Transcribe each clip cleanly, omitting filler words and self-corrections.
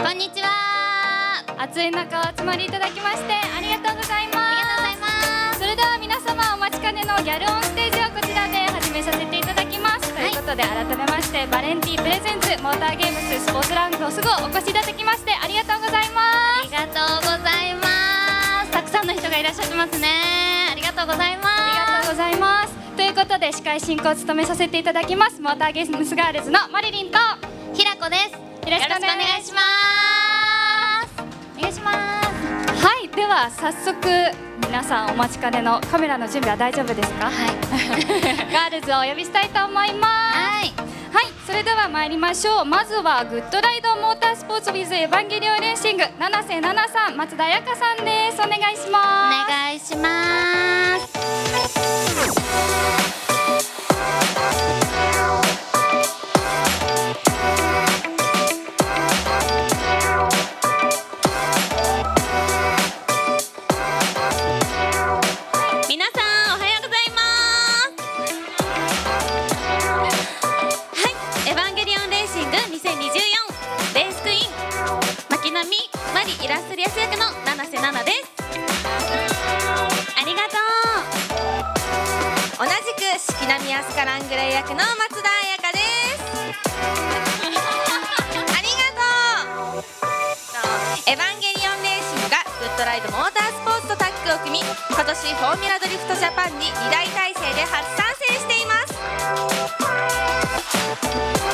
こんにちは。暑い中お集まりいただきましてありがとうございます。ありがとうございます。それでは皆様お待ちかねのギャルオンステージをこちらで始めさせていただきます、ということで改めましてバレンティプレゼンツモーターゲームススポーツランドすぐお越しいただきましてありがとうございます。ありがとうございます。たくさんの人がいらっしゃってますね。ありがとうございます。ありがとうございます。ということで司会進行を務めさせていただきますモーターゲームスガールズのマリリンとひらこです。よろしくお願いします。お願いします。はい、では早速皆さんお待ちかねのカメラの準備は大丈夫ですか？はいガールズをお呼びしたいと思います。はい、はい、それでは参りましょう。まずはグッドライドモータースポーツ with エヴァンゲリオンレーシング七瀬奈々さん、松田彩香さんです。お願いします。お願いします。皆さんおはようございます。はい、エヴァンゲリオンレーシング2024レースクイーン巻波マリイラストリアス役の七瀬奈々です。ありがとう。同じく四季並アスカラングレー役の松田彩香です。ありがとう。エヴァンゲリオンレーシングがグッドライドモータースポーツとタッグを組み、今年フォーミュラドリフトジャパンに2大体制で初参戦しています。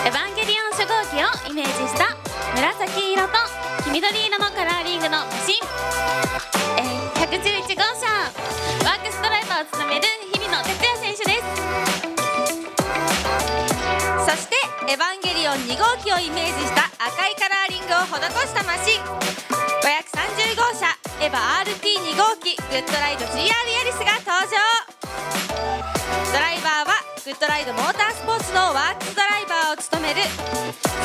エヴァンゲリオン初号機をイメージした紫色と黄緑色のカラーリングのマシン、111号車ワークスドライバーを務める日比野哲也選手です。そしてエヴァンゲリオン2号機をイメージした赤いカラーリングを施したマシン、530号車エヴァ RT2 号機グッドライド GR ヤリスが登場。ドライバーはグッドライドモータースポーツのワークスドライバーを務める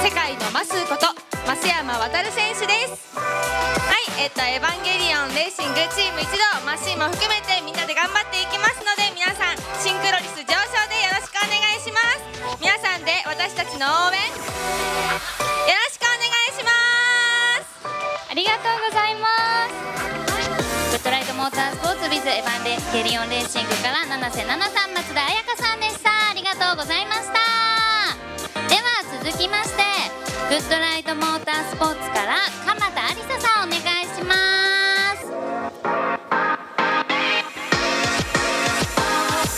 世界のマスーこと増山航選手です。はい、エヴァンゲリオンレーシングチーム一同マシンも含めてみんなで頑張っていきますので、皆さんシンクロ率上昇でよろしくお願いします。皆さんで私たちの応援よろしくお願いします。ありがとうございます。グッドライドモータースポーツ with エヴァンゲリオンレーシングから七瀬奈々さん、松田彩香さんでした。ありがとうございました。では続きましてグッドライドモータースポーツから鎌田ありささんお願いします。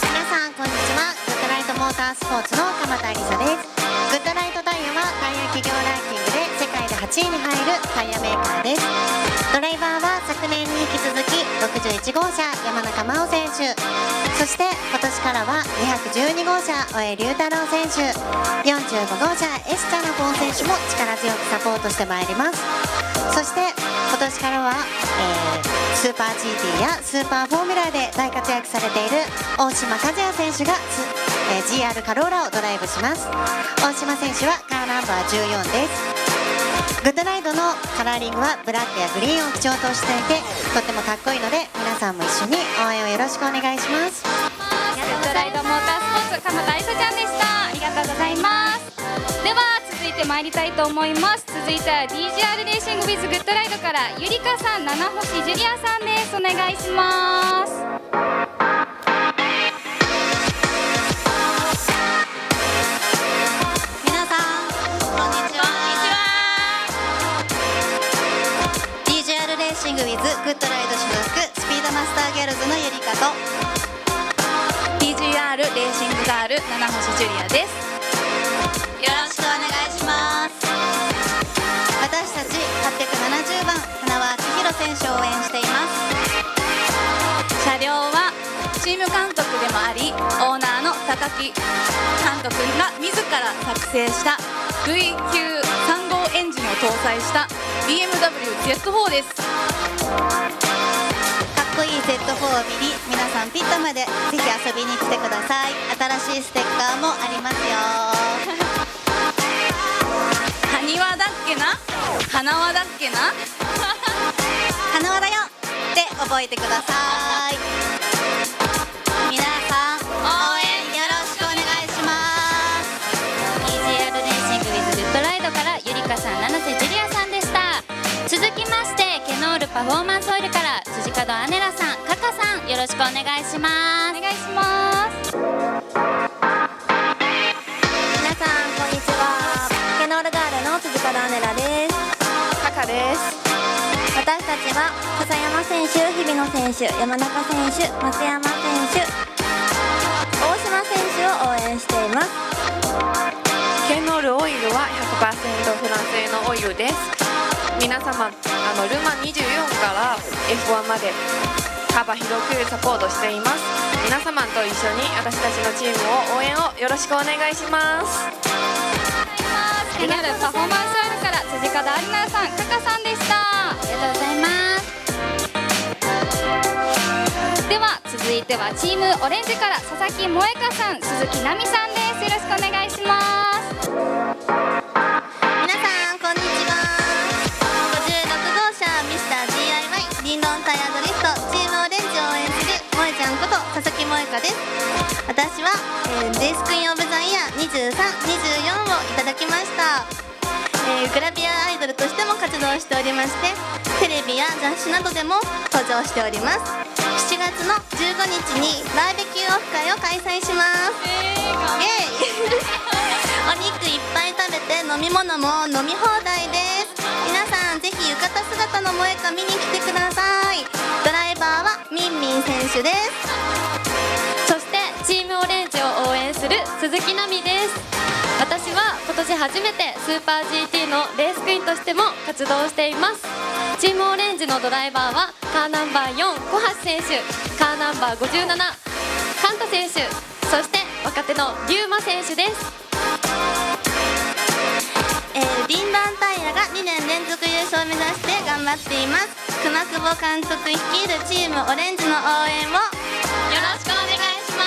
皆さんこんにちは。グッドライドモータースポーツの鎌田ありさです。グッドライドタイヤはタイヤ企業ランキングで世界で8位に入るタイヤメーカーです。ドライバーは昨年に引き続き61号車山中真央選手、そして今年からは212号車大江龍太郎選手、45号車エスチャナフォン選手も力強くサポートしてまいります。そして今年からは、スーパー GT やスーパーフォーミュラーで大活躍されている大島和也選手がGR カローラをドライブします。大島選手はカーナンバー14です。グッドライドのカラーリングはブラックやグリーンを基調としていてとってもかっこいいので、皆さんも一緒に応援をよろしくお願いします。グッドライドモータースポーツ鎌田愛沙ちゃんでした。ありがとうございます。では続いて参りたいと思います。続いては DGR レーシング with グッドライドからゆりかさん、七星ジュリアさんです。お願いします。皆さんこんにちは。DGR レーシング with グッドライド所属スピードマスターギャルズのゆりかと DGR レーシングガール七星ジュリアです。よろしくお願いします。私たち870番花輪明宏選手を応援しています。車両はチーム監督でもありオーナーの高木監督が自ら作成した V9 3号エンジンを搭載した BMW Z4 です。かっこいい Z4 を見に皆さんピットまでぜひ遊びに来てください。新しいステッカーもありますよ。埴輪だっけな花輪だっけな花輪だよって覚えてください。皆さん応援よろしくお願いします。 DGR レーシング with グッドライドからゆりかさん、七瀬ジュリアさんでした。パフォーマンスオイルから辻門アネラさん、カカさん、よろしくお願いします。お願いします。皆さんこんにちは。ケノールガールの辻門アネラです。カカです。私たちは笹山選手、日比野選手、山中選手、松山選手、大島選手を応援しています。ケノールオイルは 100% フランス製のオイルです。皆様ルマ24から F1 まで幅広くサポートしています。皆様と一緒に私たちのチームを応援をよろしくお願いします。気になるパフォーマンスオイルから辻門アリナさん、カカさんでした。ありがとうございます。では続いてはチームオレンジから佐々木萌香さん、鈴木奈美さんです。よろしくお願いします。皆さんこんにちは。56号車ミスター DIY リンドンタイヤドリフトチームオレンジを応援する萌ちゃんこと佐々木萌香です。私は、レースクイーンオブザイヤー23、24をいただきました。グラビアアイドルとしても活動しておりまして、テレビや雑誌などでも登場しております。7月の15日にバーベキューオフ会を開催します。イエイお肉いっぱい食べて飲み物も飲み放題です。皆さんぜひ浴衣姿の萌香見に来てください。ドライバーはミンミン選手です。そしてチームオレンジを応援する鈴木奈美です。私は今年初めてスーパー GT のレースクイーンとしても活動しています。チームオレンジのドライバーはカーナンバー4小橋選手、カーナンバー57カンタ選手、そして若手の龍馬選手です。リンドンタイヤが2年連続優勝を目指して頑張っています。熊久保監督率いるチームオレンジの応援をよろしくお願いしま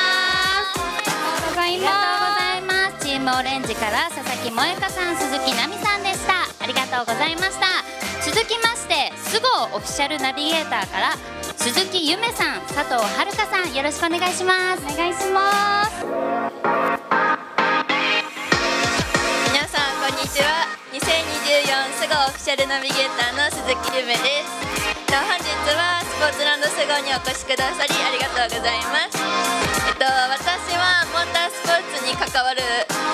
す。ありがとうございます。チームオレンジから佐々木萌香さん、鈴木奈美さんでした。ありがとうございました。続きましてスゴオフィシャルナビゲーターから鈴木ゆめさん、佐藤遥さん、よろしくお願いします。お願いします。皆さんこんにちは。2024スゴオフィシャルナビゲーターの鈴木ゆめです。本日はスポーツランドスゴにお越しくださりありがとうございます。私はモータースポーツに関わる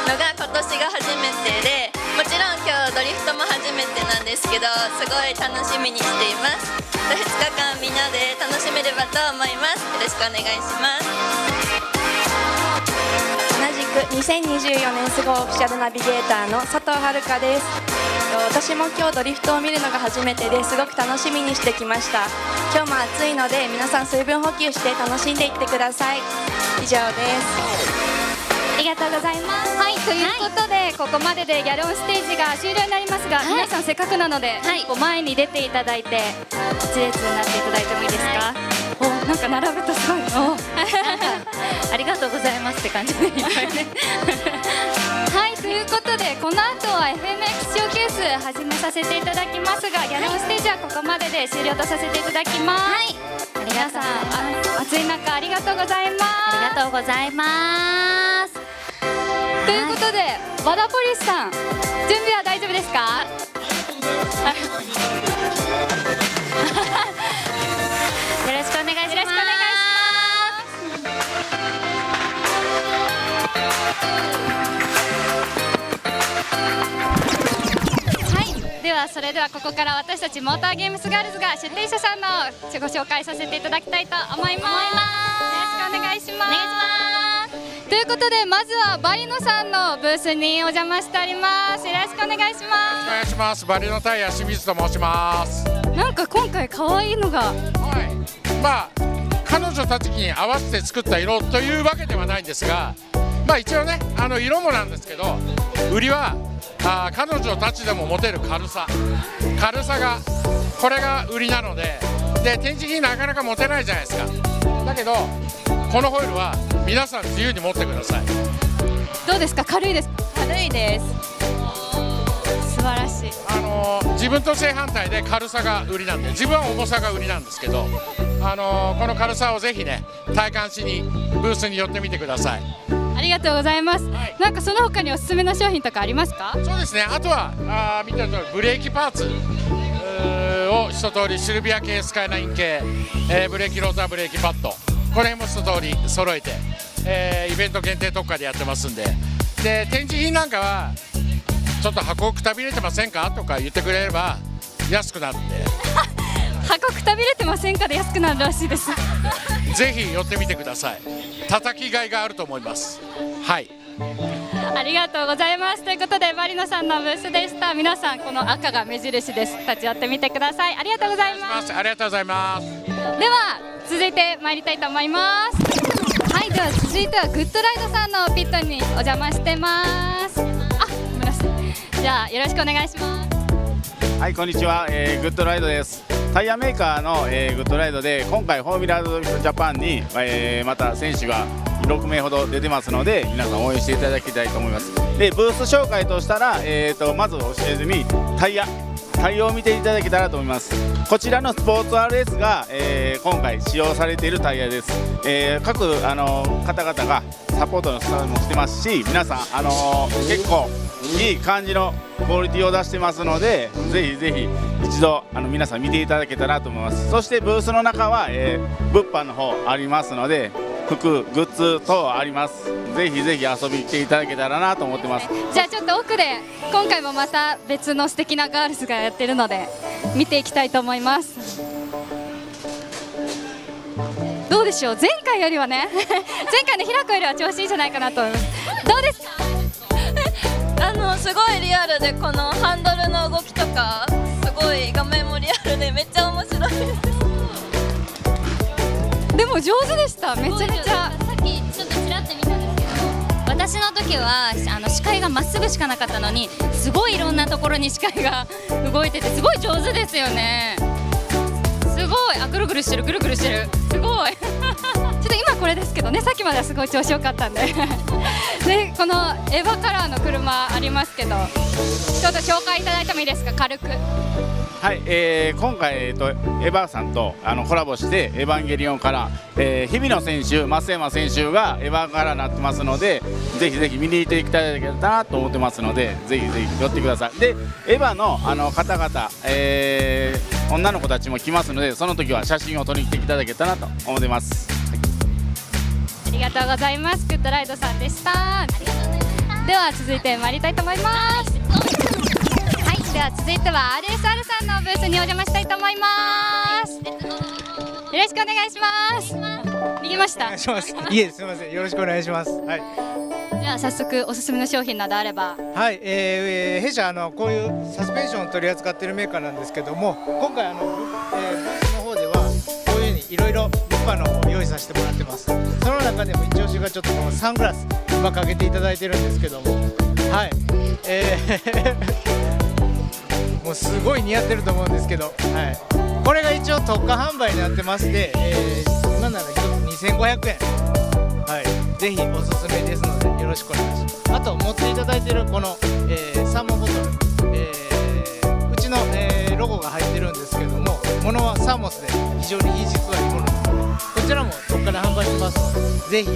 のが今年が初めてで、もちろん今日ドリフトも初めてなんですけど、すごい楽しみにしています。2日間みんなで楽しめればと思います。よろしくお願いします。同じく2024年スゴオフィシャルナビゲーターの佐藤遥です。私も今日ドリフトを見るのが初めてですごく楽しみにしてきました。今日も暑いので皆さん水分補給して楽しんでいってください。以上です。ありがとうございます。はい、ということで、ここまででギャルオンステージが終了になりますが、皆さんせっかくなので、こう前に出ていただいて一列になっていただいてもいいですか。お、なんか並ぶとすごいのありがとうございますって感じでいっぱいねはい、ということでこの後は FMX ショーケース始めさせていただきますが、ギャルオンステージはここまでで終了とさせていただきます。はい、皆さん暑い中ありがとうございます。ありがとうございます。ということで、和田ポリスさん、準備は大丈夫ですか？よろしくお願いします。はい、ではそれではここから私たちモーターゲームスガールズが出展者さんのご紹介させていただきたいと思います。よろしくお願いします。ということで、まずはバリノさんのブースにお邪魔しております。よろしくお願いします。お願いします。バリノタイヤ清水と申します。なんか今回可愛いのが、まあ彼女たちに合わせて作った色というわけではないんですが、まあ一応ね、色もなんですけど、売りは彼女たちでも持てる軽さが、これが売りなので、展示品なかなか持てないじゃないですか。だけどこのホイールは皆さん自由に持ってください。どうですか？軽いです。軽いです。素晴らしい。自分と正反対で軽さが売りなんで、自分は重さが売りなんですけど、この軽さをぜひね、体感しにブースに寄ってみてください。ありがとうございます。なんかその他におすすめの商品とかありますか？そうですね、あとは見てるとブレーキパーツを一通りシルビア系、スカイライン系、ブレーキローター、ブレーキパッド、この辺も一通り揃えて、イベント限定特価でやってますんで、で展示品なんかはちょっと箱くたびれてませんかとか言ってくれれば安くなるんで箱くたびれてませんかで安くなるらしいです。ぜひ寄ってみてください。叩きがいがあると思います。はい、ありがとうございます。ということでマリノさんのブースでした。皆さんこの赤が目印です。立ち寄ってみてください。ありがとうございます。ありがとうございます。では続いて参りたいと思います。はい、では続いてはグッドライドさんのピットにお邪魔してます。あ、ごめんなさい。じゃあよろしくお願いします。はい、こんにちは、グッドライドです。タイヤメーカーの、グッドライドで今回フォーミュラドリフトジャパンに、また選手が6名ほど出てますので、皆さん応援していただきたいと思います。でブース紹介としたら、まず教えずにタイヤを見ていただけたらと思います。こちらのスポーツ RS が、今回使用されているタイヤです。各方々がサポートのスタイルもしてますし、皆さん、結構いい感じのクオリティを出してますので、ぜひぜひ一度皆さん見ていただけたらと思います。そしてブースの中は、物販の方ありますので、服、グッズ等あります。ぜひぜひ遊びに来ていただけたらなと思ってます。じゃあちょっと奥で今回もまた別の素敵なガールズがやってるので見ていきたいと思います。どうでしょう、前回よりはね前回の平子よりは調子いいんじゃないかなと思います。どうですか？すごいリアルで、このハンドルの動きとかすごい画面もリアルでめっちゃ面白いです。でも上手でした。めちゃめちゃ。さっきちょっとちらって見たんですけど、私の時は視界がまっすぐしかなかったのに、すごいいろんなところに視界が動いてて、すごい上手ですよね。すごい、ぐるぐるしてる、ぐるぐるしてる、すごいちょっと今これですけどね、さっきまではすごい調子よかったんででこのエヴァカラーの車ありますけど、ちょっと紹介いただいてもいいですか、軽く。はい、今回、エヴァさんとコラボしてエヴァンゲリオンカラー、日比野選手、増山選手がエヴァカラーになってますので、ぜひぜひ見に行っていただけたらと思ってますので、ぜひぜひ寄ってください。でエヴァの方々、女の子たちも来ますので、その時は写真を撮りに来ていただけたらと思ってます。ありがとうございます。グッドライドさんでした。では続いて参りたいと思います。はい、では続いては RSR さんのブースにお邪魔したいと思います。よろしくお願いします。逃げました。お願いします。いえ、すみません。よろしくお願いします。はい。では早速おすすめの商品などあれば。はい、弊社こういうサスペンションを取り扱っているメーカーなんですけども、今回ブースの方ではこういうふうにいろいろ物販の方を用意させてもらってます。その中でも一押しがちょっとこのサングラス今かけていただいてるんですけども、はい、もうすごい似合ってると思うんですけど、はい、これが一応特価販売になってまして、今なら1つ2500円、はい、ぜひおすすめですのでよろしくお願いします。あと持っていただいてるこの、サーモンボトル、うちの、ロゴが入ってるんですけども、ものはサーモスで非常にいい実はいいものなので、こちらも特価で販売しますので、ぜひお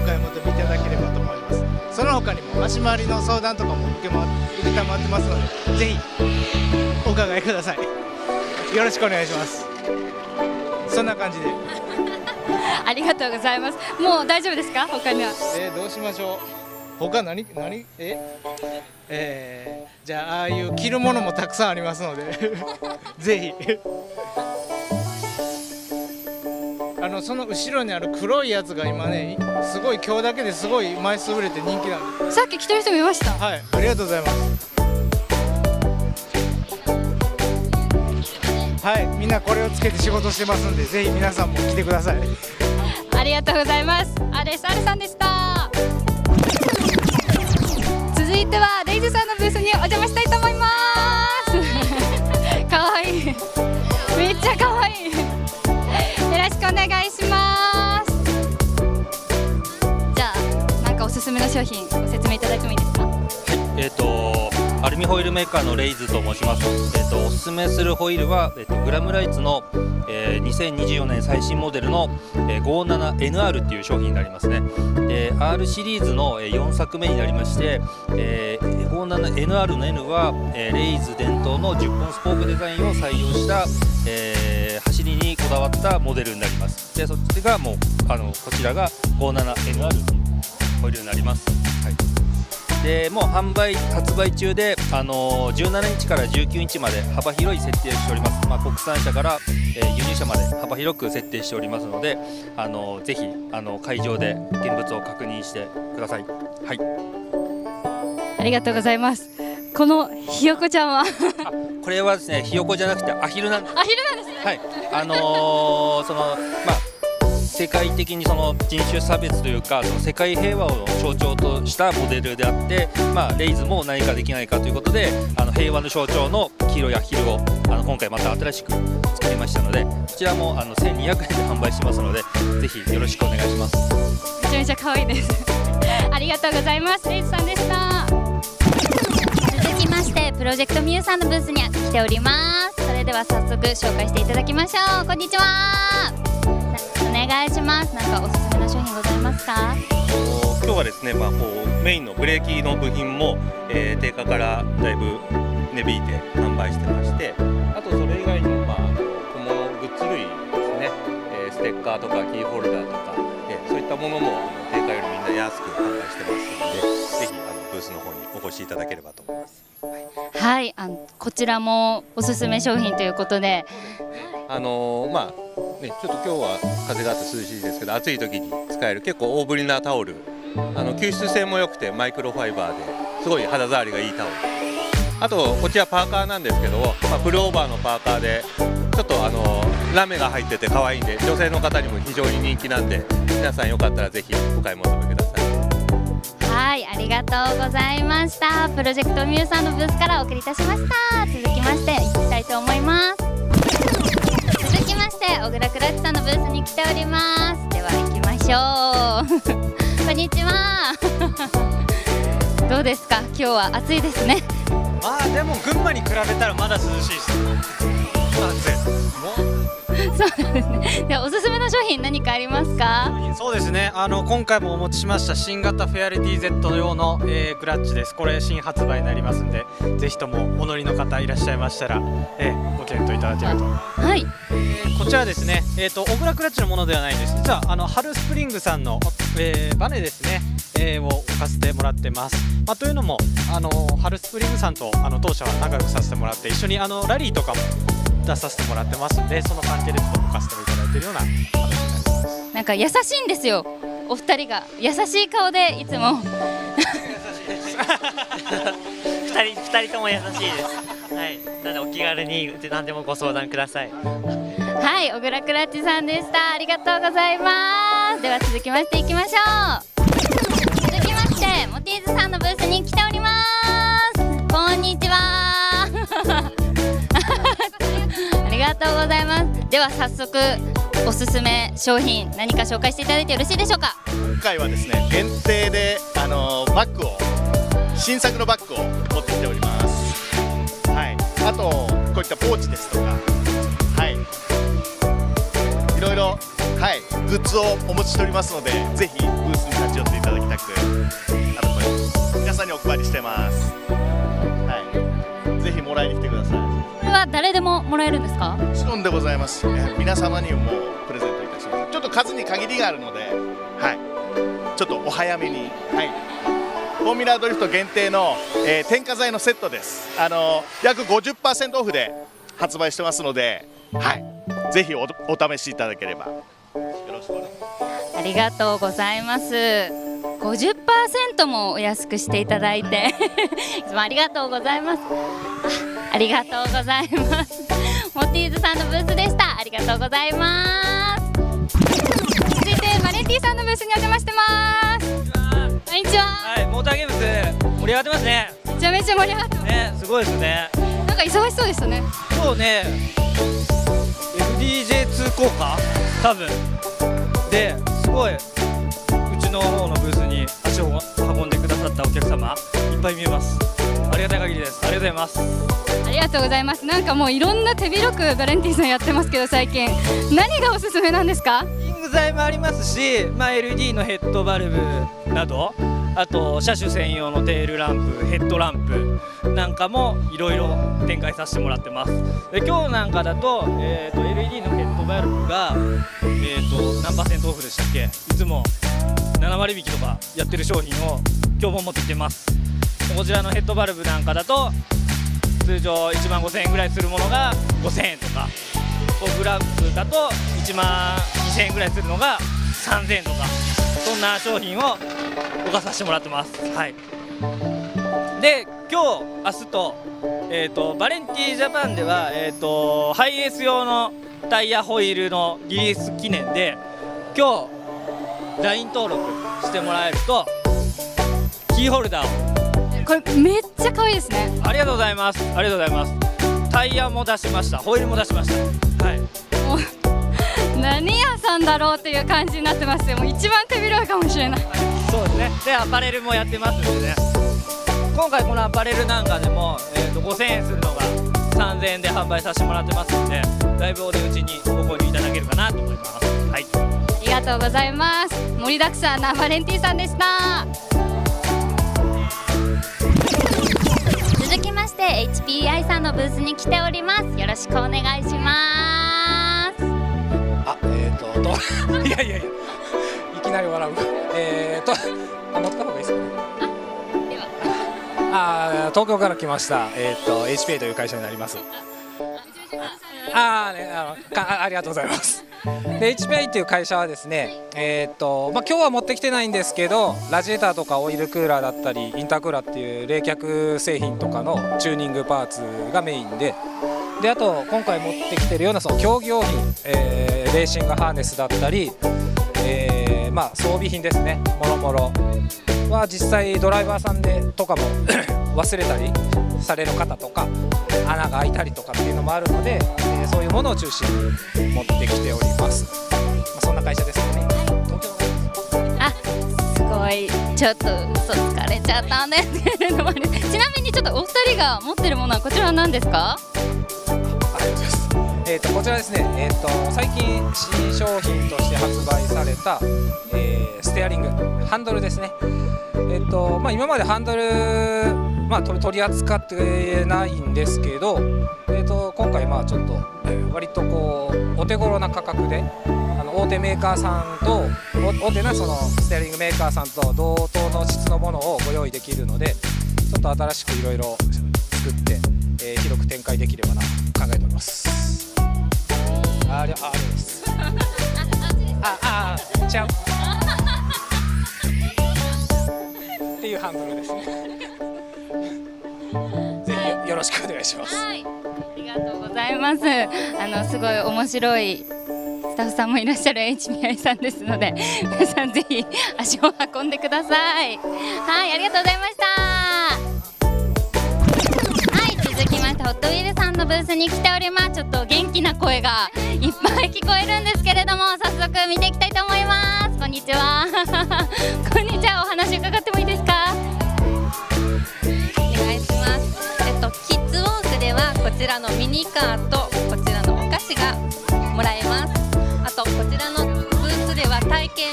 買い求めいただければと思います。その他にも足回りの相談とかも受けたまってますので、ぜひお伺いください。よろしくお願いします。そんな感じでありがとうございます。もう大丈夫ですか？他には。どうしましょう。他何じゃあ、ああいう着るものもたくさんありますのでぜひその後ろにある黒いやつが今ね、すごい今日だけですごい枚数売れて人気なんで。さっき着てる人見ました。はい、ありがとうございます。はい、みんなこれをつけて仕事してますんで、ぜひ皆さんも来てください。ありがとうございます。RSR さんでした。続いてはレイズさんのブースにお邪魔したいと思いますかわいい、めっちゃかわいいよろしくお願いします。じゃあなんかおすすめの商品ご説明いただいてもいいですか？アルミホイールメーカーのレイズと申します。おすすめするホイールは、グラムライツの、2024年最新モデルの、57NR っていう商品になりますね。R シリーズの、4作目になりまして、57 57NR の N は、レイズ伝統の10本スポークデザインを採用した、走りにこだわったモデルになります。でそっちがもうこちらが 57NR というホイールになります。はい、でもう発売中で、17日から19日まで幅広い設定をしております。国産車から、輸入車まで幅広く設定しておりますので、ぜひ会場で現物を確認してください。はい、ありがとうございます。このひよこちゃんはこれはですね、ひよこじゃなくてアヒルなんです。アヒルなんですね。はい、世界的にその人種差別というか、その世界平和を象徴としたモデルであって、レイズも何かできないかということで、平和の象徴の黄色いアヒルを今回また新しく作りましたので、こちらも1200円で販売しますので、ぜひよろしくお願いします。めちゃめちゃ可愛いですありがとうございます。レイズさんでした。続きましてプロジェクトミューさんのブースに来ております。それでは早速紹介していただきましょう。こんにちは、お願いします。なんかおすすめの商品ございますか？今日はですね、メインのブレーキの部品も、定価からだいぶ値引いて販売してまして、あとそれ以外にも小物グッズ類ですね、ステッカーとかキーホルダーとか、そういったものも定価よりみんな安く販売してますので、ぜひブースの方にお越しいただければと思います。はい、こちらもおすすめ商品ということで、ちょっと今日は風があって涼しいですけど、暑い時に使える結構大ぶりなタオル、吸湿性も良くてマイクロファイバーですごい肌触りがいいタオル。あとこちらパーカーなんですけど、プルオーバーのパーカーでちょっとラメが入ってて可愛いんで、女性の方にも非常に人気なんで、皆さんよかったらぜひお買い求めください。はい、ありがとうございました。プロジェクトミューさんのブースからお送りいたしました。続きましていきたいと思います。続きまして小倉クラッチさんのブースに来ております。では行きましょうこんにちはどうですか、今日は暑いですね。でも群馬に比べたらまだ涼しいです。そうなんですね。ではおすすめの商品何かありますか？そうですね、今回もお持ちしました新型フェアリティ Z 用の、クラッチです。これ新発売になりますんで、ぜひともお乗りの方いらっしゃいましたら、ご検討いただけると。はい、こちらですね、小倉クラッチのものではないんです。実はハルスプリングさんの、バネですね、を置かせてもらってます。というのもハルスプリングさんと当社は仲良くさせてもらって、一緒にラリーとかも出させてもらってますんで、その関係でちょっと置かせていただいているような形になります。なんか優しいんですよ、お二人が優しい顔でいつも二人とも優しいです。はい、なのでお気軽に何でもご相談ください。はい、小倉クラッチさんでした。ありがとうございます。では続きましていきましょう。続きましてモティーズさんのブースに来ております。こんにちはありがとうございます。では早速おすすめ商品何か紹介していただいてよろしいでしょうか？今回はですね、限定でバッグを、新作のバッグを持ってきております。はい、あとこういったポーチですとか、はい、いろいろ、はい、グッズをお持ちしておりますので、ぜひブースに立ち寄っていただきたく、皆さんにお配りしてます。はい、ぜひもらいに来てください。これは誰でももらえるんですか？もちろんでございます。皆様にもプレゼントいたします。ちょっと数に限りがあるので、はい、ちょっとお早めに、はい、フォーミュラードリフト限定の、添加剤のセットです。約 50% オフで発売してますので、はい、ぜひお試しいただければよろしくお願いします。ありがとうございます。50% もお安くしていただいていつもありがとうございます。ありがとうございますモティーズさんのブースでした。ありがとうございます。続いてマレンティさんのブースにお邪魔してます。こんにちは。はい、モーターゲームズ盛り上がってますね。めちゃめちゃ盛り上がってますね。すごいですね。なんか忙しそうでしたね。そうね、FDJ 通行か多分ですごい、うちの方のブースに足を運んでくださったお客様いっぱい見えます。ありがたい限りです。ありがとうございます。ありがとうございます。なんかもういろんな手広くバレンティンさんやってますけど、最近何がおすすめなんですか？リング材もありますし、LED のヘッドバルブなどあと車種専用のテールランプ、ヘッドランプなんかもいろいろ展開させてもらってます。で今日なんかだと、LED のヘッドバルブが、何%オフでしたっけ、いつも7割引きとかやってる商品を今日も持ってきてます。こちらのヘッドバルブなんかだと通常1万5000円ぐらいするものが5000円とか、フォグランプだと1万2000円ぐらいするのが3000円とか、そんな商品を置かさせてもらってます。はい、で今日明日と、バレンティージャパンでは、ハイエース用のタイヤホイールのリリース記念で今日 LINE 登録してもらえるとキーホルダーを、これめっちゃ可愛いですね。ありがとうございます。ありがとうございます。タイヤも出しました、ホイールも出しました。はい、もう何屋さんだろうっていう感じになってますよ。もう一番手広いかもしれない。そうですね。でアパレルもやってますんでね、今回このアパレルなんかでも、5000円するのが3000円で販売させてもらってますんで、だいぶお値打ちにご購入いただけるかなと思います。はい、ありがとうございます。盛りだくさんなバレンティーさんでした。続きまして HPI さんのブースに来ております。よろしくお願いします。いやいやいや、いきなり笑う。乗った方がいいですかね。東京から来ました。HPI という会社になります。ありがとうございます。で HPI という会社はですね、今日は持ってきてないんですけど、ラジエーターとかオイルクーラーだったりインタークーラーっていう冷却製品とかのチューニングパーツがメインで、あと今回持ってきてるようなその競技用品、レーシングハーネスだったり、装備品ですね、もろもろは実際ドライバーさんでとかも忘れたりされる方とか穴が開いたりとかっていうのもあるので、そういうものを中心に持ってきております。そんな会社ですよね。あ、すごい、ちょっと嘘つかれちゃったんですけれども、ね、ちなみにちょっとお二人が持ってるものはこちらは何ですか？こちらですね、最近新商品として発売された、ステアリング、ハンドルですね。今までハンドル、取り扱ってないんですけど、今回ちょっと、割とこうお手頃な価格で大手メーカーさんと大手なそのステアリングメーカーさんと同等の質のものをご用意できるので、ちょっと新しくいろいろ作って、広く展開できればなと考えております。ありがとうございます。ちゃうっていうハンドルですね。ぜひよろしくお願いします。はい、ありがとうございます。すごい面白いスタッフさんもいらっしゃる HPI さんですので、皆さんぜひ足を運んでください。はい、ありがとうございました。はい、続きましてホットウィールさんのブースに来ております。ちょっと元気な声がいっぱい聞こえるんですけれども、早速見ていきたいと思います。こんにちはこんにちは、お話伺ってもいいですか？お願いします。キッズウォークではこちらのミニカーとこちらのお菓子がもらえます。あとこちらのブースでは体験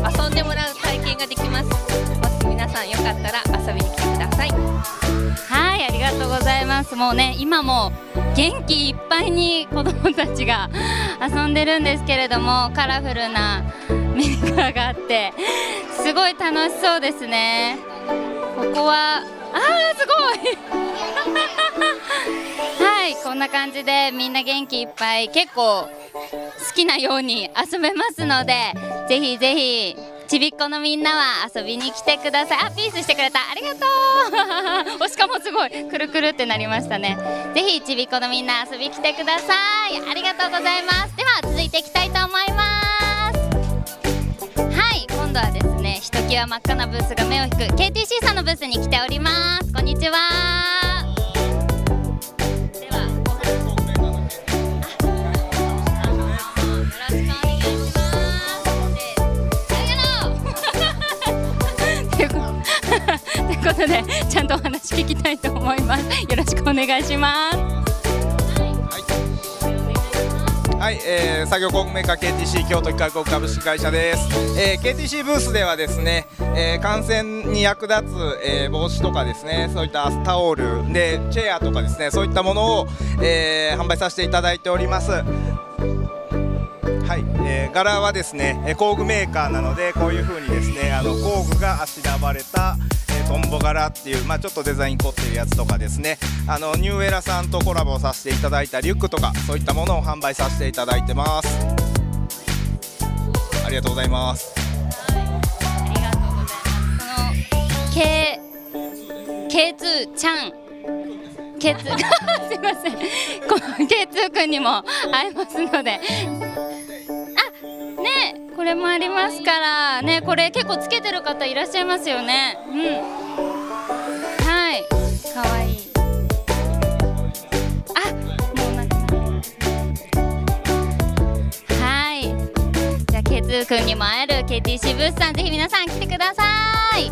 遊んでもらう体験ができます。もし皆さんよかったら遊びに来てください。はい、ありがとうございます。もうね、今も元気いっぱいに子どもたちが遊んでるんですけれども、カラフルなメーカーがあってすごい楽しそうですね。ここはすごいはい、こんな感じでみんな元気いっぱい結構好きなように遊べますので、ぜひぜひちびっこのみんなは遊びに来てください。ピースしてくれた、ありがとうしかもすごいくるくるってなりましたね。ぜひちびっこのみんな遊びに来てください。ありがとうございます。では続いていきたいと思います。はい、今度はですね、ひときわ真っ赤なブースが目を引く KTC さんのブースに来ております。こんにちは。ではということでちゃんとお話聞きたいと思います。よろしくお願いします。ははい、作業工具メーカー KTC 京都機械工具株式会社です。KTC ブースではですね、観戦に役立つ、帽子とかですね、そういったタオルでチェアとかですね、そういったものを、販売させていただいております。はい、柄はですね、工具メーカーなのでこういう風にですね、工具があしらわれたトンボ柄っていう、ちょっとデザイン凝ってるやつとかですね、ニューエラさんとコラボさせていただいたリュックとかそういったものを販売させていただいてます。ありがとうございます。ありがとうございます。K2 ちゃんK2 すいません、この K2 くんにも会えますので、ね、これもありますからね。これ結構つけてる方いらっしゃいますよね。はい、かわいい。もうなくなる。はい、じゃあ K2 くんにも会える KTC ブースさん、ぜひ皆さん来てください。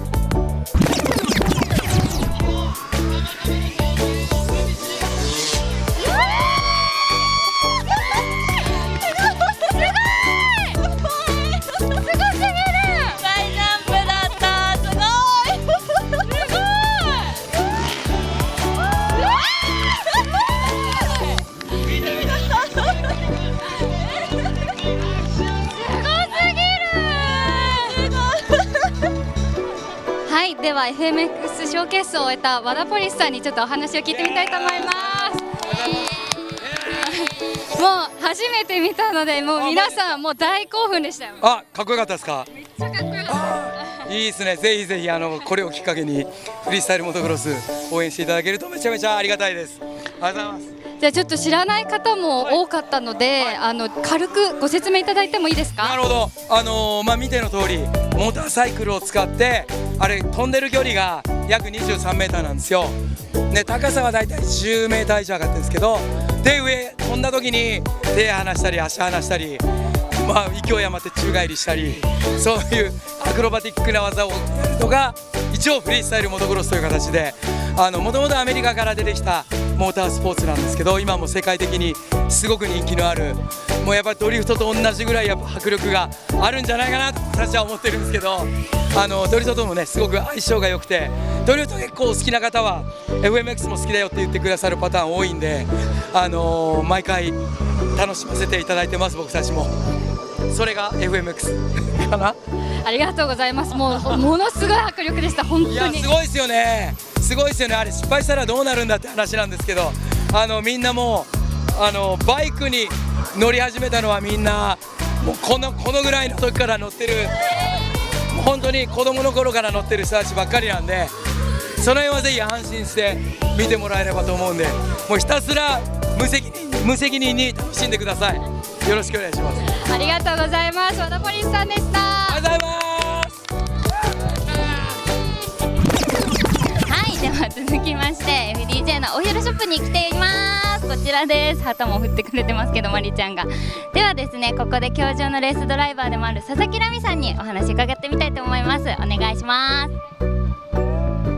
では FMX ショーケースを終えた和田ポリスさんにちょっとお話を聞いてみたいと思います。もう初めて見たので、もう皆さんもう大興奮でしたよ。かっこよかったですか。めっちゃかっこよかった。いいですね。ぜひぜひこれをきっかけにフリースタイルモトクロス応援していただけるとめちゃめちゃありがたいです。ありがとうございます。じゃあちょっと知らない方も多かったので、軽くご説明いただいてもいいですか。なるほど。見ての通りモーターサイクルを使って飛んでる距離が約23メーターなんですよ。ね、高さはだいたい10メーター以上上がってるんですけど、で上飛んだ時に手離したり足離したり、勢い余って宙返りしたり、そういうアクロバティックな技をやるのが一応フリースタイルモトクロスという形で、もともとアメリカから出てきたモータースポーツなんですけど、今も世界的にすごく人気のある、もうやっぱりドリフトと同じぐらいやっぱ迫力があるんじゃないかなと私は思ってるんですけど、ドリフトともねすごく相性が良くて、ドリフト結構好きな方は FMX も好きだよって言ってくださるパターン多いんで、毎回楽しませていただいてます。僕たちもそれが FMX かな。ありがとうございます。もうものすごい迫力でした。本当にいやすごいですよね。すごいですよね。あれ失敗したらどうなるんだって話なんですけど、みんなもうバイクに乗り始めたのはみんなもうこのぐらいの時から乗ってる、もう本当に子供の頃から乗ってる人たちばっかりなんで、その辺はぜひ安心して見てもらえればと思うんで、もうひたすら無責任に楽しんでください。よろしくお願いします。ありがとうございます。和田ポリスさんでした。ありがとうございます。はい、では続きまして FDJ のオフィシャルショップに来ています。こちらです。旗も振ってくれてますけど、マリちゃんが。ではですね、ここで教場のレースドライバーでもある佐々木奈美さんにお話伺ってみたいと思います。お願いします。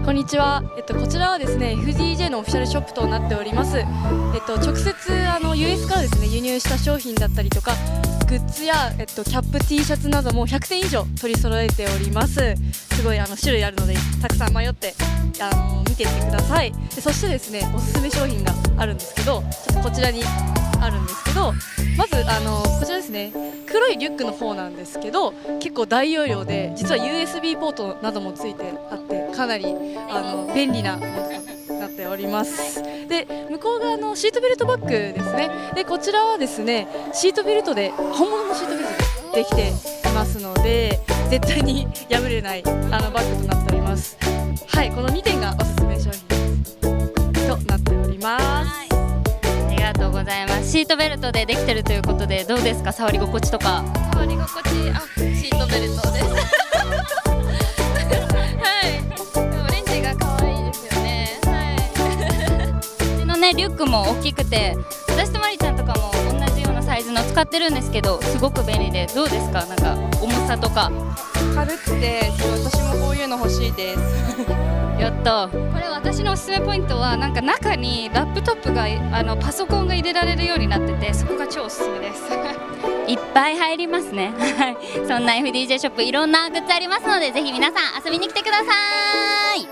こんにちは。こちらはですね FDJ のオフィシャルショップとなっております。直接US からですね輸入した商品だったりとか、グッズやキャップ T シャツなども100点以上取り揃えております。すごい種類あるのでたくさん迷って見ていってください。でそしてですねおすすめ商品があるんですけど、ちょっとこちらにあるんですけど、まずこちらですね、黒いリュックの方なんですけど、結構大容量で実は USB ポートなどもついてあって、かなり便利なものとなっております。で向こう側のシートベルトバッグですね。でこちらはですねシートベルトで本物のシートベルトでできていますので、絶対に破れないバッグとなっております。はい、この2点がおすすめ商品となっております。ありがとうございます。シートベルトでできてるということで、どうですか、触り心地とか。触り心地、シートベルトですオレンジが可愛いですよね。うちのねリュックも大きくて、私とマリちゃんとかも同じようなサイズの使ってるんですけど、すごく便利で、どうですか、なんか重さとか。軽くて、私もこういうの欲しいですやった。これ私のおすすめポイントはなんか中にラップトップがパソコンが入れられるようになってて、そこが超おすすめですいっぱい入りますねそんな FDJ ショップいろんなグッズありますので、ぜひ皆さん遊びに来てください。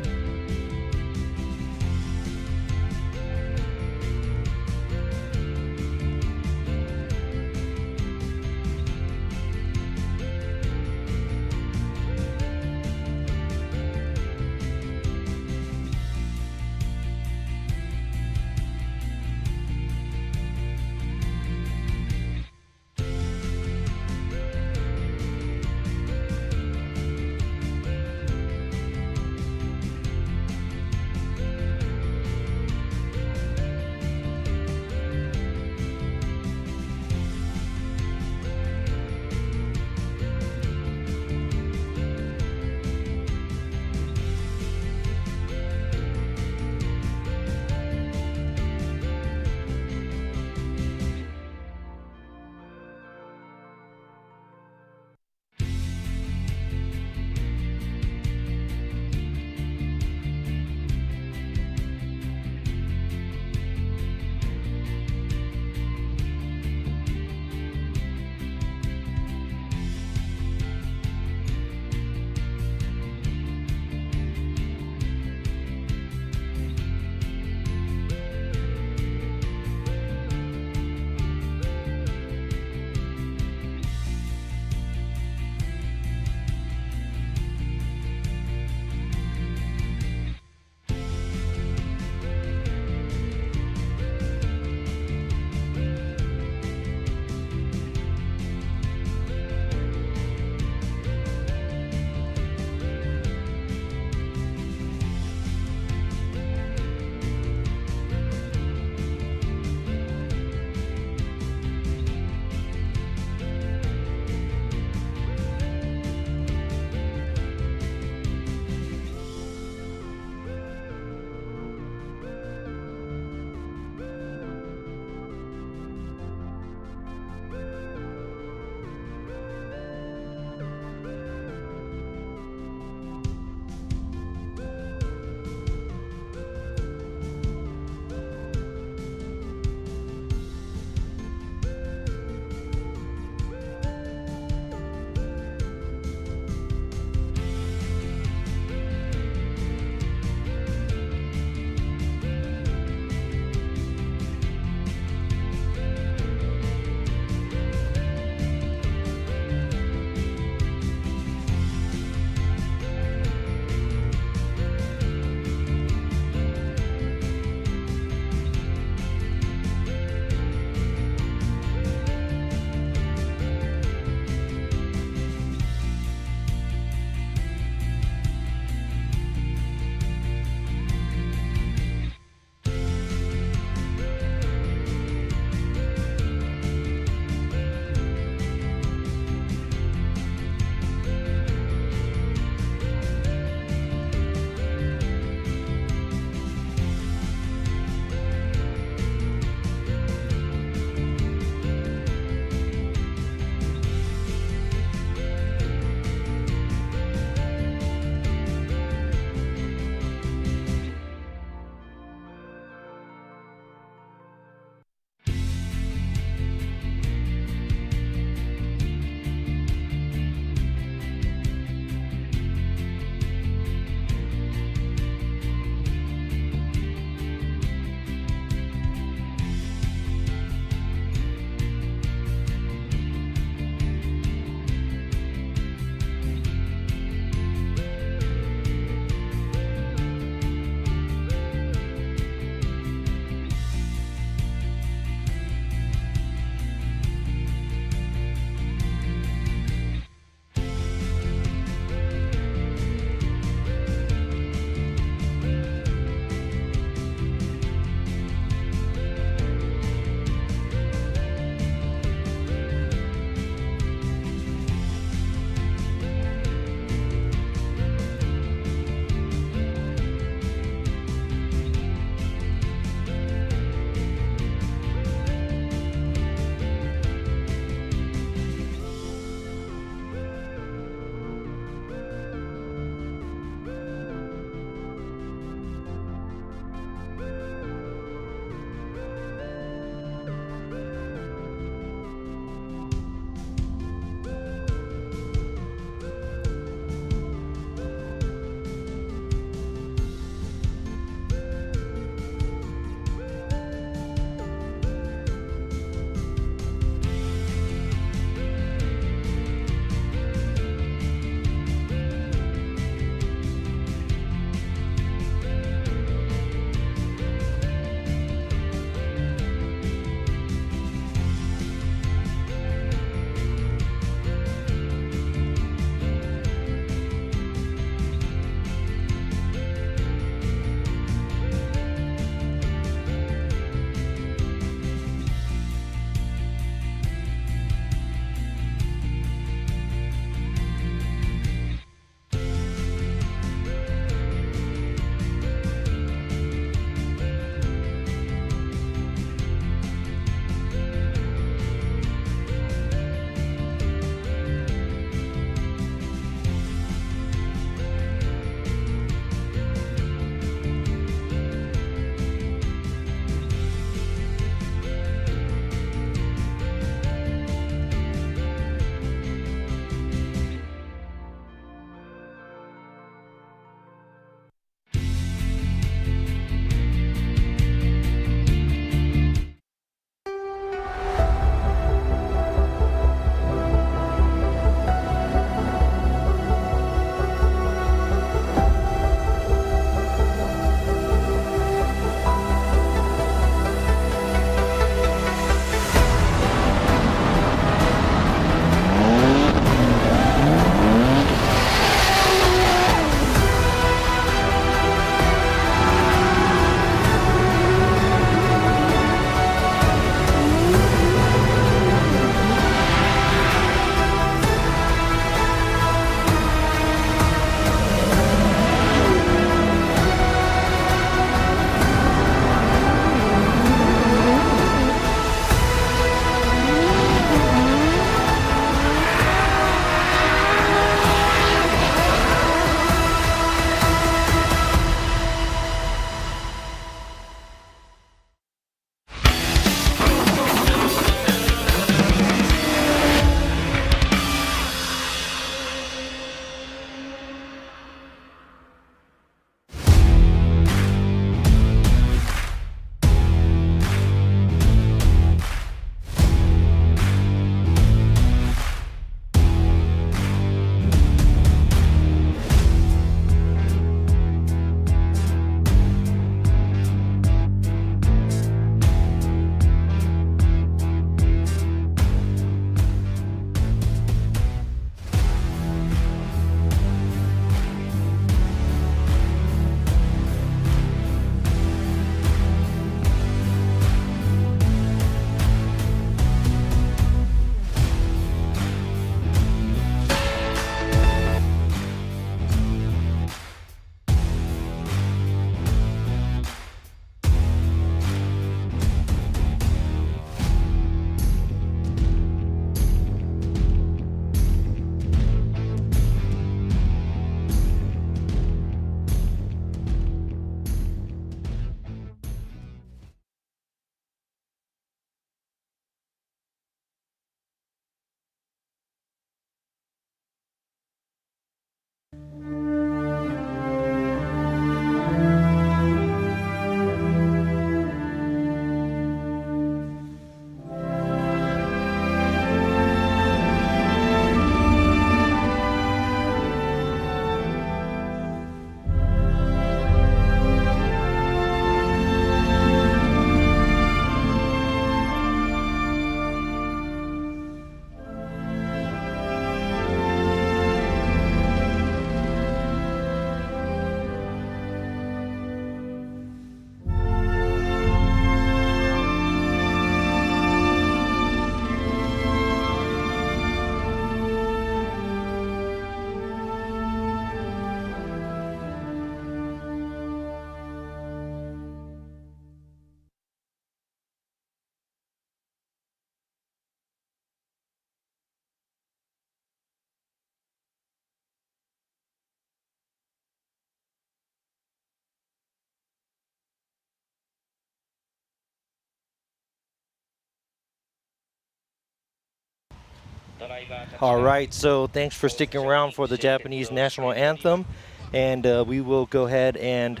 All right, so thanks for sticking around for the Japanese national anthem, and we will go ahead and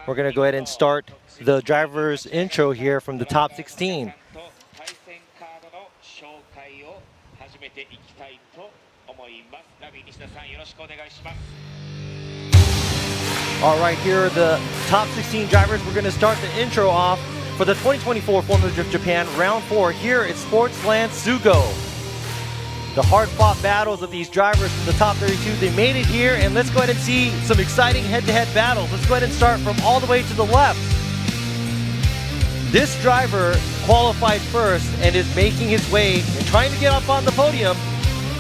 we're going to go ahead and start the driver's intro here from the top 16. All right, here are the top 16 drivers. We're going to start the intro off for the 2024 Formula Drift Japan Round 4 here at Sportsland Sugo. The hard-fought battles of these drivers from the top 32, they made it here, and let's go ahead and see some exciting head-to-head battles. Let's go ahead and start from all the way to the left. This driver qualified first and is making his way and trying to get up on the podium.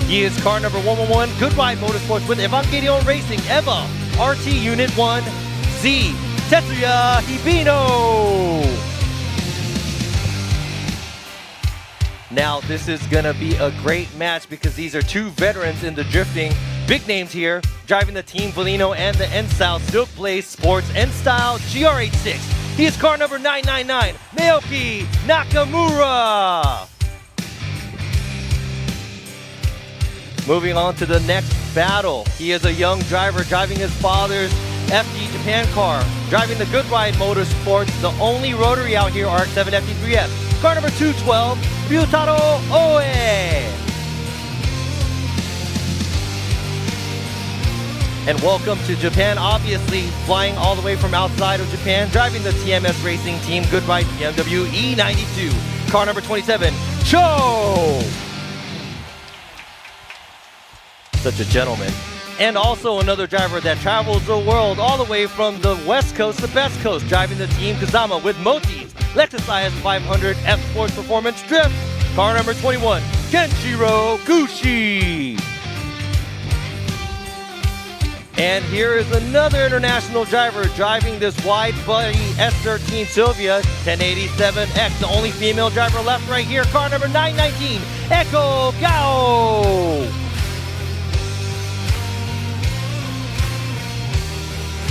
He is car number 111, Goodbye Motorsports with Evangelion Racing, EVA, RT Unit 1, Z, Tetsuya Hibino. Now, this is going to be a great match because these are two veterans in the drifting. Big names here, driving the Team Volino and the N-Style Silk Blaze Sports N-Style GR86. He is car number 999, Naoki Nakamura. Moving on to the next battle. He is a young driver driving his father's FD Japan car, driving the Good Ride Motorsports, the only rotary out here, RX-7 FD3F. Car number 212, Ryutaro Oe. And welcome to Japan, obviously flying all the way from outside of Japan, driving the TMS Racing Team Good Ride BMW E92. Car number 27, Cho. Such a gentleman. And also another driver that travels the world all the way from the west coast to best coast, driving the Team Kusama with Moti's Lexus IS 500 F Sports Performance Drift. Car number 21, Kenshiro Gushi. And here is another international driver driving this wide body S13 Silvia 1087X, the only female driver left right here. Car number 919, Echo Gao.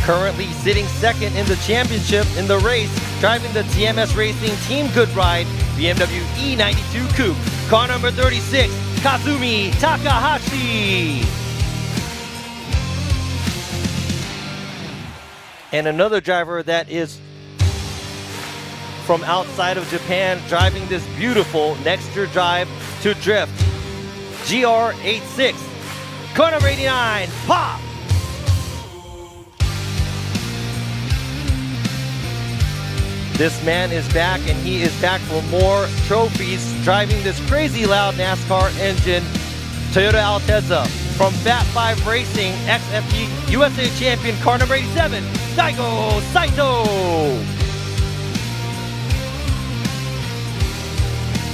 Currently sitting second in the championship in the race, driving the TMS Racing Team Good Ride BMW E92 Coupe. Car number 36, Kazumi Takahashi. And another driver that is from outside of Japan, driving this beautiful Nexter Drive to Drift GR86. Car number 89, Pop. This man is back, and he is back for more trophies, driving this crazy loud NASCAR engine, Toyota Altezza. From Fat 5 Racing, XFE USA champion, car number 87, Daigo Saito.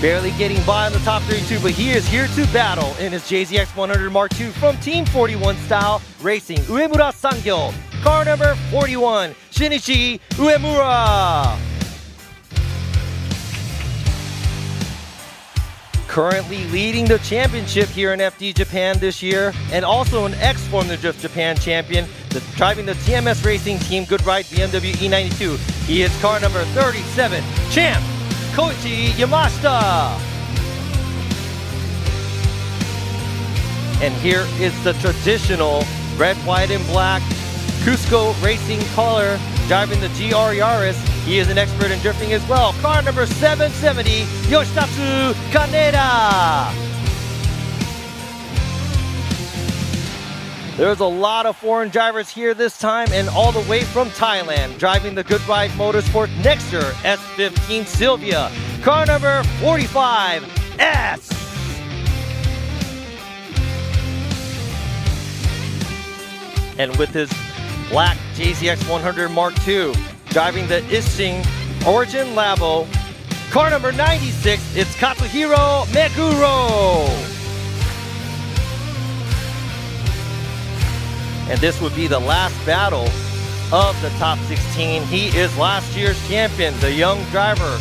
Barely getting by on the top 32, but he is here to battle in his JZX 100 Mark II from Team 41 Style Racing, Uemura Sangyo. Car number 41, Shinichi Uemura. Currently leading the championship here in FD Japan this year, and also an ex-Formula Drift Japan champion, driving the TMS Racing Team Good Ride BMW E92. He is car number 37, champ Koichi Yamashta. And here is the traditional red, white, and black Cusco Racing color, driving the GR Yaris. He is an expert in drifting as well. Car number 770, Yoshitatsu Kaneda. There's a lot of foreign drivers here this time, and all the way from Thailand, driving the Good Ride Motorsport Nexter S15 Silvia. Car number 45, S. And with his black JZX 100 Mark II, driving the Ising Origin Labo. Car number 96, it's Katsuhiro Meguro. And this would be the last battle of the top 16. He is last year's champion, the young driver.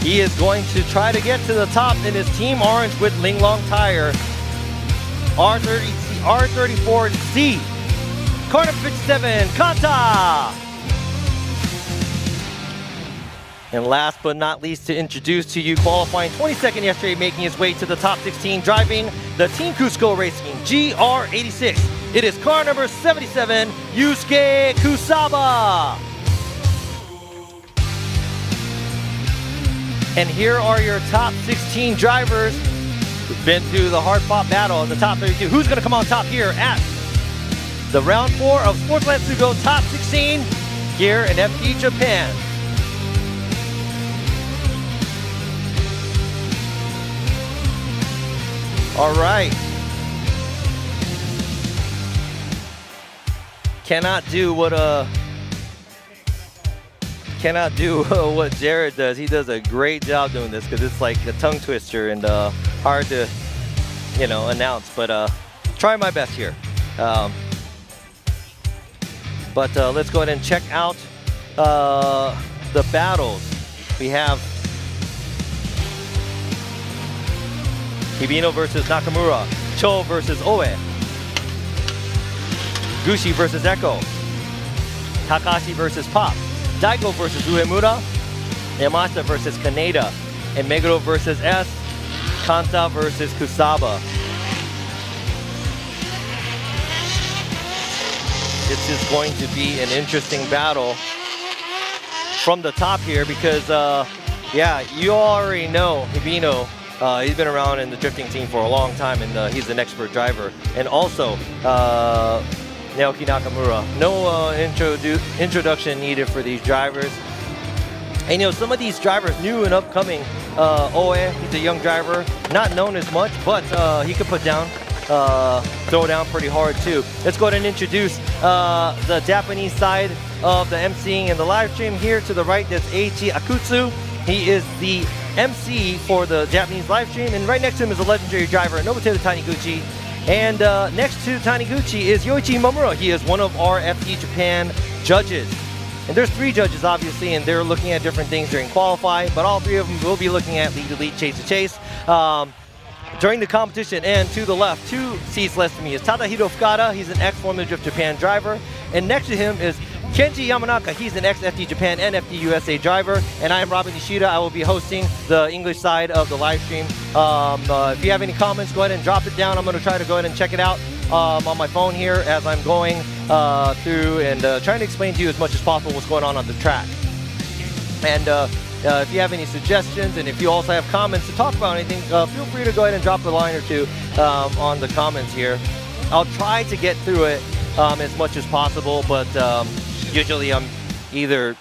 He is going to try to get to the top in his Team Orange with Linglong Tire. R34C. Car number 57, Kanta. And last but not least, to introduce to you, qualifying 22nd yesterday, making his way to the top 16, driving the Team Cusco Racing GR86. It is car number 77, Yusuke Kusaba. And here are your top 16 drivers who've been through the hard-fought battle in the top 32. Who's going to come on top here at the round 4 of Sportsland Sugo top 16 here in FD Japan? All right. Cannot do what Jared does. He does a great job doing this because it's like a tongue twister and hard to, you know, announce. But try my best here. But let's go ahead and check out the battles. We have Hibino versus Nakamura, Cho versus Oe, Gushi versus Echo, Takahashi versus Pop, Daigo versus Uemura, Yamashta versus Kaneda, and Meguro versus S, Kanta versus Kusaba. This is going to be an interesting battle from the top here because, yeah, you already know Hibino. He's been around in the drifting team for a long time, and he's an expert driver. And also, Naoki Nakamura. No introduction needed for these drivers. And you know, some of these drivers, new and upcoming, Oe, he's a young driver, not known as much, but he could put down, throw down pretty hard too. Let's go ahead and introduce the Japanese side of the emceeing in the live stream. Here to the right, that's Eiichi Akutsu. He is the MC for the Japanese live stream, and right next to him is a legendary driver, Nobuteru Taniguchi. And next to Taniguchi is Yoichi Momura. He is one of our FD Japan judges. And there's 3 judges, obviously, and they're looking at different things during qualify, but all 3 of them will be looking at lead to lead, chase to chase during the competition. And to the left, 2 seats less than me, is Tadahiro Fukada. He's an ex-Formula Drift Japan driver. And next to him is Kenji Yamanaka. He's an ex-FD Japan and FD USA driver. And I am Robin Nishida. I will be hosting the English side of the live stream. If you have any comments, go ahead and drop it down. I'm going to try to go ahead and check it out on my phone here as I'm going through and trying to explain to you as much as possible what's going on the track. And if you have any suggestions and if you also have comments to talk about anything, feel free to go ahead and drop a line or 2 on the comments here. I'll try to get through it as much as possible, but usually I'm either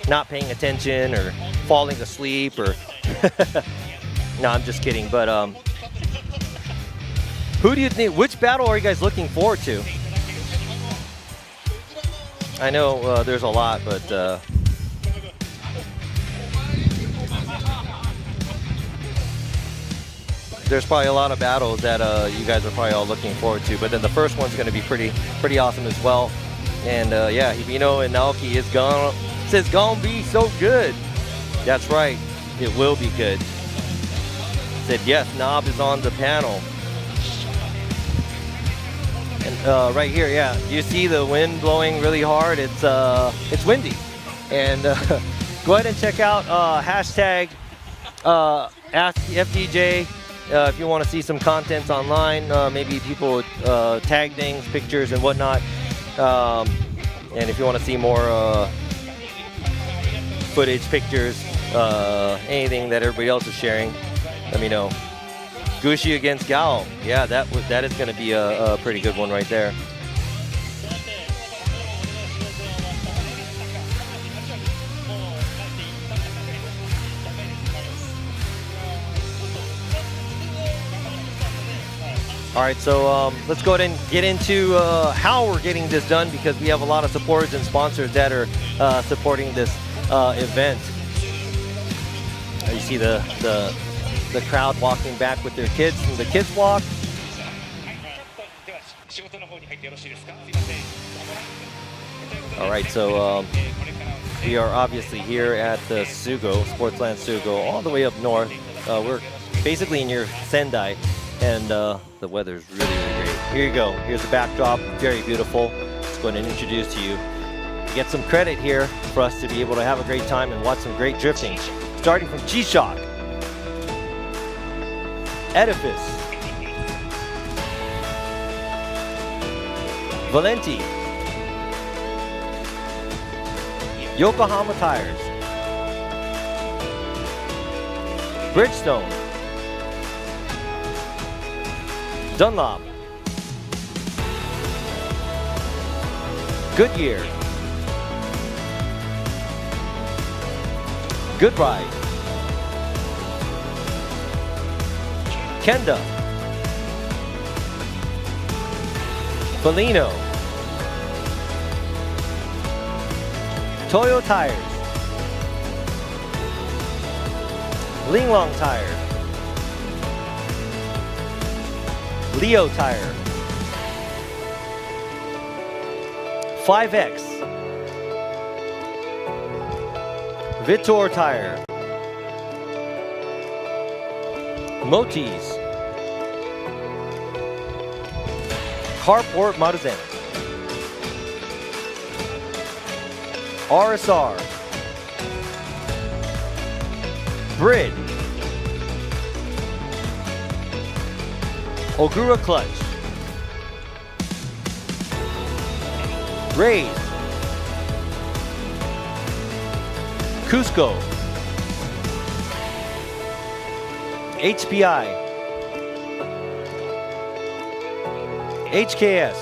not paying attention or falling asleep or no, I'm just kidding. But who do you think, which battle are you guys looking forward to? I know there's a lot, but there's probably a lot of battles that you guys are probably all looking forward to. But then the first one's going to be pretty awesome as well. And yeah, Hibino and Naoki is gonna be so good. That's right, it will be good. Said yes, Nob is on the panel. And right here, yeah, you see the wind blowing really hard. It's windy. And go ahead and check out hashtag AskFDJ if you want to see some contents online. Maybe people tag things, pictures, and whatnot. And if you want to see more footage, pictures, anything that everybody else is sharing, let me know. Gushi against Gao. Yeah, that is going to be a pretty good one right there. All right, so let's go ahead and get into how we're getting this done, because we have a lot of supporters and sponsors that are supporting this event. You see the crowd walking back with their kids from the kids walk. All right, so we are obviously here at the Sugo, Sportsland Sugo, all the way up north. We're basically near Sendai, and the weather's really, really great. Here you go. Here's the backdrop, very beautiful. Let's go ahead and introduce to you get some credit here for us to be able to have a great time and watch some great drifting. Starting from G-Shock, Edifice, Valenti, Yokohama Tires, Bridgestone, Dunlop, Goodyear, Good Ride, Kenda, Bellino, Toyo Tires, Linglong Tire, Leo Tire, 5X, Vitor Tire, Motis, Carport Maruzen, RSR, Brid, Ogura Clutch, Rays, Cusco, HPI, HKS,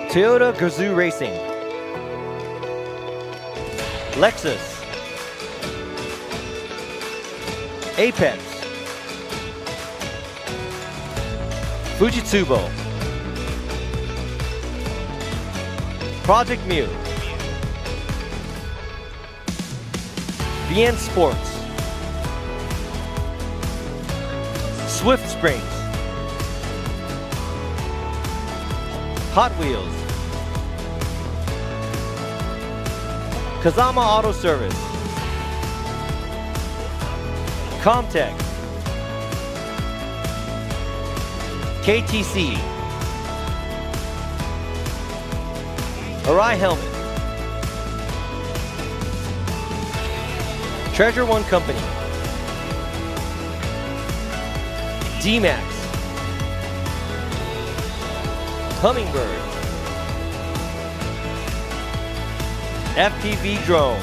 Toyota Gazoo Racing, Lexus, Apex, Fujitsubo, Project Mu, BN Sports, Swift Springs, Hot Wheels, Kazama Auto Service, Comtech, KTC, Arai Helmet, Treasure One Company, D-Max, Hummingbird, FPV Drone,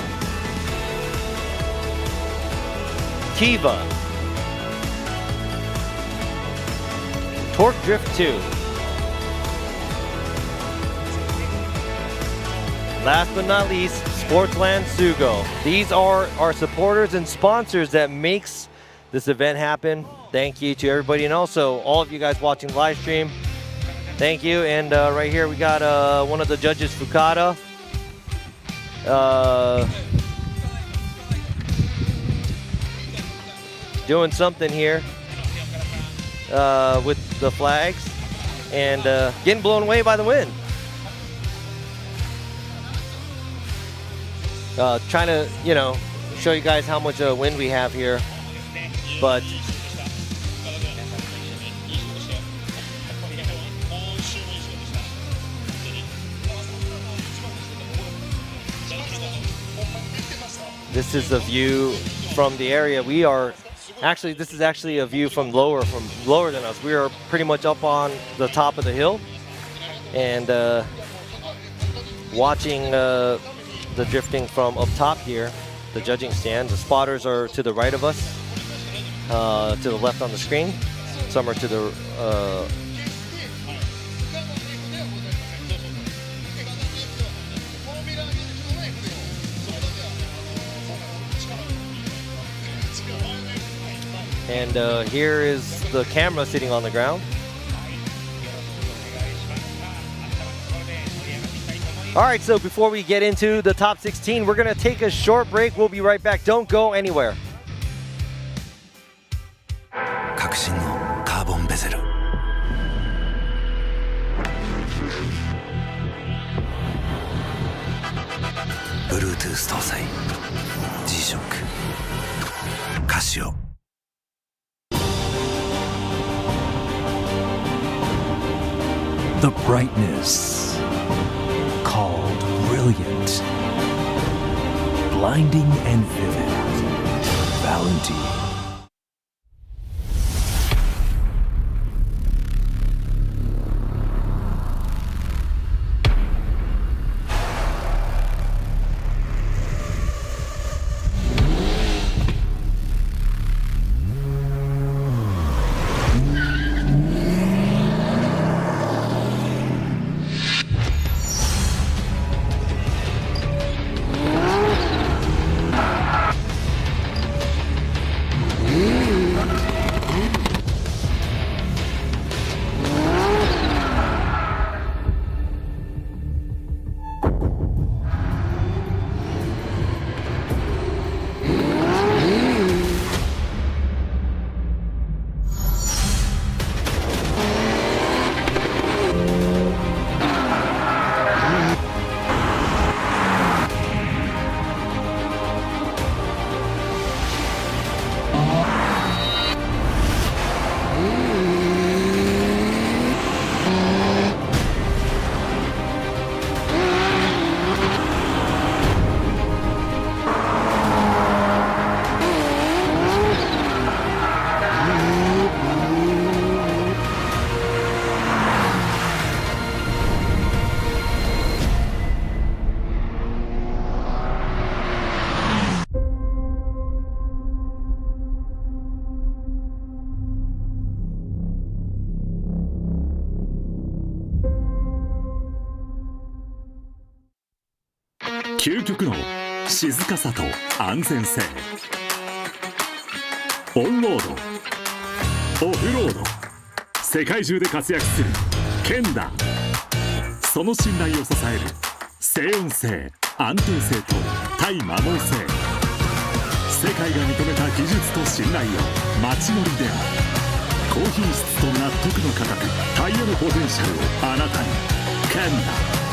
Kiva, Torque Drift 2. Last but not least, Sportsland Sugo. These are our supporters and sponsors that makes this event happen. Thank you to everybody, and also all of you guys watching the live stream. Thank you. And right here we got one of the judges, Fukada. Doing something here with the flags and getting blown away by the wind. Trying to, you know, show you guys how much wind we have here, but this is a view from the area we are. Actually, this is actually a view from lower than us. We are pretty much up on the top of the hill and watching the drifting from up top here, the judging stand. The spotters are to the right of us, to the left on the screen. Some are to the and here is the camera sitting on the ground. All right, so before we get into the top 16, we're gonna take a short break. We'll be right back. Don't go anywhere. 革新のカーボンベゼル。Bluetooth 搭載 G-SHOCK カシオ。The brightness called brilliant, blinding and vivid, Valentine.究極の静かさと安全性、オンロード、オフロード、世界中で活躍するケンダ。その信頼を支える静音性、安定性と対摩耗性、世界が認めた技術と信頼を街乗りでも高品質と納得の価格、タイヤのポテンシャルをあなたに。ケンダ。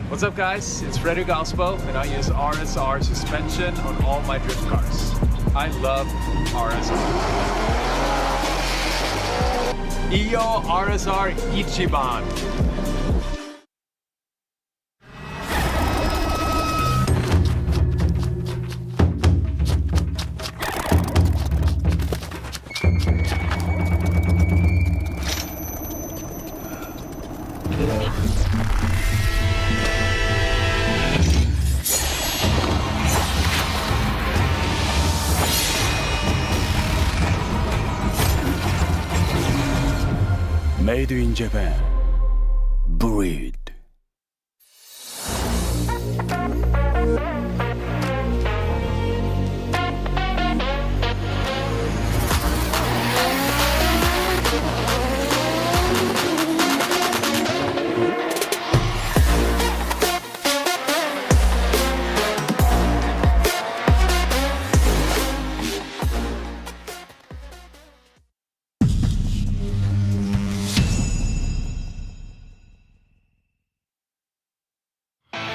What's up, guys? It's Frederick Alspo, and I use RSR suspension on all my drift cars. I love RSR. Iyo RSR Ichiban. Made in Japan. Breed.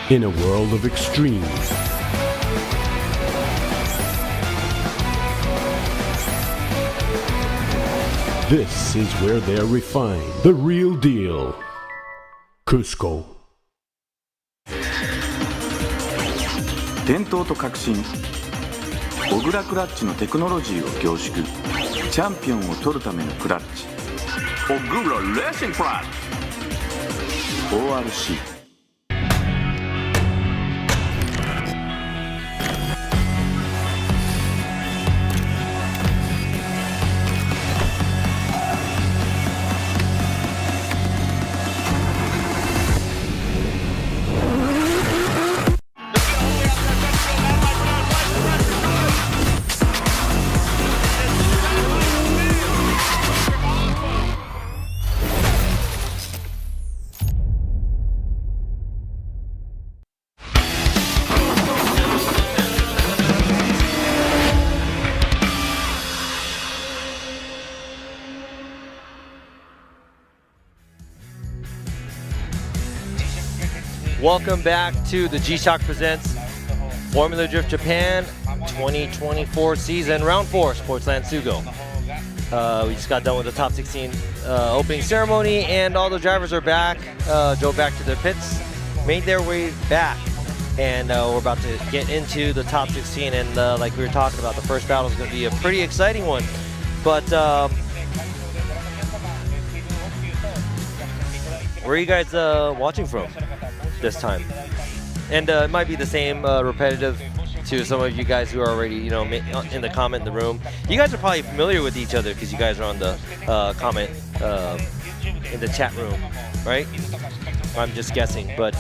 In a world of extremes, this is where they're refined. The real deal. Cusco. 伝統と革新、小倉クラッチのテクノロジーを凝縮、チャンピオンを取るためのクラッチ、小倉レーシングクラッチ ORC。Welcome back to the G-Shock Presents Formula Drift Japan 2024 season, round 4, Sportsland Sugo. We just got done with the top 16 opening ceremony, and all the drivers are back, drove back to their pits, made their way back, and we're about to get into the top 16. And like we were talking about, the first battle is going to be a pretty exciting one. But where are you guys watching from this time? And it might be the same repetitive to some of you guys who are already, you know, in the comment in the room. You guys are probably familiar with each other because you guys are on the comment in the chat room, right? I'm just guessing, but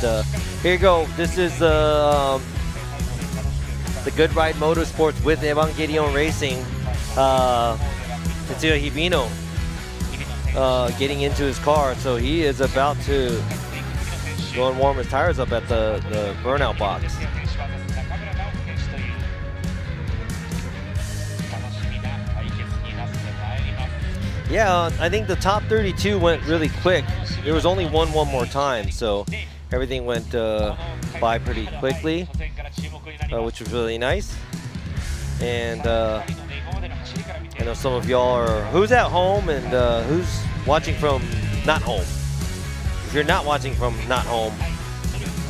here you go. This is the Good Ride Motorsports with Evangelion Racing. Tetsuya Hibino getting into his car, so he is about to go and warm his tires up at the burnout box. Yeah, I think the top 32 went really quick. There was only one more time, so everything went by pretty quickly, which was really nice. And I know some of y'all are, who's at home and who's watching from not home? If you're not watching from not home,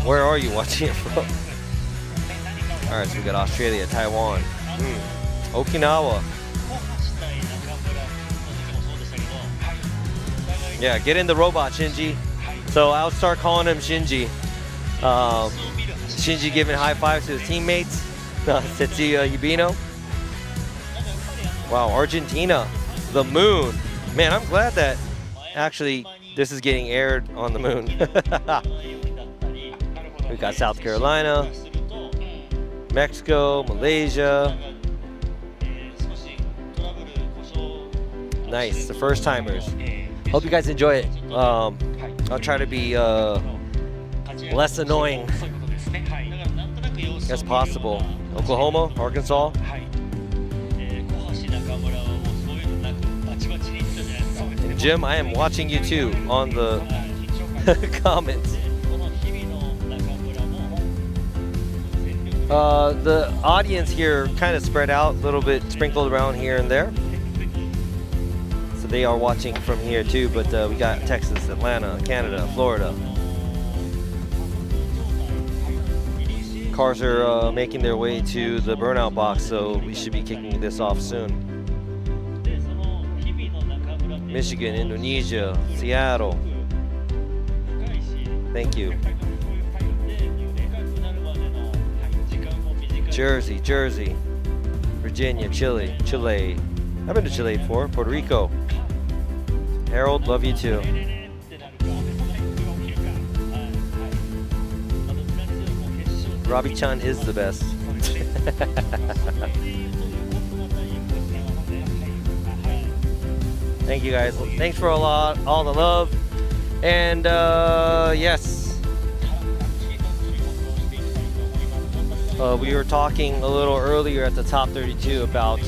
where are you watching it from? All right, so we got Australia, Taiwan, Okinawa. Yeah, get in the robot, Shinji. So I'll start calling him Shinji. Shinji giving high fives to his teammates. Tetsuya Hibino. Wow, Argentina, the moon. Man, I'm glad that actually this is getting aired on the moon. We got South Carolina, Mexico, Malaysia. Nice, the first timers. Hope you guys enjoy it. I'll try to be less annoying as possible. Oklahoma, Arkansas. And Jim, I am watching you too on the comments. The audience here kind of spread out a little bit, sprinkled around here and there. They are watching from here too, but we got Texas, Atlanta, Canada, Florida. Cars are making their way to the burnout box, so we should be kicking this off soon. Michigan, Indonesia, Seattle. Thank you. Jersey, Virginia, Chile. I've been to Chile before. Puerto Rico. Harold, love you too. Robbie-chan is the best. Thank you guys. Thanks for all the love. And yes. We were talking a little earlier at the top 32 about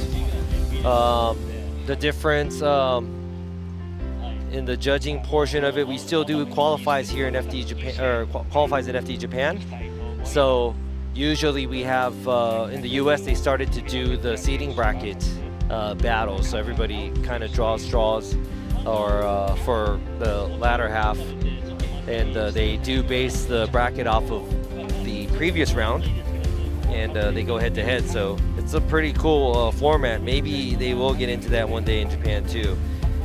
the difference in the judging portion of it. We still do qualifies here in FD Japan, or qualifies in FD Japan. So usually we have in the US they started to do the seating bracket battles, so everybody kind of draws straws or for the latter half, and they do base the bracket off of the previous round, and they go head to head. So it's a pretty cool format. Maybe they will get into that one day in Japan too.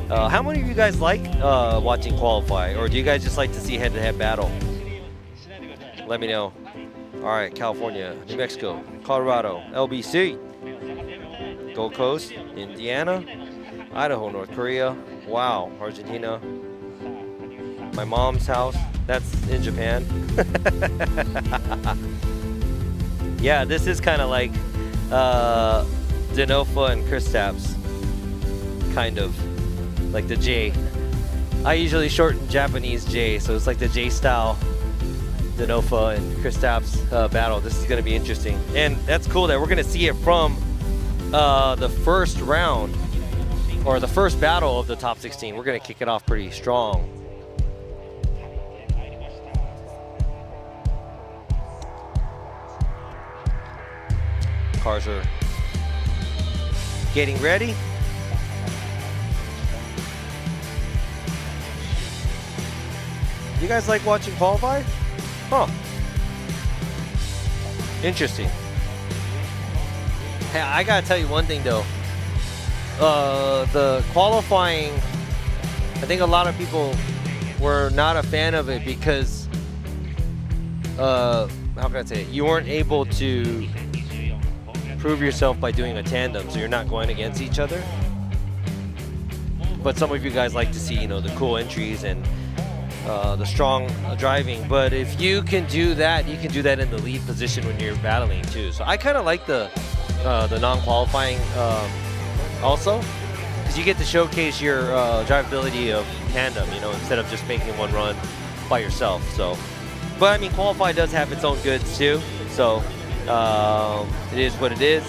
How many of you guys like watching qualify, or do you guys just like to see head-to-head battle? Let me know. All right, California, New Mexico, Colorado, LBC, Gold Coast, Indiana, Idaho, North Korea, wow, Argentina, my mom's house, that's in Japan. Yeah, this is kind of like Denofa and Kristaps, kind of. Like the J. I usually shorten Japanese J, so it's like the J style Denofa and Kristaps battle. This is going to be interesting. And that's cool that we're going to see it from the first round, or the first battle of the top 16. We're going to kick it off pretty strong. cars are getting ready. You guys like watching qualify? Huh. Interesting. Hey, I gotta tell you one thing though. The qualifying, I think a lot of people were not a fan of it because, how can I say it? You weren't able to prove yourself by doing a tandem, so you're not going against each other. But some of you guys like to see, you know, the cool entries and the strong driving. But if you can do that, you can do that in the lead position when you're battling too. So I kind of like the non-qualifying also, because you get to showcase your drivability of tandem, you know, instead of just making one run by yourself. So, but I mean, qualify does have its own goods too. So it is what it is.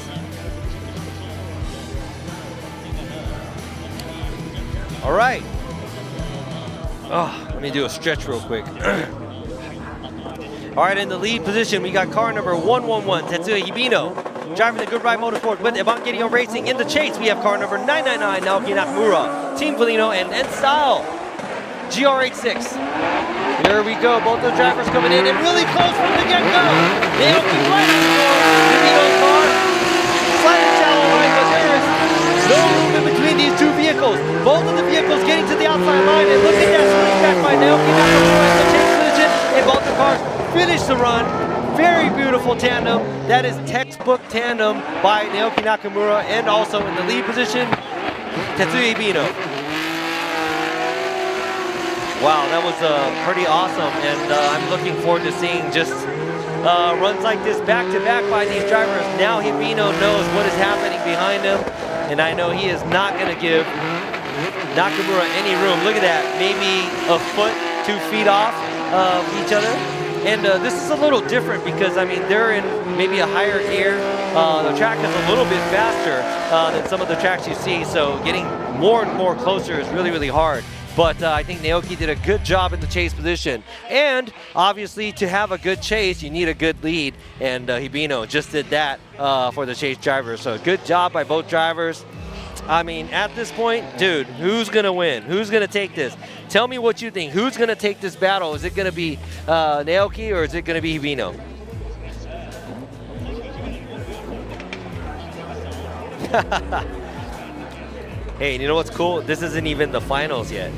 All right. Oh, let me do a stretch real quick. All right, in the lead position, we got car number 111, Tetsuya Hibino, driving the Good Ride Motorsports with Evangelion Racing. In the chase, we have car number 999, Naoki Nakamura, Team Felino, and N-Style, GR86. Here we go, both the drivers coming in and really close from the get-go. Naoki right on the floor, Hibino's car, slightly shallow line, but there is no movement between these two vehicles. Both of the vehicles getting to the outside line, and look at that swing back by Naoki Nakamura in the chase position, and both the cars finish the run. Very beautiful tandem. That is textbook tandem by Naoki Nakamura, and also in the lead position, Tetsuya Hibino. Wow, that was pretty awesome, and I'm looking forward to seeing just runs like this back-to-back by these drivers. Now Hibino knows what is happening behind him, and I know he is not going to give Nakamura any room. Look at that, maybe a foot, 2 feet off of each other. And this is a little different because, I mean, they're in maybe a higher gear. The track is a little bit faster than some of the tracks you see, so getting more and more closer is really, really hard. But I think Naoki did a good job in the chase position. And obviously, to have a good chase, you need a good lead. And Hibino just did that for the chase driver. So good job by both drivers. I mean, at this point, dude, who's going to win? Who's going to take this? Tell me what you think. Who's going to take this battle? Is it going to be Naoki or is it going to be Hibino? Hey, you know what's cool? This isn't even the finals yet.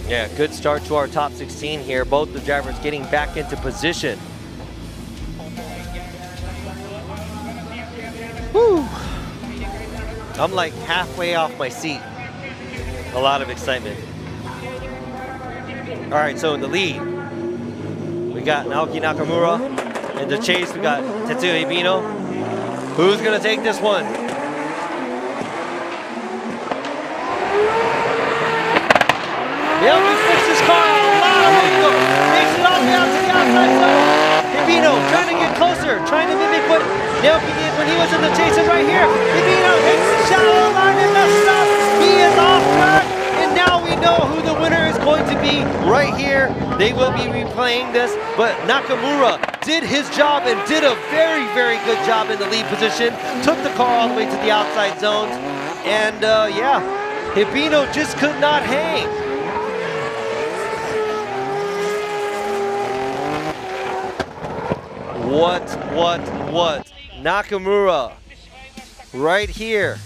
Yeah, good start to our top 16 here. Both the drivers getting back into position. Whew. I'm like halfway off my seat. A lot of excitement. All right, so in the lead, we got Naoki Nakamura. In the chase, we got Tetsuya Hibino. Who's gonna take this one? Naoki fixed his car, a lot of wiggle. Makes it all the way out to the outside zone. Hibino trying to get closer, trying to mimic what Naoki did when he was in the chase. And right here, Hibino hits the shallow line and messes up. He is off track, and now we know who the winner is going to be right here. They will be replaying this, but Nakamura did his job and did a very, very good job in the lead position. Took the car all the way to the outside zones, and yeah, Hibino just could not hang. What? Nakamura, right here.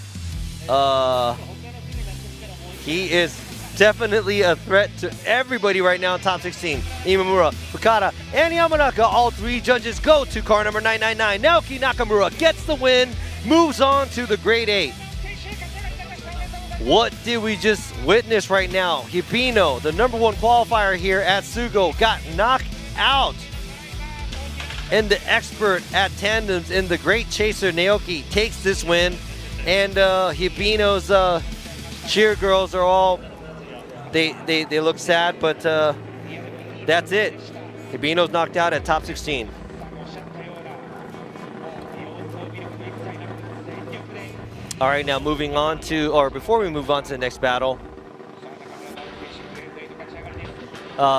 He is definitely a threat to everybody right now in top 16. Imamura, Fukada, and Yamanaka, all three judges go to car number 999. Naoki Nakamura gets the win, moves on to the grade 8. What did we just witness right now? Hibino, the #1 qualifier here at Sugo, got knocked out. And the expert at tandems and the great chaser Naoki takes this win. And Hibino's cheer girls are all, they look sad, but that's it. Hibino's knocked out at top 16. All right, now moving on to, or before we move on to the next battle,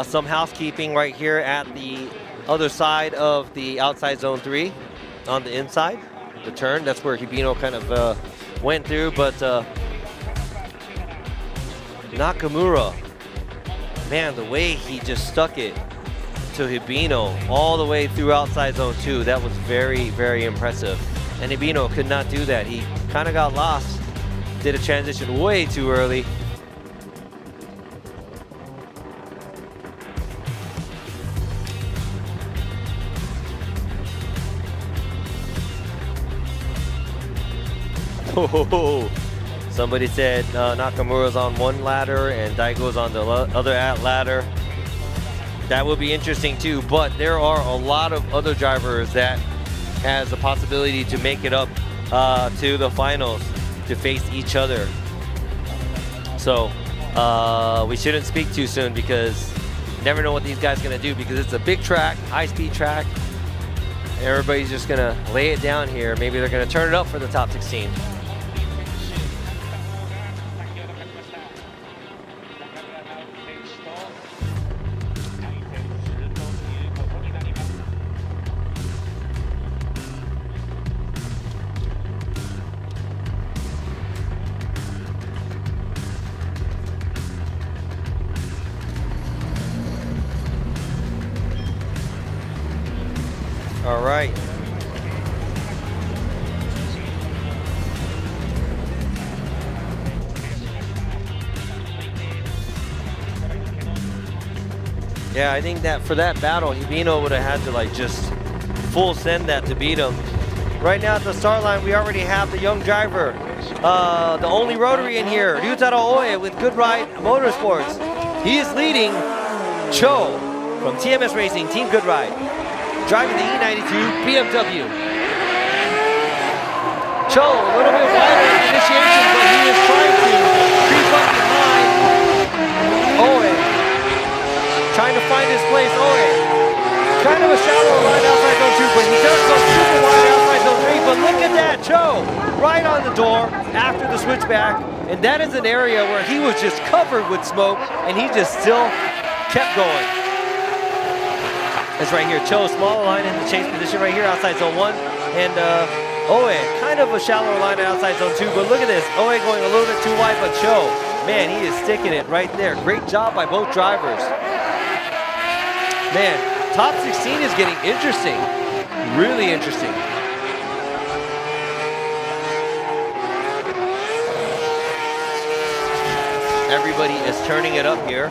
some housekeeping right here at the other side of the outside zone 3 on the inside, the turn. That's where Hibino kind of went through, but Nakamura, man, the way he just stuck it to Hibino all the way through outside zone 2, that was very, very impressive. And Hibino could not do that. He kind of got lost, did a transition way too early. Oh, somebody said Nakamura's on one ladder and Daigo's on the other ladder. That would be interesting too, but there are a lot of other drivers that has the possibility to make it up to the finals to face each other. So we shouldn't speak too soon because you never know what these guys are gonna do, because it's a big track, high-speed track. Everybody's just gonna lay it down here. Maybe they're gonna turn it up for the top 16. All right. Yeah, I think that for that battle, Hibino would have had to like just full send that to beat him. Right now at the start line, we already have the young driver, the only rotary in here, Ryutaro Oe with Good Ride Motorsports. He is leading Cho from TMS Racing, Team Good Ride, driving the E92 BMW. Cho, a little bit wider in initiation, but he is trying to creep up behind Oe. Trying to find his place. Oe, kind of a shallow line outside zone 2, but he does go super wide outside zone 3. But look at that, Cho, right on the door after the switchback. And that is an area where he was just covered with smoke, and he just still kept going. That's right here, Cho, smaller line in the chase position right here outside zone 1. And Oe, kind of a shallower line outside zone 2, but look at this. Oe going a little bit too wide, but Cho, man, he is sticking it right there. Great job by both drivers. Man, top 16 is getting interesting, really interesting. Everybody is turning it up here.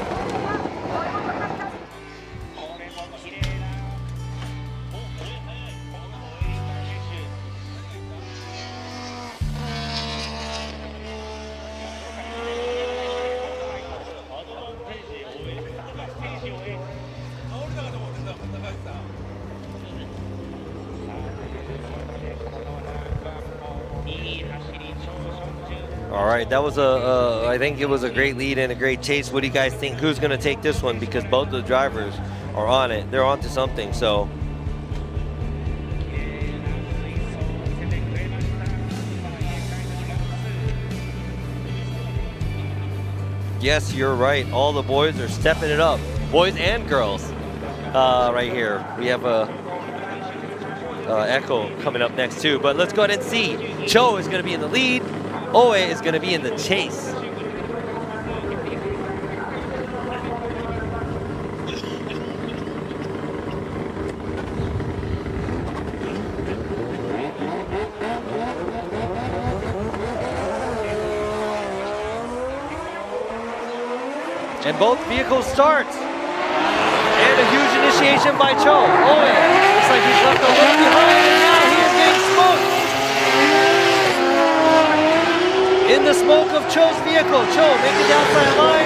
All right, that was I think it was a great lead and a great chase. What do you guys think? Who's going to take this one? Because both of the drivers are on it. They're on to something, so. Yes, you're right. All the boys are stepping it up. Boys and girls right here. We have Echo coming up next too. But let's go ahead and see. Cho is going to be in the lead. Oe is going to be in the chase. And both vehicles start. And a huge initiation by Cho. Oe looks like he's left a little behind, and now he is getting smoked. In the smoke of Cho's vehicle, Cho making the outside line.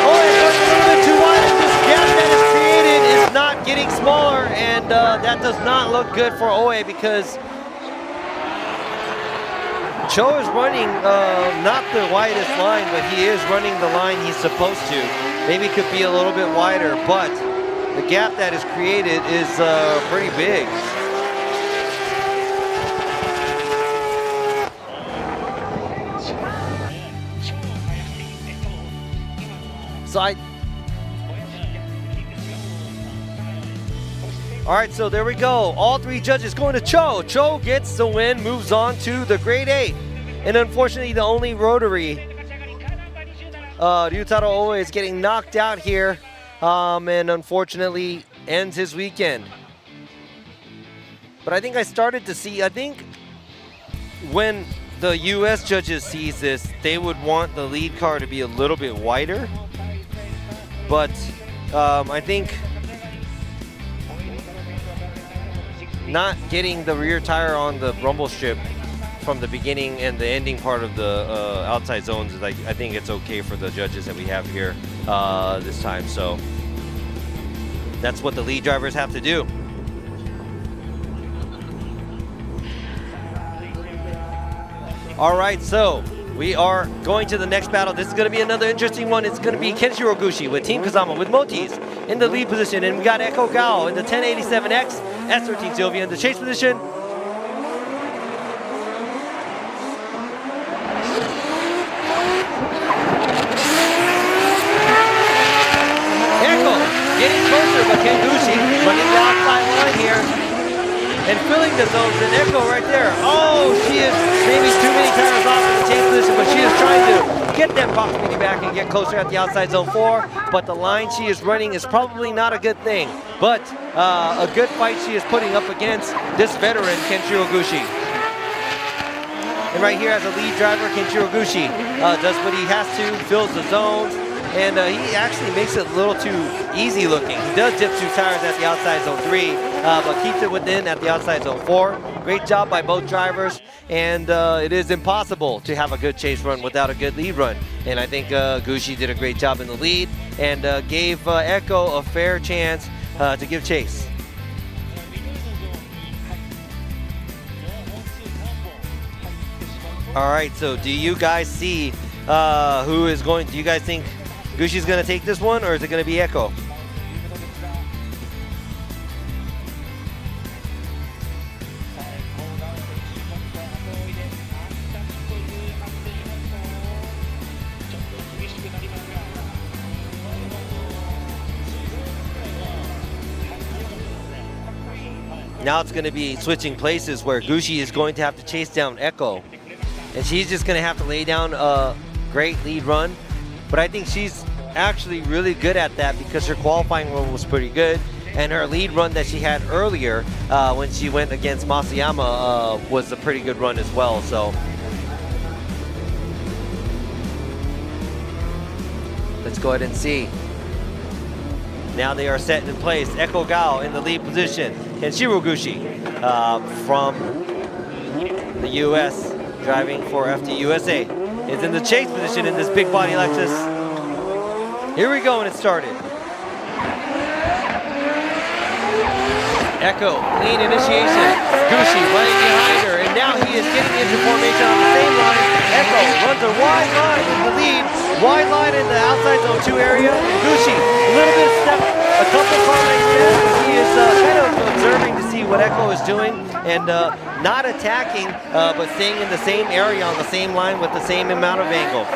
Oe goes a little bit too wide, and this gap that is created is not getting smaller, and that does not look good for Oe because Cho is running not the widest line, but he is running the line he's supposed to. Maybe it could be a little bit wider, but the gap that is created is pretty big. So All right, so there we go. All three judges going to Cho. Cho gets the win, moves on to the grade 8. And unfortunately, the only rotary, Ryutaro Oe, is getting knocked out here, and unfortunately ends his weekend. But I think I started to see, I think when the US judges sees this, they would want the lead car to be a little bit wider. But I think not getting the rear tire on the rumble strip from the beginning and the ending part of the outside zones, I think it's okay for the judges that we have here this time. So that's what the lead drivers have to do. All right, so we are going to the next battle. This is going to be another interesting one. It's going to be Kenshiro Gushi with Team Kazama with Motis in the lead position. And we got Echo Gao in the 1087X, S13 Sylvia in the chase position. Echo getting closer, but Ken Gushi running the outside line here and filling the zones. And Echo right there. Oh, she is maybe too many tires off in the chase position, but she is trying to get that proximity back and get closer at the outside zone 4. But the line she is running is probably not a good thing. But a good fight she is putting up against this veteran, Kenshiro Gushi. And right here as a lead driver, Kenshiro Gushi does what he has to, fills the zones, and he actually makes it a little too easy looking. He does dip 2 tires at the outside zone 3, but keeps it within at the outside zone 4. Great job by both drivers, and it is impossible to have a good chase run without a good lead run. And I think Gushi did a great job in the lead and gave Echo a fair chance to give chase. All right, so do you guys see who is going, do you guys think Gushi's going to take this one, or is it going to be Echo? Now it's going to be switching places where Gushi is going to have to chase down Echo. And she's just going to have to lay down a great lead run. But I think she's actually really good at that because her qualifying run was pretty good. And her lead run that she had earlier when she went against Masayama was a pretty good run as well. So let's go ahead and see. Now they are set in place. Echo Gao in the lead position. Kenshiro Gushi from the US, driving for FD USA, is in the chase position in this big body Lexus. Here we go, and it started. Echo, clean initiation. Gushi running behind her, and now he is getting into formation on the same line. Echo runs a wide line in the lead. Wide line in the outside zone 2 area. Gushi, a little bit of step, a couple car lengths down. He is kind of observing to see what Echo is doing and not attacking, but staying in the same area on the same line with the same amount of angle.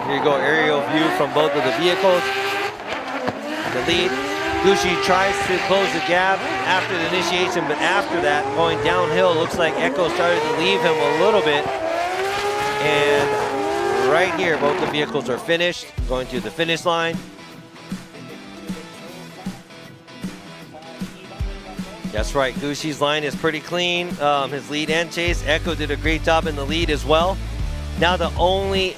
Here you go, aerial view from both of the vehicles. The lead, Gushi tries to close the gap after the initiation, but after that, going downhill, looks like Echo started to leave him a little bit. And right here, both the vehicles are finished, going to the finish line. That's right, Gushi's line is pretty clean. His lead and chase, Echo did a great job in the lead as well. Now the only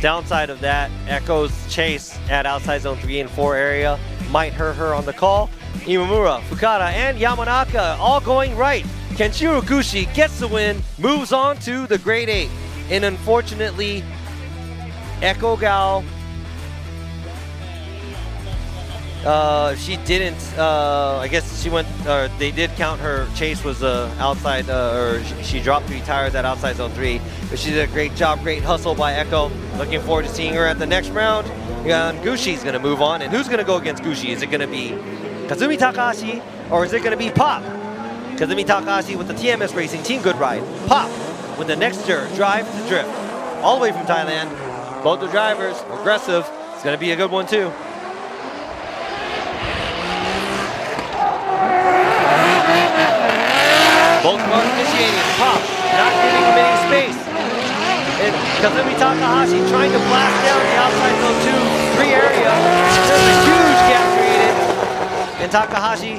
downside of that, Echo's chase at outside zone 3 and 4 area might hurt her on the call. Imamura, Fukada, and Yamanaka all going right. Kenshiro Gushi gets the win, moves on to the grade 8. And unfortunately, Echo Gao, she didn't, I guess she went, they did count her chase was outside, or she dropped 3 tires at outside zone 3. But she did a great job, great hustle by Echo. Looking forward to seeing her at the next round. And Gushi's gonna move on. And who's gonna go against Gushi? Is it gonna be Kazumi Takahashi, or is it gonna be Pop? Kazumi Takahashi with the TMS Racing Team Good Ride. Pop with the Nexter Drive to Drift. All the way from Thailand. Both the drivers, aggressive. It's going to be a good one too. Both cars initiating. Pop not giving him any space. And Kazumi Takahashi trying to blast down the outside zone 2-3 area. There's a huge gap created. And Takahashi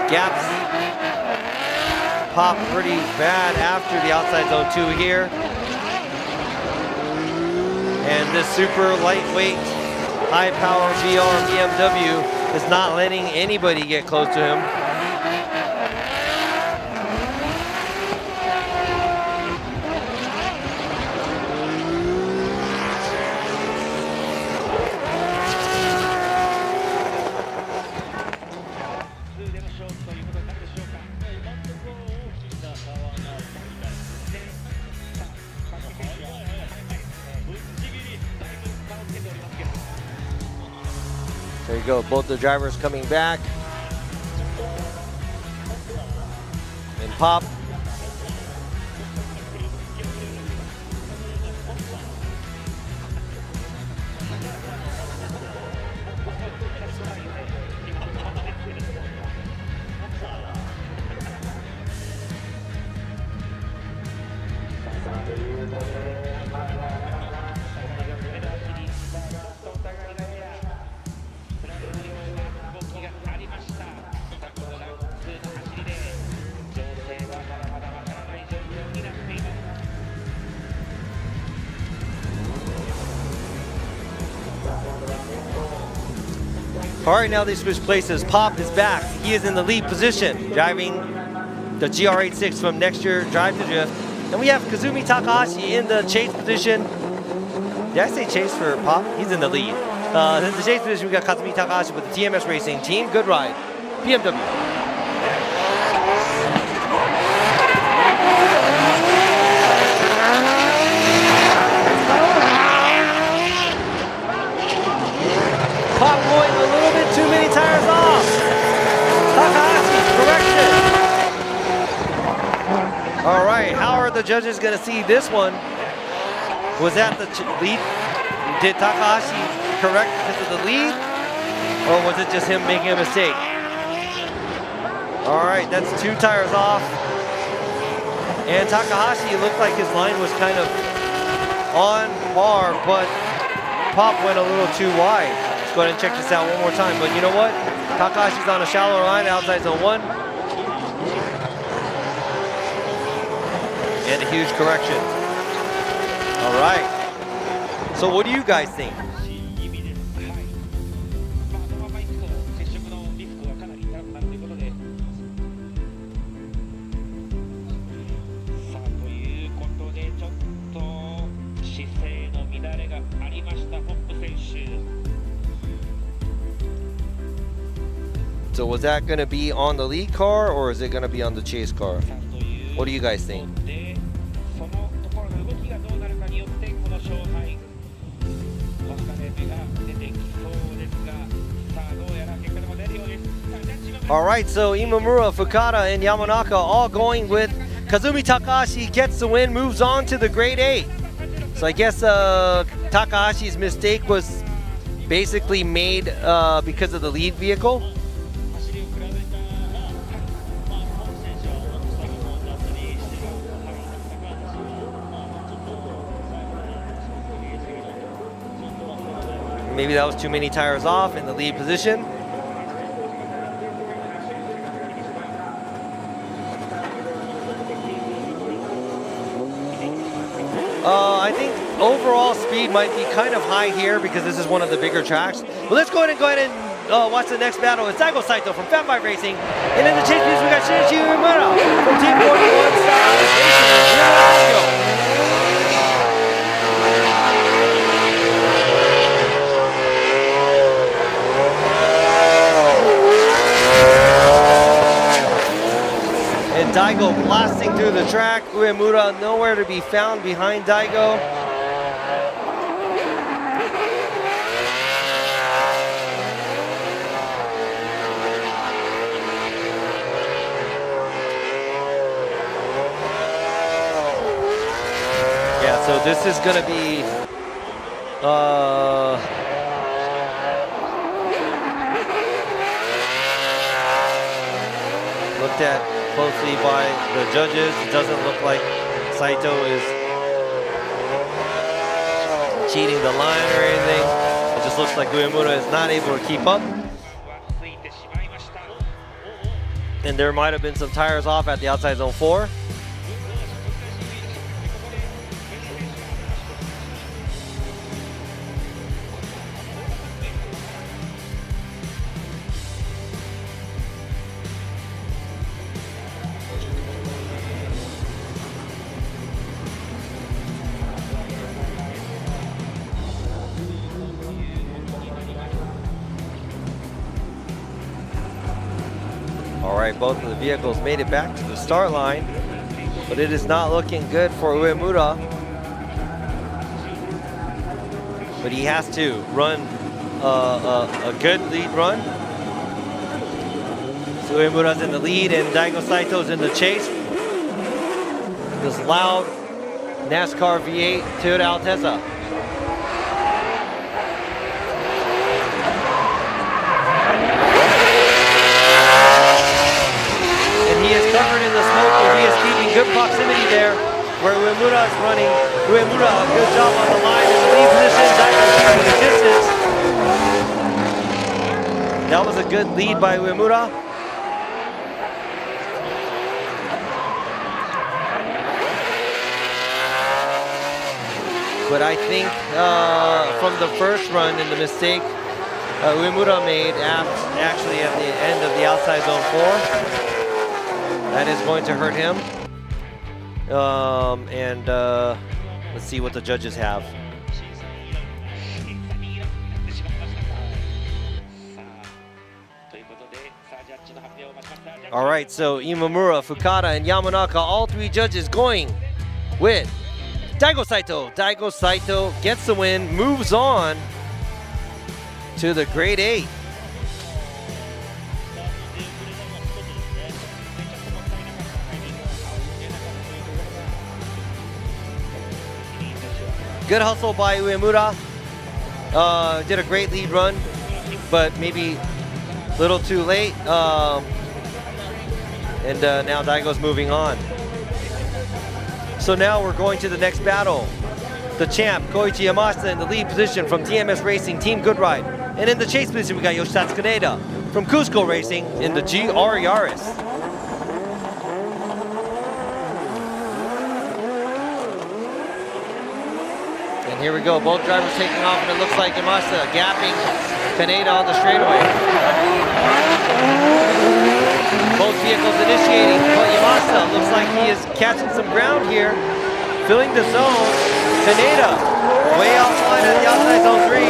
gaps Pop pretty bad after the outside zone 2 here. And this super lightweight, high power VR BMW is not letting anybody get close to him. There you go, both the drivers coming back. And Pop. All right, now they switch places. Pop is back. He is in the lead position, driving the GR86 from Next Year Drive to Drift. And we have Kazumi Takahashi in the chase position. Did I say chase for Pop? He's in the lead. In the chase position, we got Kazumi Takahashi with the TMS Racing Team Good Ride, BMW. Pop going a little bit too many tires off. Takahashi, correction. All right, how are the judges going to see this one? Was that the lead? Did Takahashi correct because of the lead? Or was it just him making a mistake? All right, that's 2 tires off. And Takahashi looked like his line was kind of on par, but Pop went a little too wide. Go ahead and check this out one more time. But you know what? Takahashi's on a shallower line, outside zone 1. And a huge correction. All right. So what do you guys think? So was that going to be on the lead car or is it going to be on the chase car? What do you guys think? All right, so Imamura, Fukada, and Yamanaka all going with Kazumi Takahashi gets the win, moves on to the grade 8. So I guess Takahashi's mistake was basically made because of the lead vehicle. Maybe that was too many tires off in the lead position. I think overall speed might be kind of high here because this is one of the bigger tracks. But let's go ahead and watch the next battle. It's Daigo Saito from Fat 5 Racing. And in the chase piece, we got Shinichi Muro from Team 41 Style Racing. And Daigo blasting through the track. Uemura nowhere to be found behind Daigo. this is going to be looked at closely by the judges. It doesn't look like Saito is cheating the line or anything. It just looks like Uemura is not able to keep up. And there might have been some tires off at the outside zone 4. All right, both of the vehicles made it back to the start line, but it is not looking good for Uemura. But he has to run a good lead run. So Uemura's in the lead and Daigo Saito's in the chase. This loud NASCAR V8 Toyota Altezza. He is covered in the smoke, and he is keeping good proximity there where Uemura is running. Uemura, a good job on the line in the lead position. Daigo keeping the distance. That was a good lead by Uemura. But I think from the first run and the mistake Uemura made actually at the end of the outside zone 4, that is going to hurt him. Let's see what the judges have. All right, so Imamura, Fukada, and Yamanaka, all 3 judges going with Daigo Saito. Daigo Saito gets the win, moves on to the grade 8. Good hustle by Uemura. Did a great lead run, but maybe a little too late. And now Daigo's moving on. So now we're going to the next battle. The champ, Koichi Yamashta, in the lead position from TMS Racing, Team Good Ride. And in the chase position, we got Yoshitatsu Kaneda from Cusco Racing in the GR Yaris. And here we go, both drivers taking off, and it looks like Yamashta gapping Kaneda on the straightaway. Both vehicles initiating, but Yamashta looks like he is catching some ground here, filling the zone. Kaneda way offline at the outside zone 3,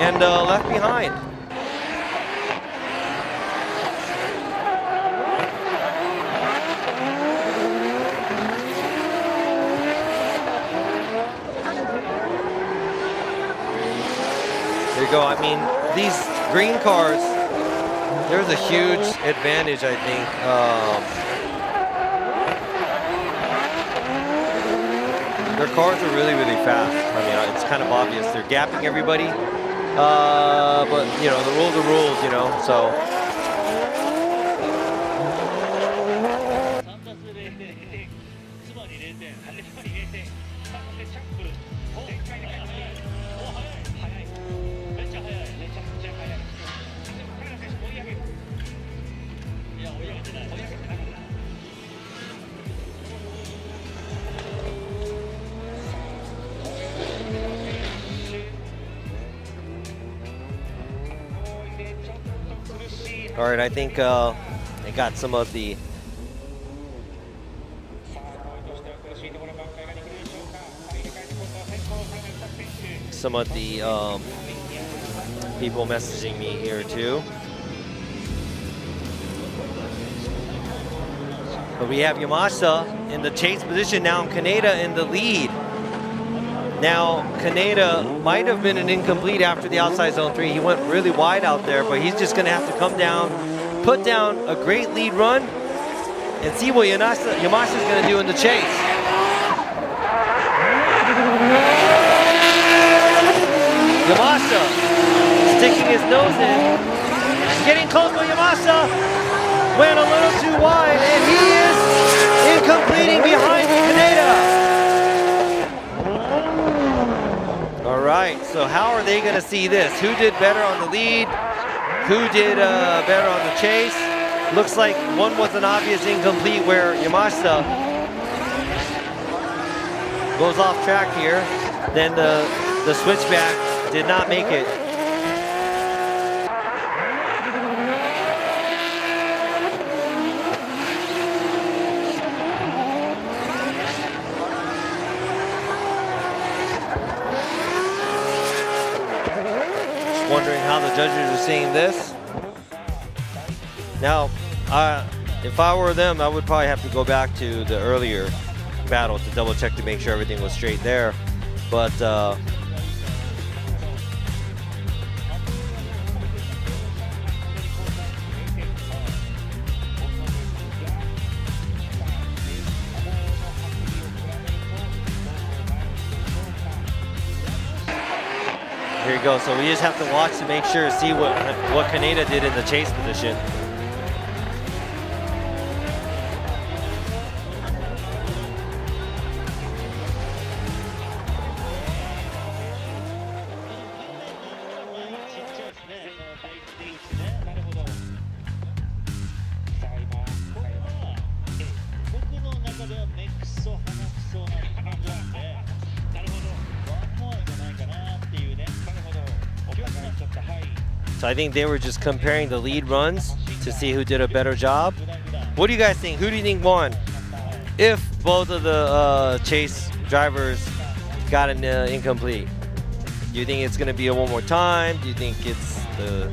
and left behind. There you go. I mean, these green cars, there's a huge advantage, I think. Their cars are really, really fast. I mean, it's kind of obvious. They're gapping everybody. But, you know, the rules are rules, you know, so. All right, I think I got some of the people messaging me here too. But we have Yamashta in the chase position now, and Kaneda in the lead. Now, Kaneda might have been an incomplete after the outside zone 3. He went really wide out there, but he's just going to have to come down, put down a great lead run, and see what Yamashta's going to do in the chase. Yamashta sticking his nose in. He's getting close, but Yamashta went a little too wide, and he is incompleting behind Kaneda. All right, so how are they going to see this? Who did better on the lead? Who did better on the chase? Looks like one was an obvious incomplete where Yamashta goes off track here. Then the switchback did not make it. Just wondering how the judges are seeing this. Now, if I were them, I would probably have to go back to the earlier battle to double check to make sure everything was straight there. But here you go. So we just have to watch to make sure, see what Kaneda did in the chase position. So I think they were just comparing the lead runs to see who did a better job. What do you guys think? Who do you think won? If both of the chase drivers got an incomplete, do you think it's going to be a one more time? Do you think it's the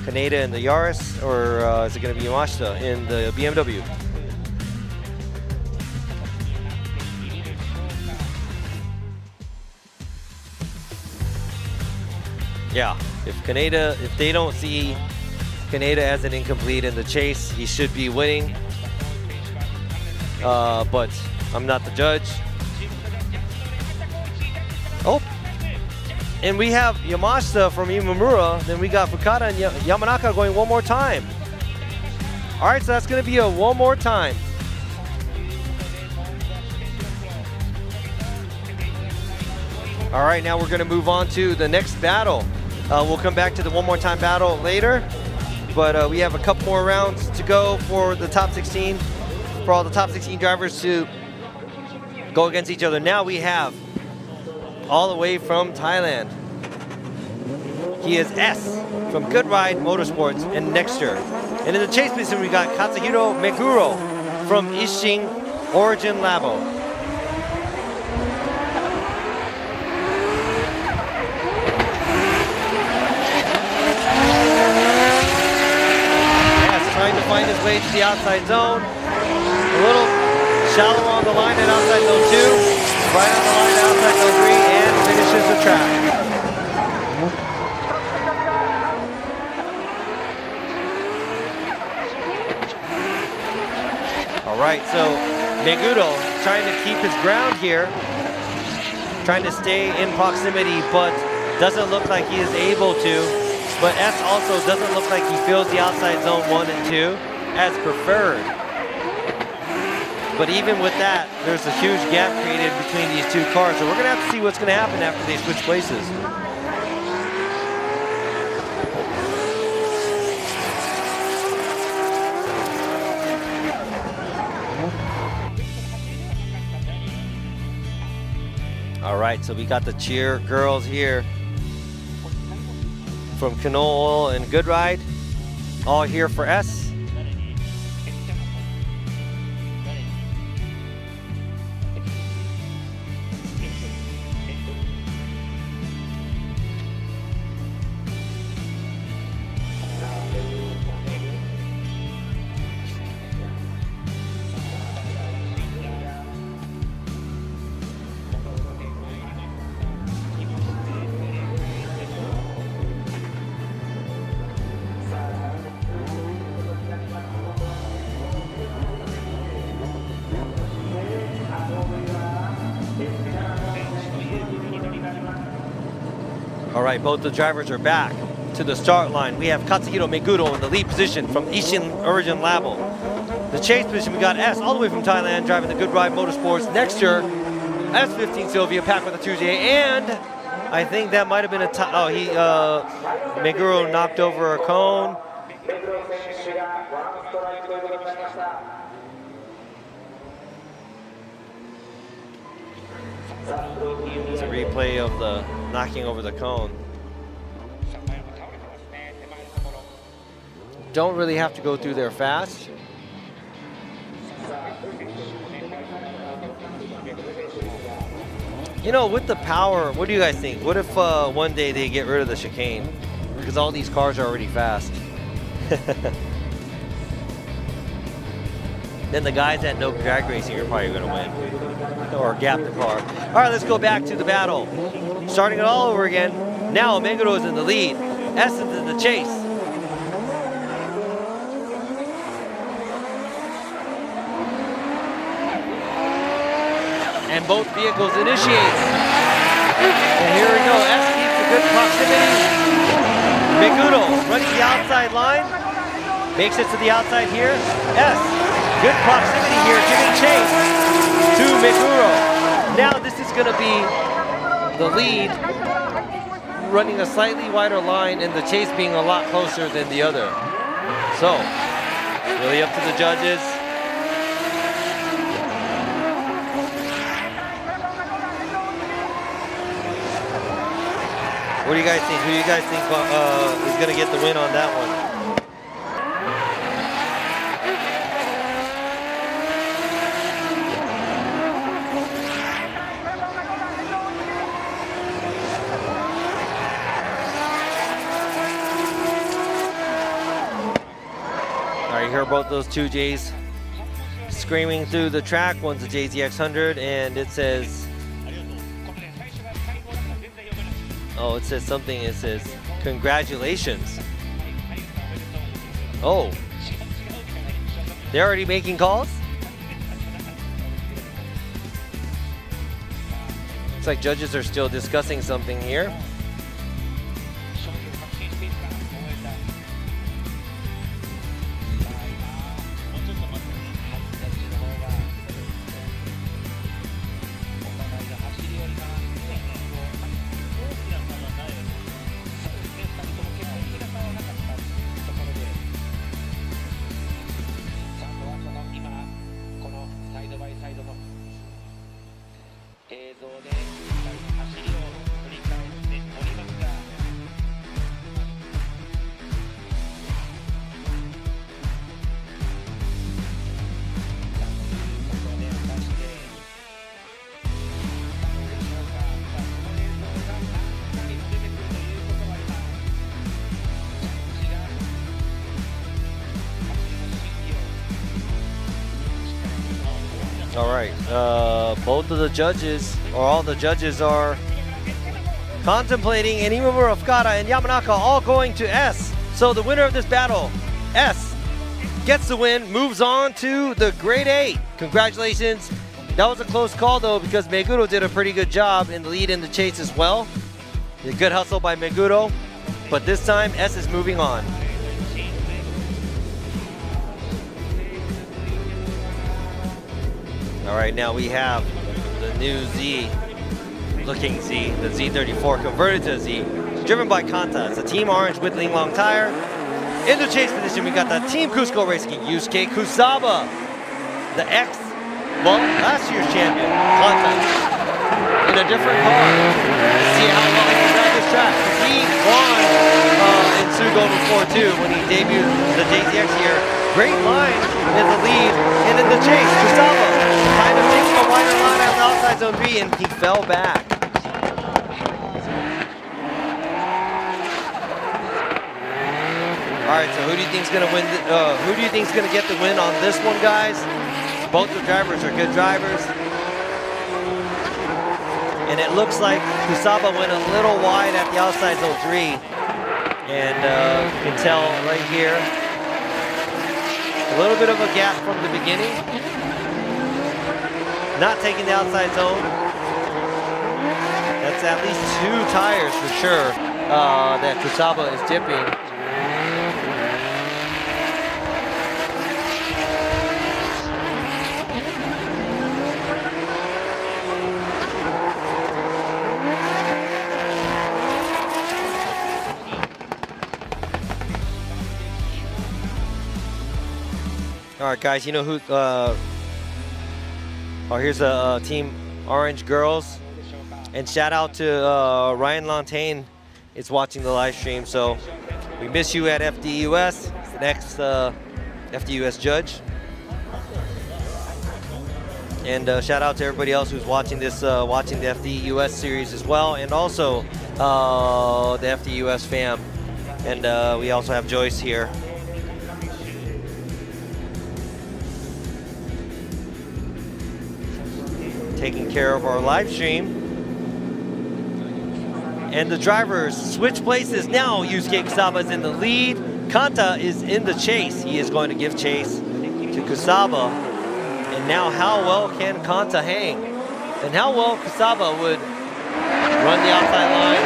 Kaneda and the Yaris, or is it going to be Yamashta in the BMW? Yeah, if they don't see Kaneda as an incomplete in the chase, he should be winning. But I'm not the judge. Oh, and we have Yamashta from Imamura. Then we got Fukada and Yamanaka going one more time. All right, so that's going to be a one more time. All right, now we're going to move on to the next battle. We'll come back to the one more time battle later, but we have a couple more rounds to go for the top 16, for all the top 16 drivers to go against each other. Now we have, all the way from Thailand, he is S from Good Ride Motorsports and Nexter. And in the chase position, we got Katsuhiro Meguro from Isshin Origin Labo. Trying to find his way to the outside zone. A little shallow on the line at outside zone 2. Right on the line at outside zone 3 and finishes the track. All right, so Meguro trying to keep his ground here. Trying to stay in proximity, but doesn't look like he is able to. But S also doesn't look like he fills the outside zone 1 and 2 as preferred. But even with that, there's a huge gap created between these two cars. So we're going to have to see what's going to happen after they switch places. All right, so we got the cheer girls here from Canola and Good Ride, all here for S. right, both the drivers are back to the start line. We have Katsuhiro Meguro in the lead position from Ishin Origin Label. The chase position, we got S all the way from Thailand driving the Good Ride Motorsports. Next year, S15 Sylvia packed with a 2J, and I think that might have been a Meguro knocked over a cone. It's a replay of the knocking over the cone. Don't really have to go through there fast. You know, with the power, what do you guys think? What if one day they get rid of the chicane? Because all these cars are already fast. Then the guys that know drag racing are probably going to win. Or gap the car. All right, let's go back to the battle. Starting it all over again. Now Meguro is in the lead. S is in the chase. And both vehicles initiate. And here we go. S keeps a good proximity. Meguro running the outside line. Makes it to the outside here. S, good proximity here, giving chase to Meguro. Now this is going to be the lead, running a slightly wider line and the chase being a lot closer than the other. So, really up to the judges. What do you guys think? Who do you guys think is going to get the win on that one? All right, you hear both those two J's screaming through the track. One's a JZX100, and it says, oh, it says something. It says, congratulations. Oh, they're already making calls? Looks like judges are still discussing something here. All right, both of the judges, or all the judges, are contemplating, and Imamura, Fukuda, and Yamanaka all going to S. So the winner of this battle, S, gets the win, moves on to the Grade 8. Congratulations. That was a close call, though, because Meguro did a pretty good job in the lead and the chase as well. A good hustle by Meguro, but this time S is moving on. All right, now we have the new Z-looking Z, the Z34 converted to a Z, driven by Kanta. It's a Team Orange with Ling Long tire. In the chase position, we got the Team Cusco Racing Yusuke Kusaba, the last year's champion, Kanta, in a different car. Let's see how well he can ride this track. He won in Sugo before too when he debuted the JZX here. Great line in the lead, and in the chase, Kusaba kind of taking a wider line out of the outside zone 3, and he fell back. All right, so who do you think's gonna win? Who do you think's gonna get the win on this one, guys? Both the drivers are good drivers, and it looks like Kusaba went a little wide at the outside zone 3, and you can tell right here. A little bit of a gap from the beginning. Not taking the outside zone. That's at least 2 tires for sure. that Kusaba is dipping. All right, guys, you know who, oh, here's a Team Orange Girls. And shout out to Ryan Lantain is watching the live stream. So we miss you at FDUS, the next FDUS judge. And shout out to everybody else who's watching this, watching the FDUS series as well. And also the FDUS fam. And we also have Joyce here. Taking care of our live stream. And the drivers switch places now. Yusuke Kusaba is in the lead. Kanta is in the chase. He is going to give chase to Kusaba. And now how well can Kanta hang? And how well Kusaba would run the outside line,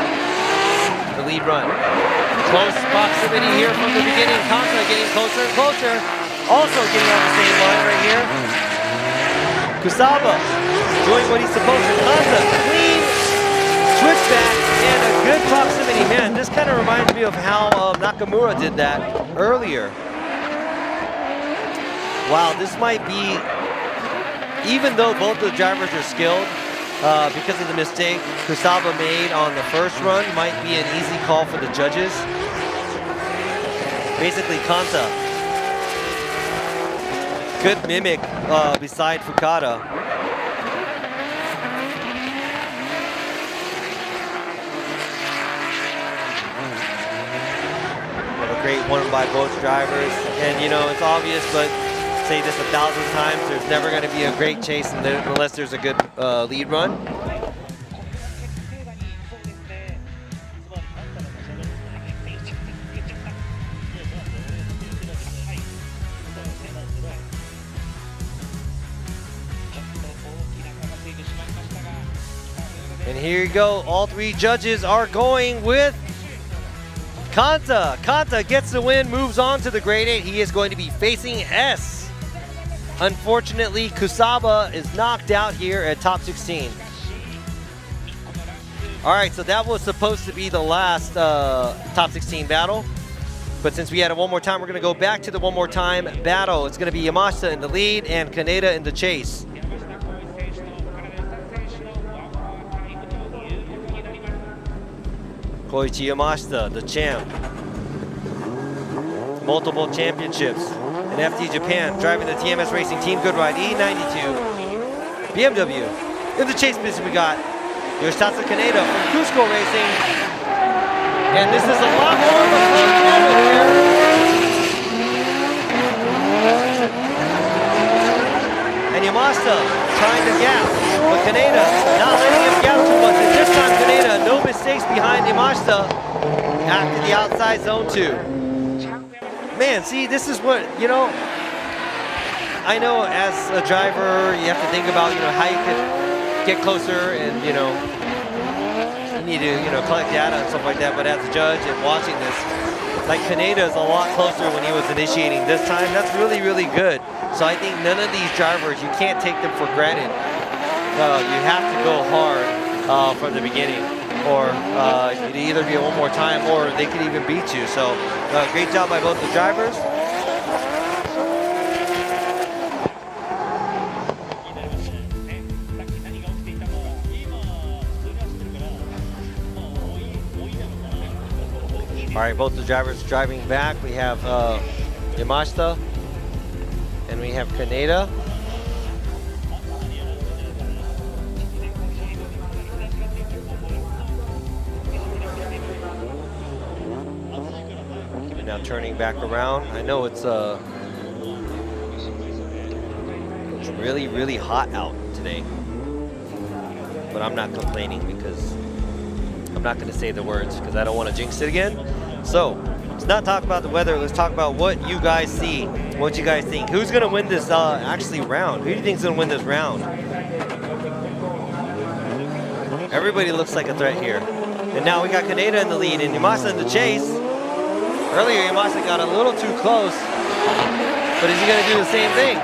the lead run. Close proximity here from the beginning. Kanta getting closer and closer. Also getting on the same line right here. Kusaba doing what he's supposed to. Kanta, clean switchback and a good proximity. Man, this kind of reminds me of how Nakamura did that earlier. Wow, this might be, even though both the drivers are skilled, because of the mistake Kusaba made on the first run, might be an easy call for the judges. Basically, Kanta, good mimic beside Fukada. What a great one by both drivers. And you know, it's obvious, but say this 1,000 times, there's never going to be a great chase unless there's a good lead run. And here you go, all three judges are going with Kanta. Kanta gets the win, moves on to the grade 8. He is going to be facing S. Unfortunately, Kusaba is knocked out here at top 16. All right, so that was supposed to be the last top 16 battle. But since we had a one more time, we're gonna go back to the one more time battle. It's gonna be Yamashta in the lead and Kaneda in the chase. Koichi Yamashta, the champ. Multiple championships. In FD Japan, driving the TMS Racing Team Good Ride E92 BMW. In the chase position, we got Yoshitaka Kaneda from Cusco Racing. And this is a lot more of a close moment here. And Yamashta trying to gap, but Kaneda not letting him gap too much. And this time Kaneda, no mistakes behind Yamashta after the outside zone 2. Man, see, this is what, you know, I know as a driver, you have to think about, you know, how you could get closer and, you know, you need to, you know, collect data and stuff like that. But as a judge and watching this, like Kaneda is a lot closer when he was initiating this time. That's really, really good. So I think none of these drivers, you can't take them for granted. You have to go hard from the beginning. Or it'd either be a one more time or they could even beat you. So great job by both the drivers. All right, both the drivers driving back. We have Yamashta and we have Kaneda. Now turning back around. I know it's really, really hot out today, but I'm not complaining because I'm not going to say the words because I don't want to jinx it again. So let's not talk about the weather. Let's talk about what you guys see, what you guys think. Who's going to win this actually round? Who do you think is going to win this round? Everybody looks like a threat here. And now we got Kaneda in the lead and Yamashta in the chase. Earlier, Yamashta got a little too close, but is he going to do the same thing?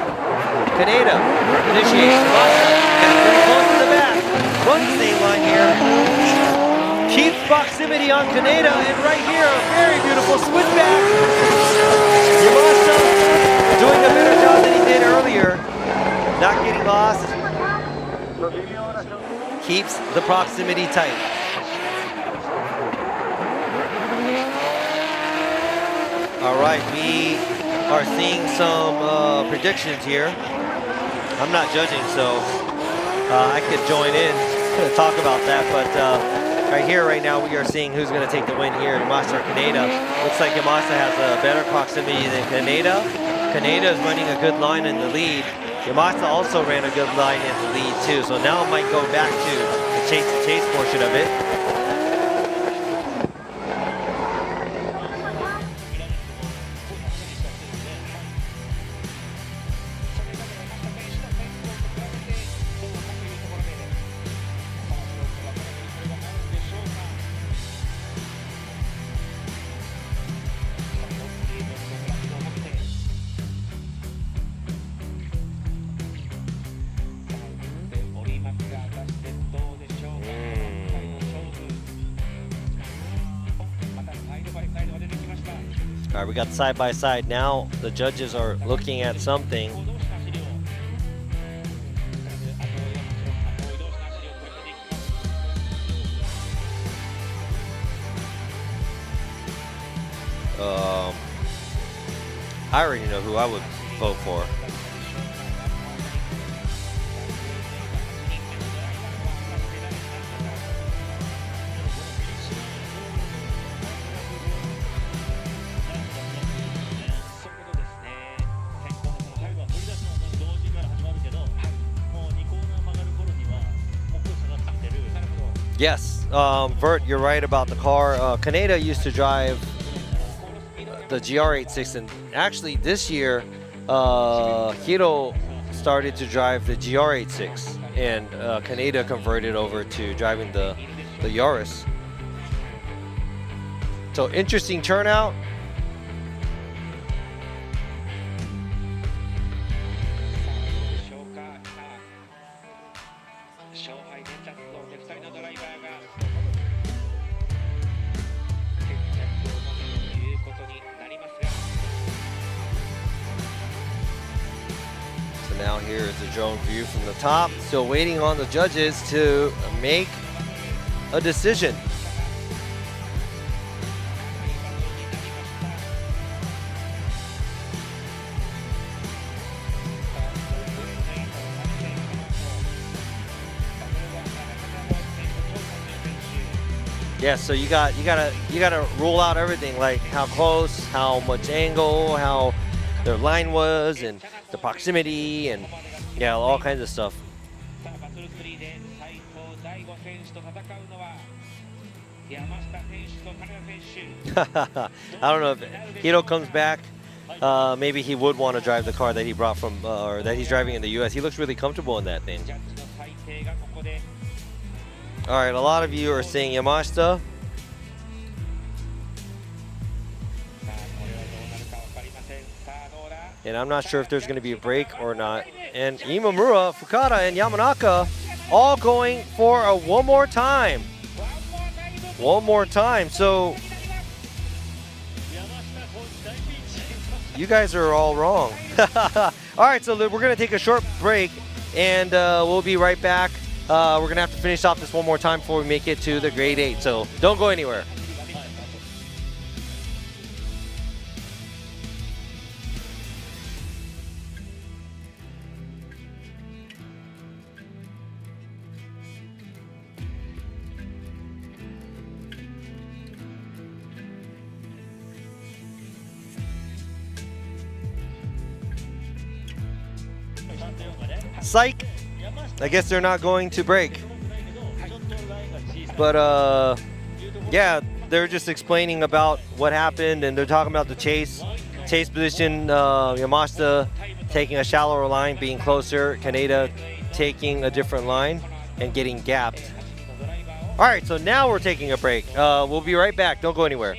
Kaneda initiates. Yamashta gets pretty close to the back. Runs the same line here. Keeps proximity on Kaneda, and right here, a very beautiful switchback. Yamashta doing a better job than he did earlier. Not getting lost. Keeps the proximity tight. All right, we are seeing some predictions here. I'm not judging, so I could join in to talk about that, but right here, right now, we are seeing who's going to take the win here, Yamashta or Kaneda. Looks like Yamashta has a better proximity than Kaneda. Kaneda is running a good line in the lead. Yamashta also ran a good line in the lead too, so now it might go back to the chase portion of it. All right, we got side by side now. The judges are looking at something. I already know who I would vote for. Yes, Vert, you're right about the car. Kaneda used to drive the GR86, and actually this year, Hiro started to drive the GR86, and Kaneda converted over to driving the Yaris. So interesting turnout. Now here is the drone view from the top. Still waiting on the judges to make a decision. Yeah, so you gotta rule out everything, like how close, how much angle, how their line was, and the proximity, and yeah, all kinds of stuff. I don't know if Hiro comes back. Maybe he would want to drive the car that he brought from, or that he's driving in the U.S. He looks really comfortable in that thing. All right, a lot of you are saying Yamashta. And I'm not sure if there's going to be a break or not. And Imamura, Fukada, and Yamanaka all going for a one more time. One more time. So you guys are all wrong. All right, so we're going to take a short break, and we'll be right back. We're going to have to finish off this one more time before we make it to the grade 8. So don't go anywhere. Psych. I guess they're not going to break. But yeah, they're just explaining about what happened, and they're talking about the chase position. Yamashta taking a shallower line, being closer. Kaneda taking a different line and getting gapped. All right, so now we're taking a break. We'll be right back. Don't go anywhere.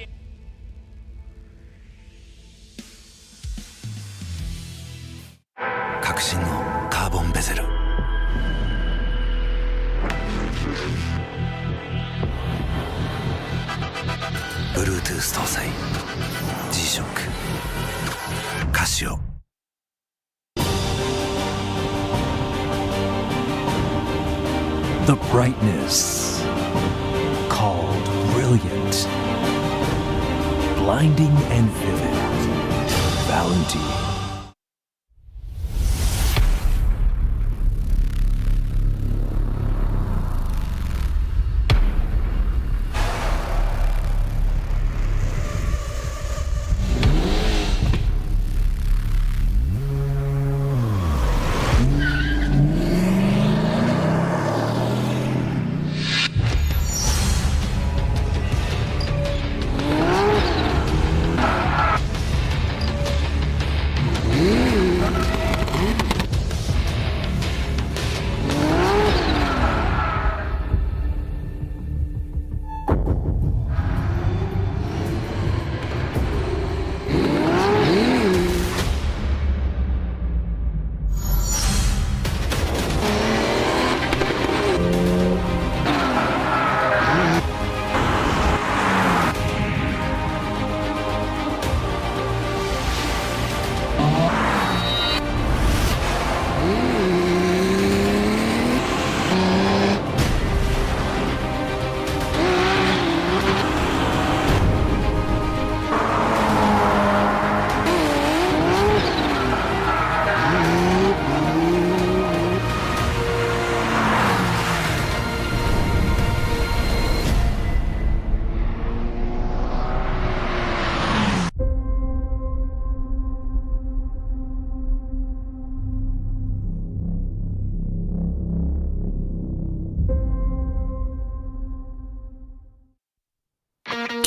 Bluetooth 搭載 G-SHOCK カシオ。The brightness called brilliant, blinding and vivid. Valentine.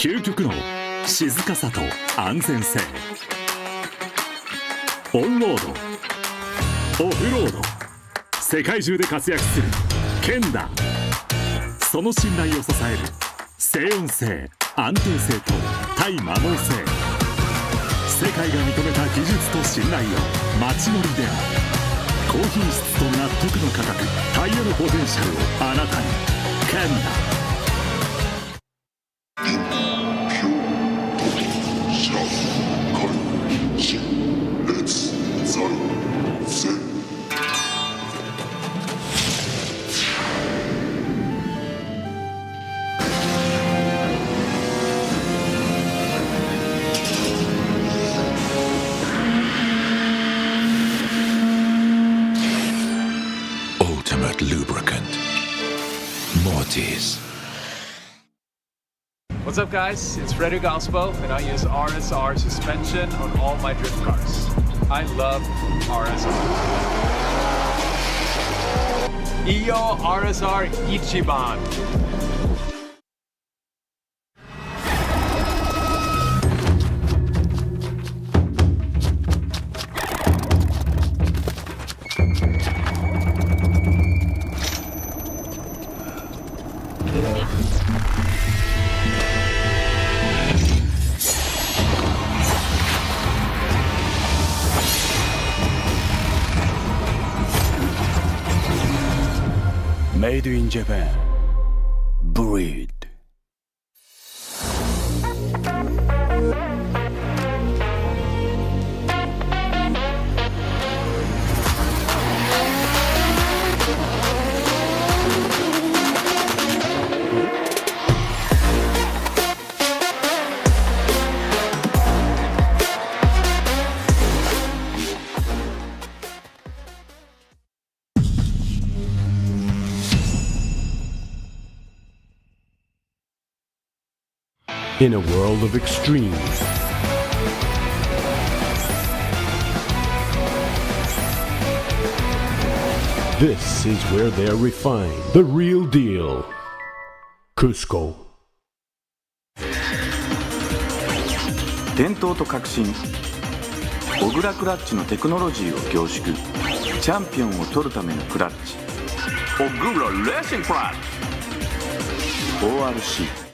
究極の静かさと安全性。オンロード、オフロード、世界中で活躍するケンダ。その信頼を支える静音性、安定性と対摩耗性。世界が認めた技術と信頼を街乗りである。高品質と納得の価格、タイヤのポテンシャルをあなたに。ケンダ。What's up, guys? It's Frederick Ospo, and I use RSR suspension on all my drift cars. I love RSR. Iyo RSR Ichiban. Made in Japan. Breed. In a world of extremes, this is where they're refined. The real deal. Cusco. 伝統と革新、小倉クラッチのテクノロジーを凝縮。チャンピオンを取るためのクラッチ、小倉レーシングクラッチ。ORC。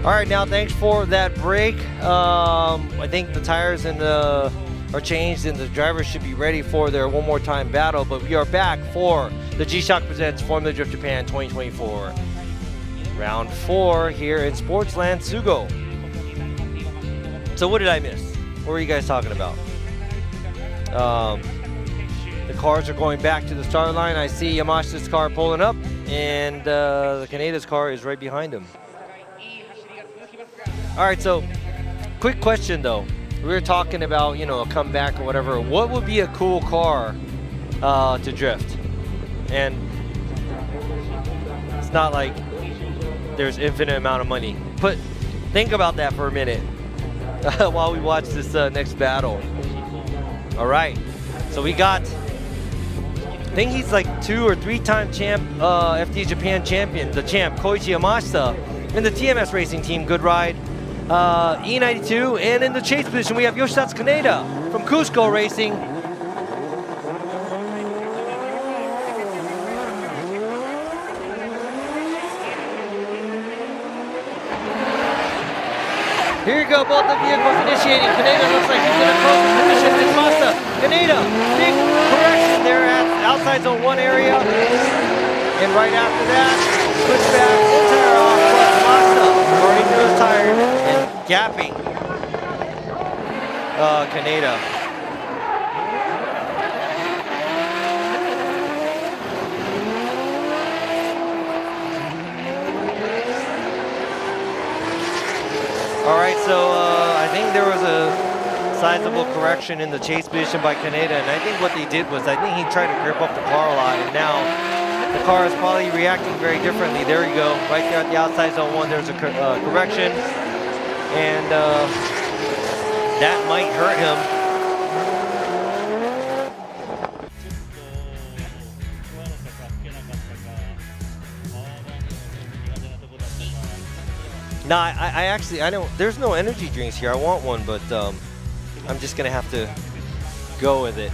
All right, now thanks for that break. I think the tires and are changed and the drivers should be ready for their one more time battle, but we are back for the G-Shock Presents Formula Drift Japan 2024. Round 4 here in Sportsland Sugo. So what did I miss? What were you guys talking about? The cars are going back to the start line. I see Yamashta's car pulling up, and the Kaneda's car is right behind him. All right, so quick question though. We were talking about, you know, a comeback or whatever. What would be a cool car to drift? And it's not like there's infinite amount of money. But think about that for a minute while we watch this next battle. All right, so we got, I think he's like 2 or 3-time champ, FDJ Japan champion, the champ, Koichi Yamashta, in the TMS racing team, good ride. E92, and in the chase position we have Yoshitatsu Kaneda from Cusco Racing. Here you go, both the vehicles initiating. Kaneda looks like he's in a close position with Yamashta. Kaneda, big correction there at outside zone 1 area. And right after that, switch back, full tire off, but Yamashta already through his tire and gapping Kaneda. All right, so I think there was a sizable correction in the chase position by Kaneda, and I think what they did was, I think he tried to grip up the car a lot, and now the car is probably reacting very differently. There you go, right there at the outside zone 1, there's a correction, and that might hurt him. No, I don't, there's no energy drinks here. I want one, but I'm just gonna have to go with it.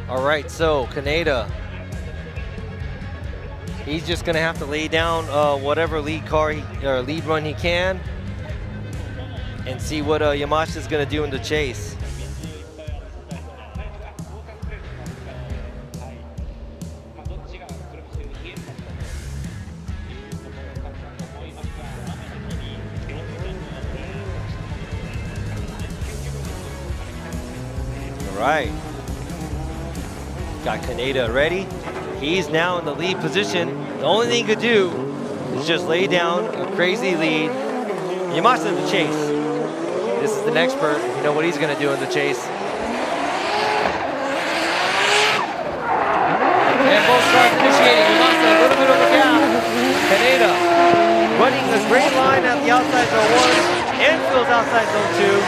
All right, so Kaneda, he's just gonna have to lay down whatever lead car or lead run he can, and see what Yamashta's gonna do in the chase. Right. Got Kaneda ready. He's now in the lead position. The only thing he could do is just lay down a crazy lead. Yamashta in the chase. This is an expert. You know what he's going to do in the chase. And both cars initiating. Yamashta a little bit of a gap. Kaneda running the straight line at the outside zone 1 and fills outside zone 2.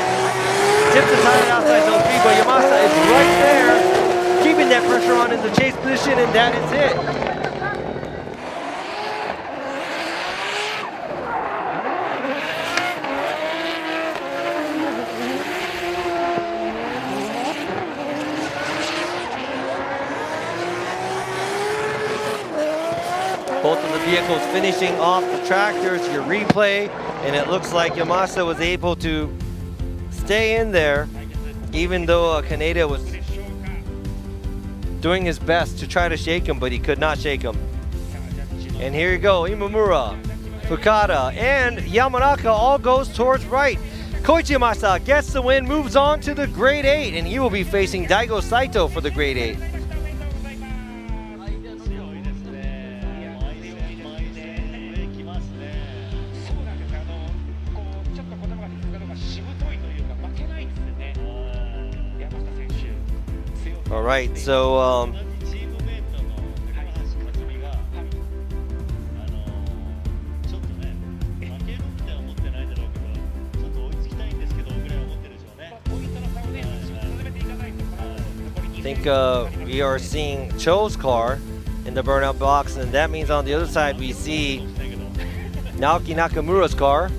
Tips the tire outside zone 3, but Yamashta is right there, keeping that pressure on in the chase position, and that is it. Both of the vehicles finishing off the track. There's your replay, and it looks like Yamashta was able to stay in there, even though Kaneda was doing his best to try to shake him, but he could not shake him. And here you go, Imamura, Fukada, and Yamanaka all goes towards right. Koichi Yamashta gets the win, moves on to the Grade 8, and he will be facing Daigo Saito for the Grade 8. All right, so I think we are seeing Cho's car in the burnout box, and that means on the other side we see Naoki Nakamura's car.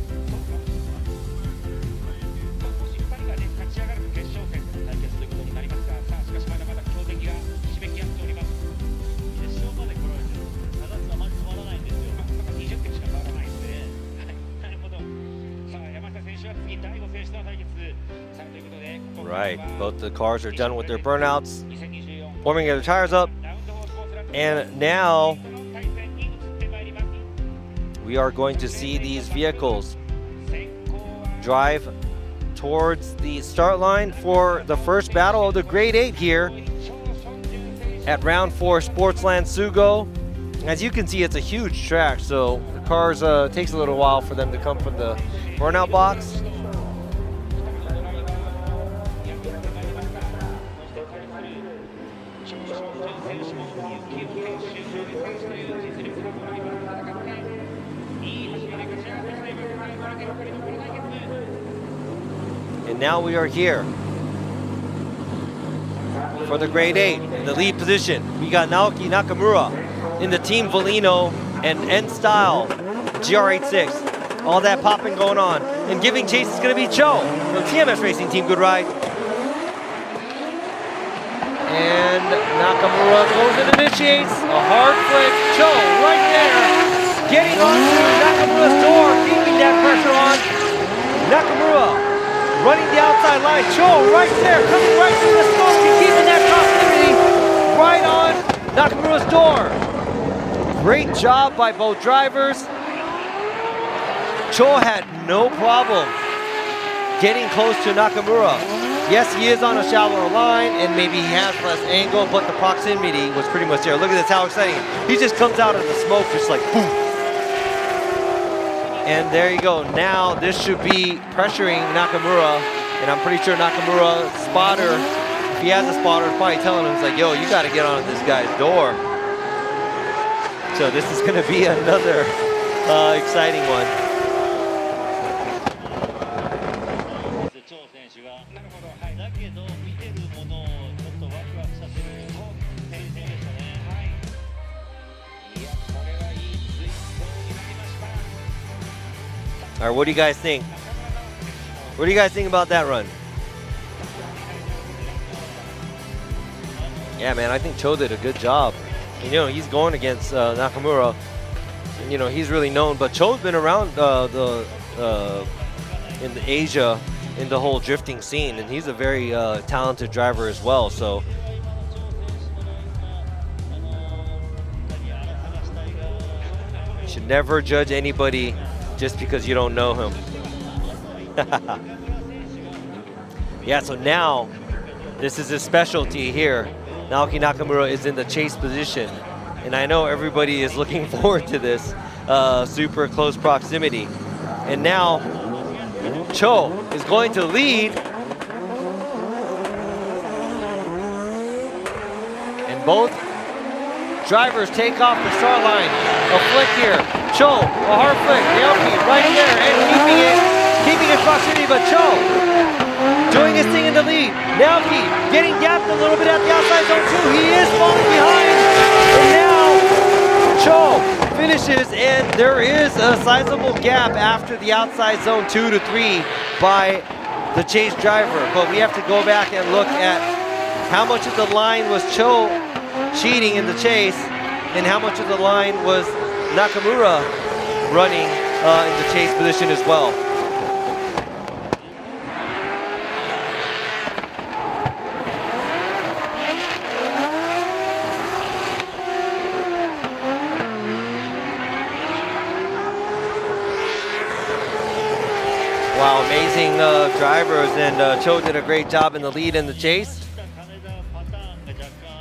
right, both the cars are done with their burnouts, warming their tires up, and now we are going to see these vehicles drive towards the start line for the first battle of the Grade 8 here at round 4 Sportsland Sugo. As you can see, it's a huge track, so the cars takes a little while for them to come from the burnout box. And now we are here for the Grade 8 in the lead position. We got Naoki Nakamura in the Team Volino and N-Style GR86. All that popping going on. And giving chase is going to be Cho from TMS Racing Team. Good ride. And Nakamura goes and initiates a hard flick. Cho right there, getting onto Nakamura's door, keeping that pressure on. Nakamura running the outside line. Cho right there, coming right through the smoke and keeping that proximity right on Nakamura's door. Great job by both drivers. Cho had no problem getting close to Nakamura. Yes, he is on a shallower line and maybe he has less angle, but the proximity was pretty much there. Look at this, how exciting. He just comes out of the smoke just like boom. And there you go. Now this should be pressuring Nakamura, and I'm pretty sure Nakamura's spotter, if he has a spotter, is probably telling him, it's like, yo, you got to get on this guy's door. So this is going to be another exciting one. All right, what do you guys think? What do you guys think about that run? Yeah, man, I think Cho did a good job. And, you know, he's going against Nakamura. And, you know, he's really known, but Cho's been around in Asia in the whole drifting scene, and he's a very talented driver as well. So. You should never judge anybody just because you don't know him. Yeah, so now this is his specialty here. Naoki Nakamura is in the chase position. And I know everybody is looking forward to this super close proximity. And now Cho is going to lead. And both drivers take off the start line. A flick here. Cho, a hard flick. Naoki right there and keeping his proximity, but Cho doing his thing in the lead. Naoki getting gapped a little bit at the outside zone 2. He is falling behind. And now Cho finishes, and there is a sizable gap after the outside zone 2 to 3 by the chase driver. But we have to go back and look at how much of the line was Cho cheating in the chase and how much of the line was Nakamura running in the chase position as well. Wow, amazing drivers, and Cho did a great job in the lead in the chase.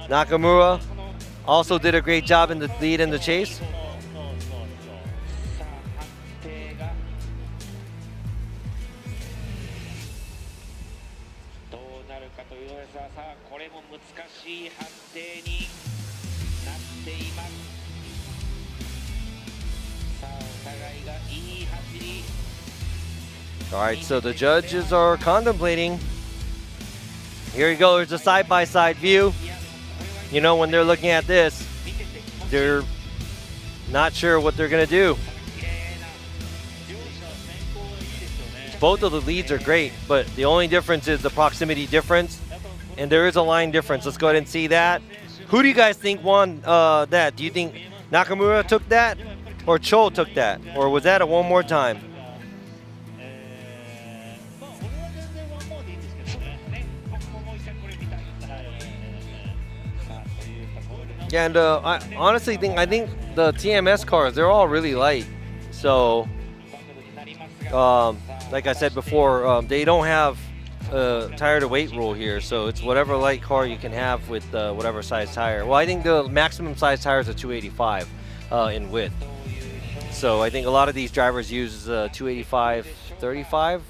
Nakamura also did a great job in the lead in the chase. All right, so the judges are contemplating. Here you go, there's a side-by-side view. You know, when they're looking at this, they're not sure what they're gonna do. Both of the leads are great, but the only difference is the proximity difference, and there is a line difference. Let's go ahead and see that. Who do you guys think won that? Do you think Nakamura took that, or Cho took that, or was that a one more time? Yeah, and I honestly think the TMS cars, they're all really light. So, like I said before, they don't have a tire to weight rule here. So it's whatever light car you can have with whatever size tire. Well, I think the maximum size tire is a 285 in width. So I think a lot of these drivers use 285 35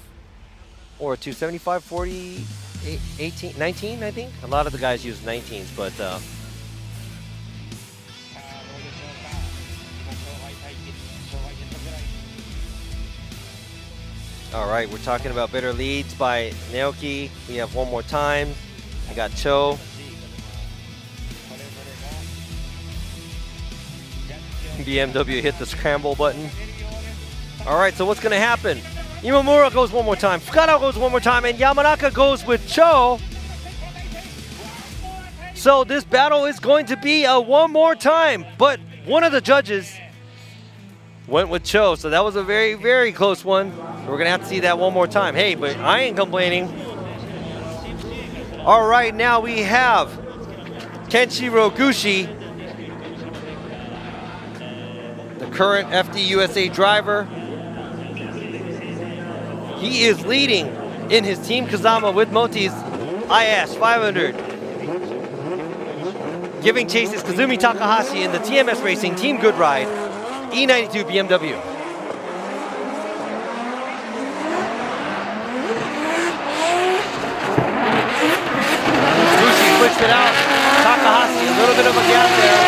or 275 40 18 19. I think a lot of the guys use 19s, but all right, we're talking about better leads by Naoki. We have one more time. I got Cho. BMW hit the scramble button. All right, so what's going to happen? Imamura goes one more time, Fukada goes one more time, and Yamanaka goes with Cho. So this battle is going to be a one more time, but one of the judges went with Cho, so that was a very, very close one. We're going to have to see that one more time. Hey, but I ain't complaining. All right, now we have Kenshiro Gushi, the current FD USA driver. He is leading in his Team Kazama with Moti's IS 500. Giving chase is Kazumi Takahashi in the TMS Racing Team Good Ride E92 BMW. Gushi flicks it out. Takahashi, a little bit of a gap there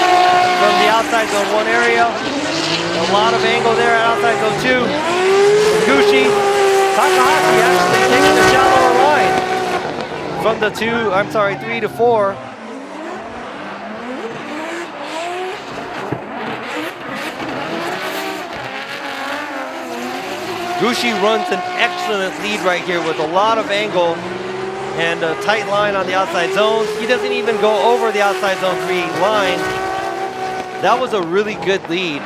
from the outside zone 1 area. A lot of angle there at outside zone 2. Gushi, Takahashi actually takes the shallower line from the 3 to 4. Gushi runs an excellent lead right here with a lot of angle and a tight line on the outside zones. He doesn't even go over the outside zone 3 line. That was a really good lead.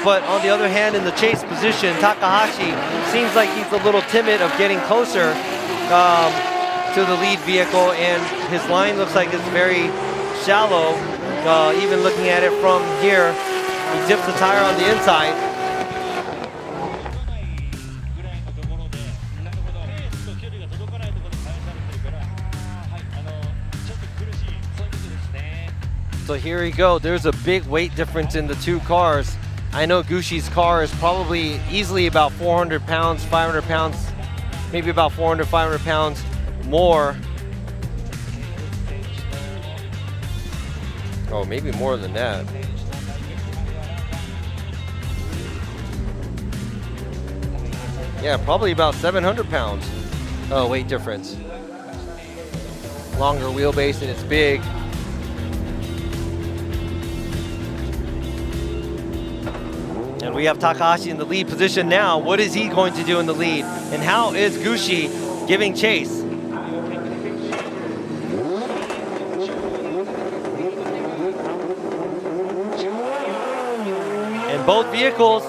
But on the other hand, in the chase position, Takahashi seems like he's a little timid of getting closer to the lead vehicle, and his line looks like it's very shallow. Even looking at it from here, he dips the tire on the inside. So here we go. There's a big weight difference in the two cars. I know Gushi's car is probably easily about 400 pounds, 500 pounds, maybe about 400, 500 pounds more. Oh, maybe more than that. Yeah, probably about 700 pounds. Oh, weight difference. Longer wheelbase and it's big. And we have Takahashi in the lead position now. What is he going to do in the lead? And how is Gushi giving chase? And both vehicles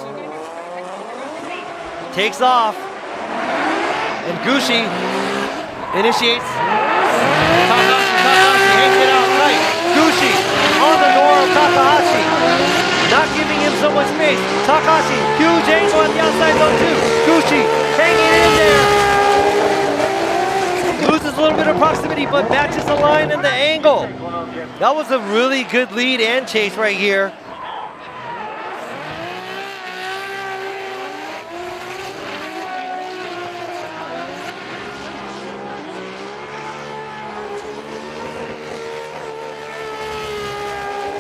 takes off. And Gushi initiates. Takahashi hangs it out tight. Gushi on the door of Takahashi. Not giving him so much space. Takahashi, huge angle on the outside zone 2. Gushi hanging in there. Loses a little bit of proximity, but matches the line and the angle. That was a really good lead and chase right here.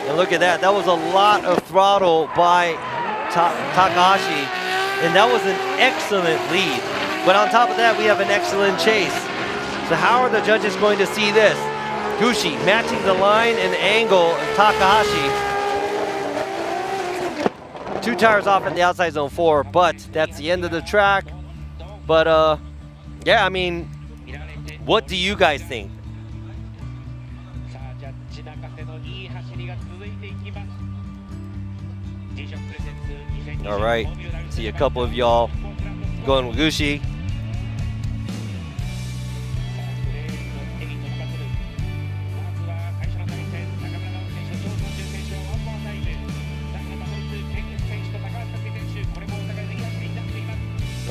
And look at that, that was a lot of throttle by Takahashi, and that was an excellent lead. But on top of that, we have an excellent chase. So how are the judges going to see this? Gushi matching the line and angle of Takahashi. 2 tires off at the outside zone 4, but that's the end of the track. But yeah, I mean, what do you guys think? All right, see a couple of y'all going with Gushi.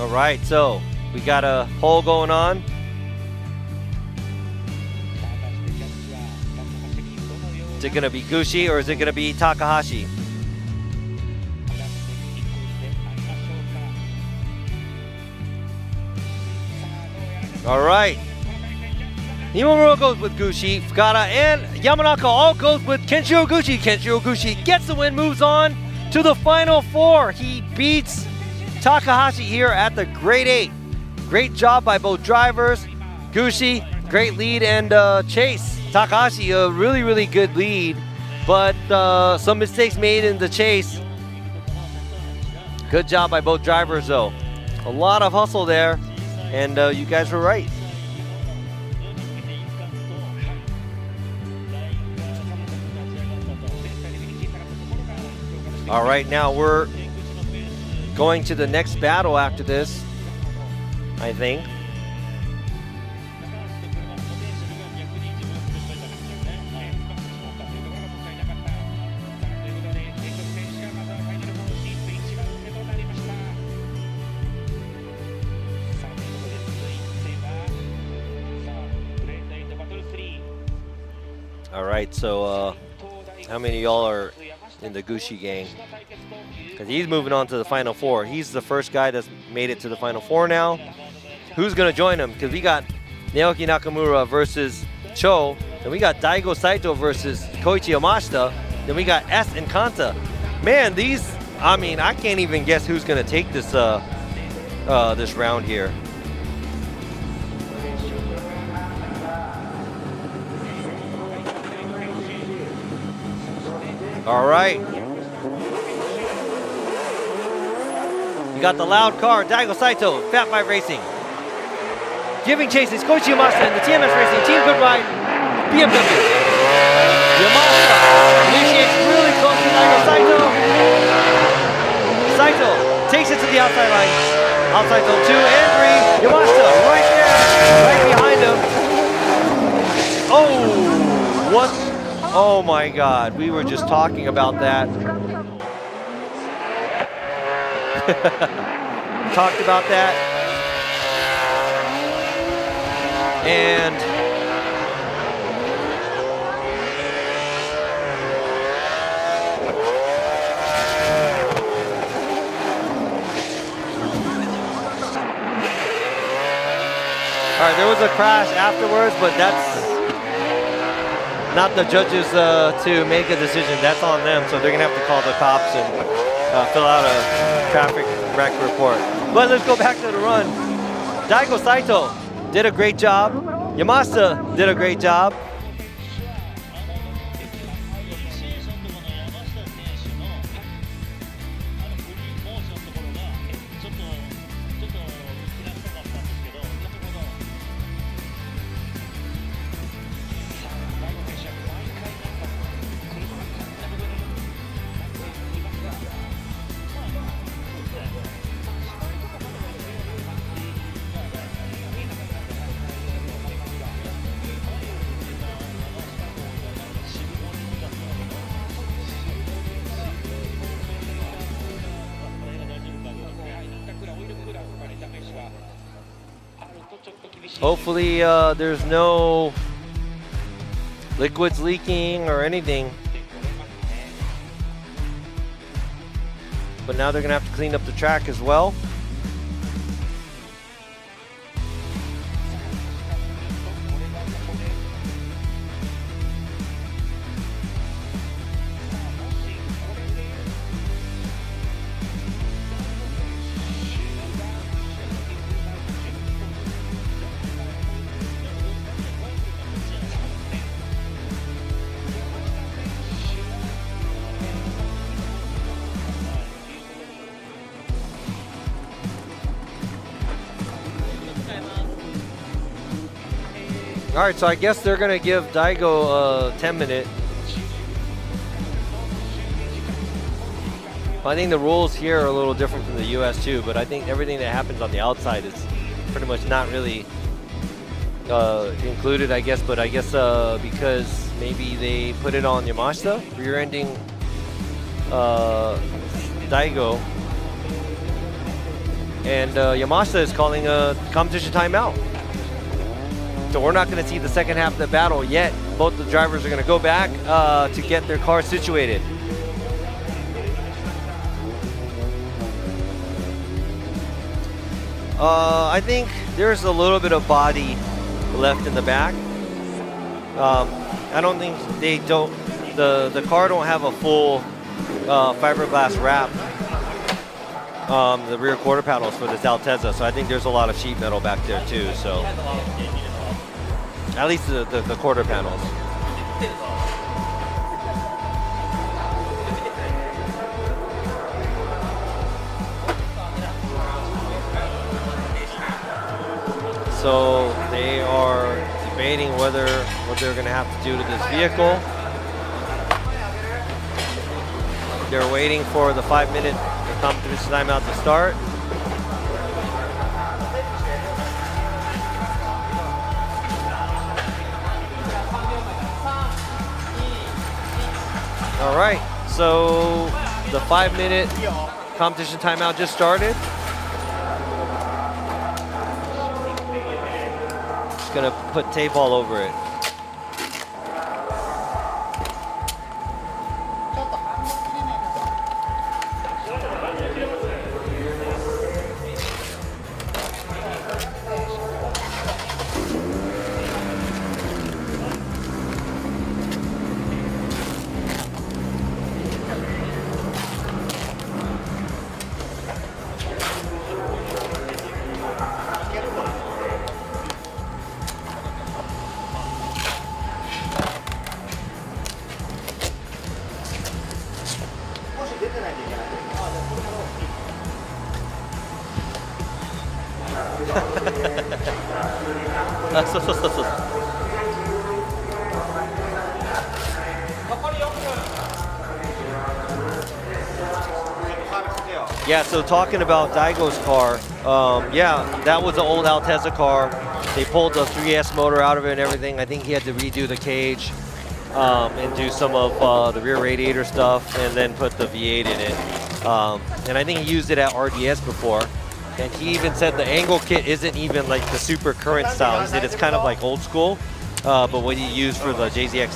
All right, so we got a poll going on. Is it gonna be Gushi or is it gonna be Takahashi? All right. Muro goes with Gushi, Fukada, and Yamanaka all goes with Kenshiro Gushi. Kenshiro Gushi gets the win, moves on to the Final Four. He beats Takahashi here at the Grade 8. Great job by both drivers. Gushi, great lead, and chase. Takahashi, a really, really good lead, but some mistakes made in the chase. Good job by both drivers, though. A lot of hustle there, and you guys were right. All right, now we're going to the next battle after this, I think. All right, so how many of y'all are in the Gushi gang? Because he's moving on to the Final Four. He's the first guy that's made it to the Final Four now. Who's going to join him? Because we got Naoki Nakamura versus Cho. Then we got Daigo Saito versus Koichi Yamashita. Then we got S and Kanta. Man, these, I mean, I can't even guess who's going to take this, this round here. All right. You got the loud car, Daigo Saito, Fat 5 Racing. Giving chases, Koichi Yamashita and the TMS Racing, Team Good Ride, BMW. Yamashita initiates really close to Daigo Saito. Saito takes it to the outside line. Outside zone 2 and 3. Yamashita right there, right behind him. Oh, what? Oh my God, we were just talking about that. Talked about that. And all right, there was a crash afterwards, but that's not the judges to make a decision. That's on them, so they're gonna have to call the cops and fill out a traffic wreck report. But let's go back to the run. Daigo Saito did a great job. Yamashita did a great job. Hopefully there's no liquids leaking or anything. But now they're gonna have to clean up the track as well. All right, so I guess they're gonna give Daigo a 10-minute. I think the rules here are a little different from the US too, but I think everything that happens on the outside is pretty much not really included, I guess, but I guess because maybe they put it on Yamashita, rear-ending Daigo. and Yamashta is calling a competition timeout. So we're not going to see the second half of the battle yet. Both the drivers are going to go back to get their cars situated. I think there's a little bit of body left in the back. I don't think the car don't have a full fiberglass wrap. The rear quarter panels for this Altezza, so I think there's a lot of sheet metal back there too. So at least the quarter panels. So they are debating what they're going to have to do to this vehicle. They're waiting for the 5-minute competition timeout to start. All right, so the 5-minute competition timeout just started. Just gonna put tape all over it. Yeah, so talking about Daigo's car, yeah, that was an old Altezza car. They pulled the 3S motor out of it and everything. I think he had to redo the cage and do some of the rear radiator stuff and then put the V8 in it. And I think he used it at RDS before. And he even said the angle kit isn't even like the super current style. He said it's kind of like old school, but what he used for the JZX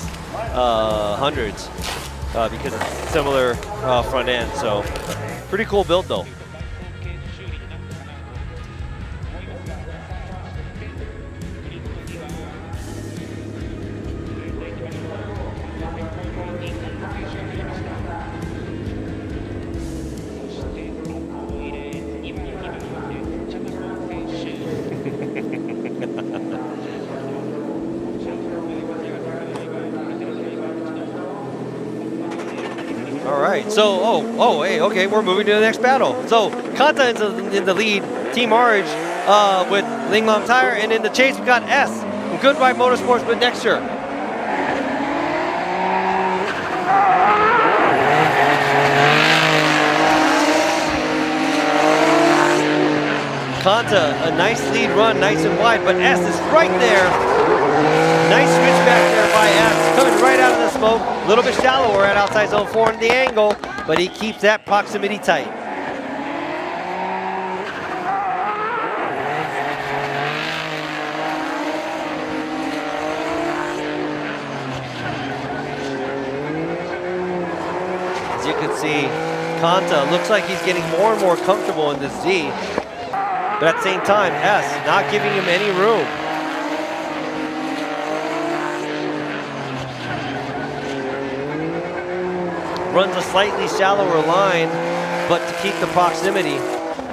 100s because it's similar front end. So pretty cool build though. So, hey, okay, we're moving to the next battle. So, Kanta is in the lead, Team Orange with Linglong Tire, and in the chase we got S from Goodbye Motorsports with Nexture. Kanta, a nice lead run, nice and wide, but S is right there. Nice switch back there by S, coming right out of the smoke. A little bit shallower at outside zone 4 in the angle, but he keeps that proximity tight. As you can see, Kanta looks like he's getting more and more comfortable in this Z, but at the same time, S not giving him any room. Runs a slightly shallower line, but to keep the proximity.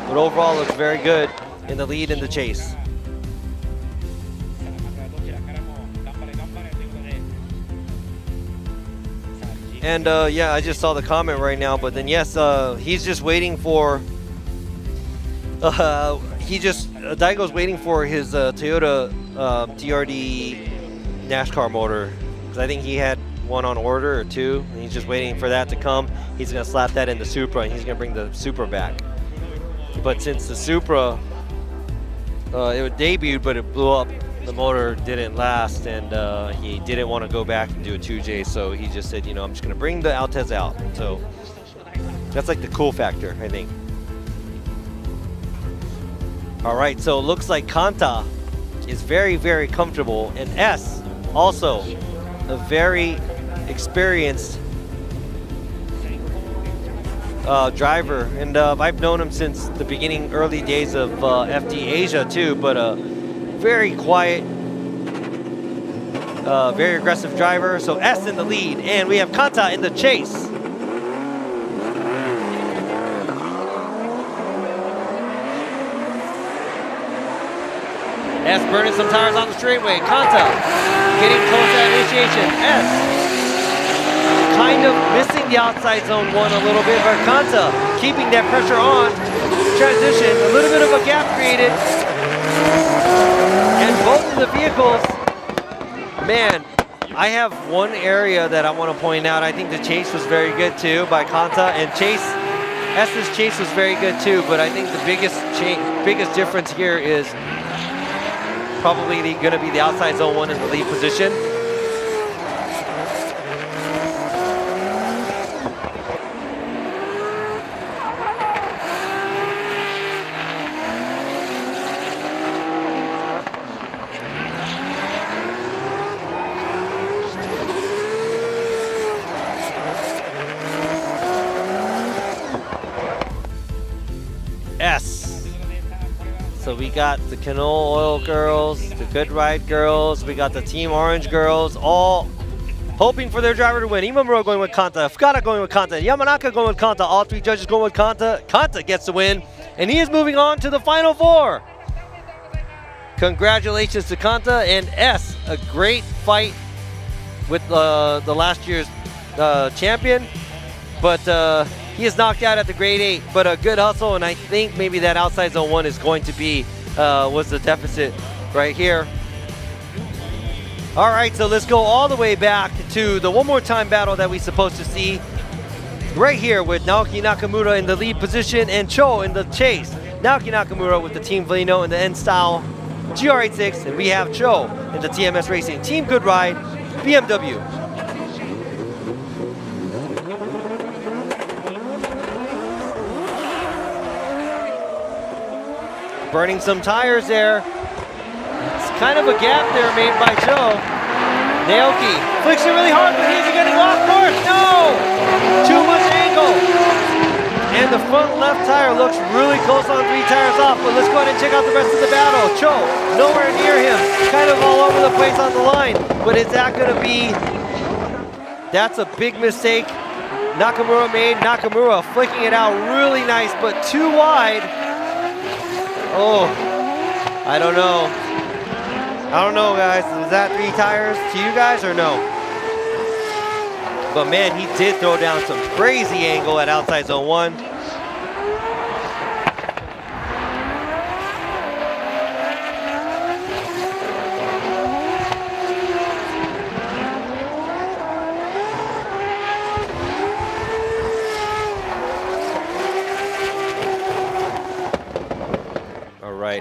But overall looks very good in the lead in the chase. And yeah, I just saw the comment right now, but then yes, he's just waiting for, Daigo's waiting for his Toyota TRD NASCAR motor, because I think he had one on order or two, and he's just waiting for that to come. He's gonna slap that in the Supra, and he's gonna bring the Supra back. But since the Supra, it debuted, but it blew up, the motor didn't last, and he didn't want to go back and do a 2J, so he just said, you know, I'm just gonna bring the Altezza out. So that's like the cool factor, I think. All right, so it looks like Kanta is very, very comfortable, and S also a very experienced driver, and I've known him since the beginning, early days of FD Asia too, but a very quiet, very aggressive driver. So S in the lead, and we have Kanta in the chase. S burning some tires on the straightaway. Kanta getting close to that initiation. S kind of missing the outside zone one a little bit, but Kanta keeping that pressure on. Transition, a little bit of a gap created. And both of the vehicles, man, I have one area that I want to point out. I think the chase was very good too by Kanta, and S's chase was very good too, but I think the biggest difference here is probably going to be the outside zone one in the lead position. So we got the Canola Oil girls, the Good Ride girls, we got the Team Orange girls, all hoping for their driver to win. Muro going with Kanta, Fukada going with Kanta, Yamanaka going with Kanta, all three judges going with Kanta. Kanta gets the win, and he is moving on to the Final Four. Congratulations to Kanta and S, a great fight with the last year's champion, but he is knocked out at the grade 8, but a good hustle, and I think maybe that outside zone one is going to be, was the deficit right here. All right, so let's go all the way back to the one more time battle that we're supposed to see. Right here with Naoki Nakamura in the lead position and Cho in the chase. Naoki Nakamura with the Team Hibino in the N-Style GR86, and we have Cho in the TMS Racing Team Good Ride BMW. Burning some tires there. It's kind of a gap there made by Joe. Naoki flicks it really hard, but he's getting off course. No! Too much angle. And the front left tire looks really close on 3 tires off, but let's go ahead and check out the rest of the battle. Cho, nowhere near him. Kind of all over the place on the line, but is that gonna be, that's a big mistake Nakamura made. Nakamura flicking it out really nice, but too wide. Oh, I don't know. I don't know, guys. Is that 3 tires to you guys or no? But man, he did throw down some crazy angle at outside zone 1.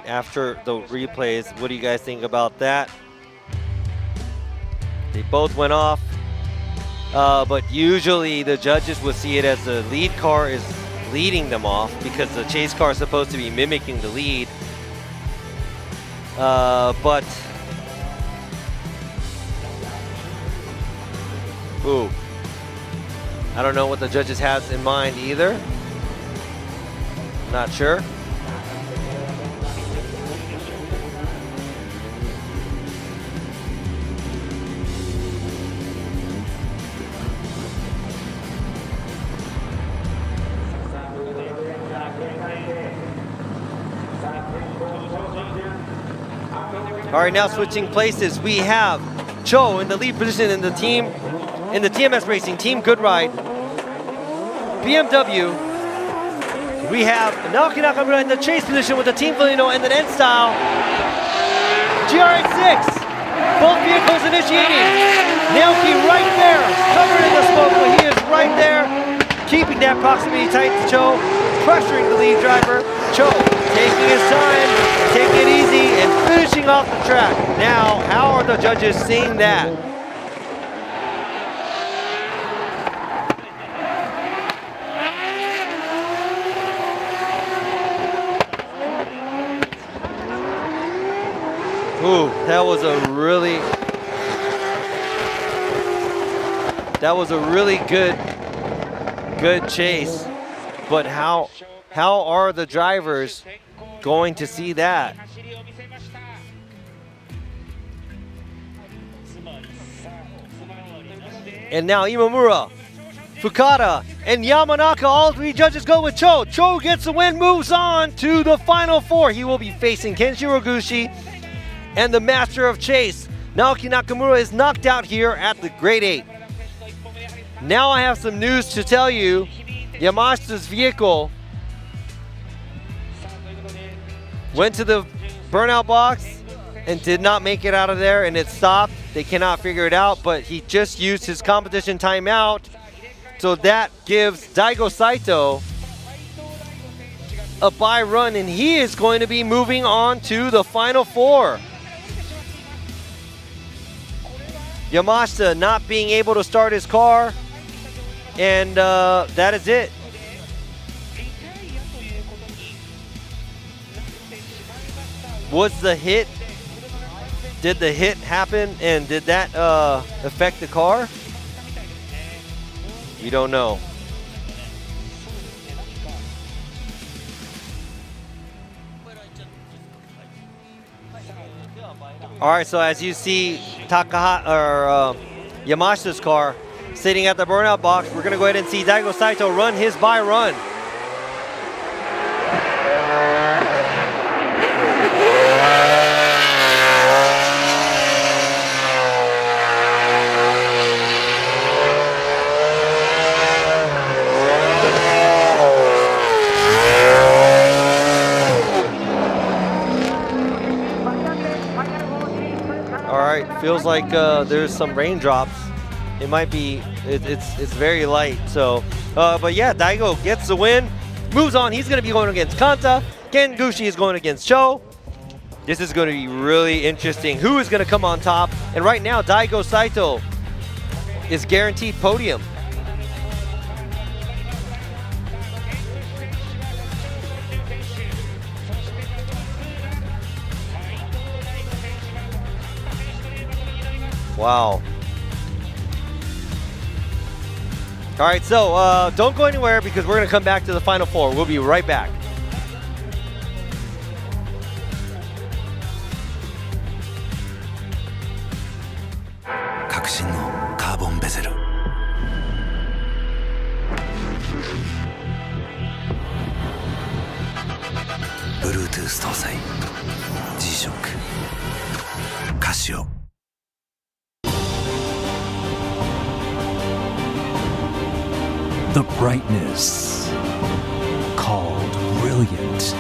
After the replays, what do you guys think about that? They both went off, but usually the judges would see it as the lead car is leading them off because the chase car is supposed to be mimicking the lead. But ooh, I don't know what the judges has in mind either. Not sure. All right, now switching places, we have Cho in the lead position in the TMS Racing Team Good Ride BMW. We have Naoki Nakamura in the chase position with the Team Hibino and the N-Style GR86. Both vehicles initiating. Naoki right there, covered in the smoke, but he is right there, keeping that proximity tight to Cho, pressuring the lead driver. Cho taking his time, taking it easy, and finishing off the track. Now, how are the judges seeing that? Ooh, that was a really good chase. But how are the drivers going to see that? And now Imamura, Fukada, and Yamanaka, all three judges go with Cho. Cho gets the win, moves on to the final four. He will be facing Kenshiro Gushi and the master of chase. Naoki Nakamura is knocked out here at the grade 8. Now I have some news to tell you. Yamashta's vehicle went to the burnout box and did not make it out of there, and it stopped. They cannot figure it out, but he just used his competition timeout. So that gives Daigo Saito a bye run, and he is going to be moving on to the final four. Yamashta not being able to start his car, and that is it. Was the hit? Did the hit happen, and did that affect the car? You don't know. All right, so as you see Yamashta's car sitting at the burnout box, we're gonna go ahead and see Daigo Saito run his bye run. Feels like there's some raindrops. It might be, it's very light. So, but yeah, Daigo gets the win, moves on. He's going to be going against Kanta. Ken Gushi is going against Cho. This is going to be really interesting. Who is going to come on top? And right now, Daigo Saito is guaranteed podium. Wow. All right, so don't go anywhere because we're going to come back to the final four. We'll be right back. Bluetooth 搭載 G-SHOCK カシオ。The brightness called brilliant,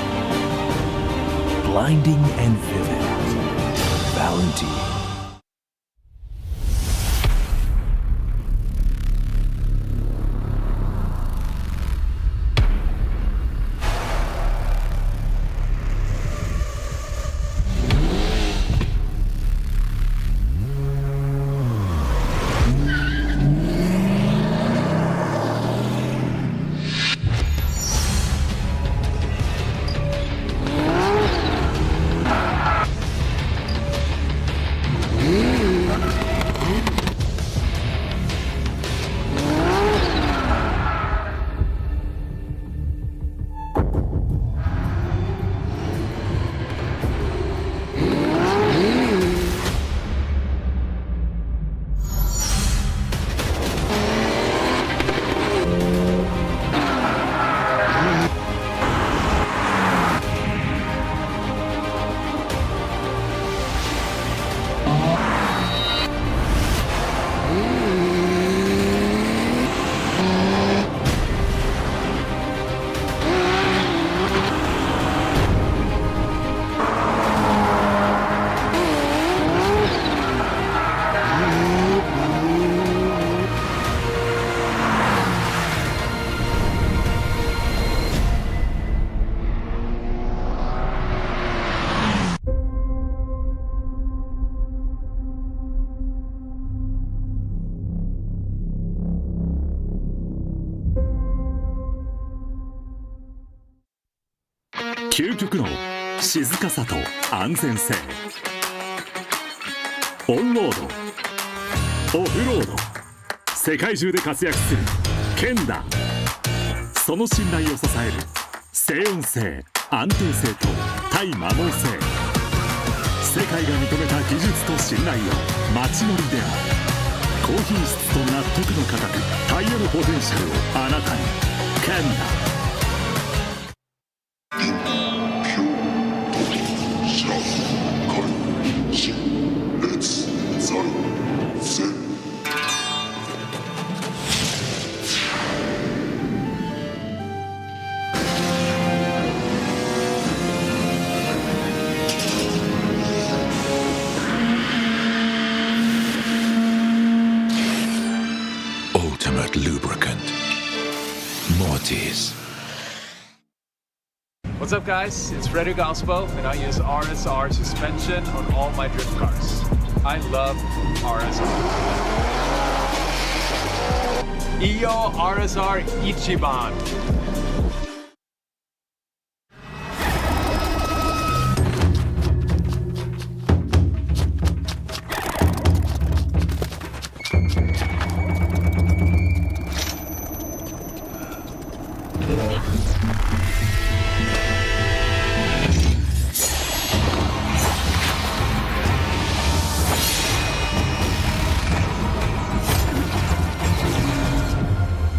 blinding and vivid, Valentine.究極の静かさと安全性オンロード、オフロード、世界中で活躍する剣だ。その信頼を支える静音性、安定性と対摩耗性、世界が認めた技術と信頼を街乗りである。高品質と納得の価格、タイヤのポテンシャルをあなたに。剣だ。What's up, guys? It's Frederick Ospo, and I use RSR suspension on all my drift cars. I love RSR. Iyo RSR Ichiban.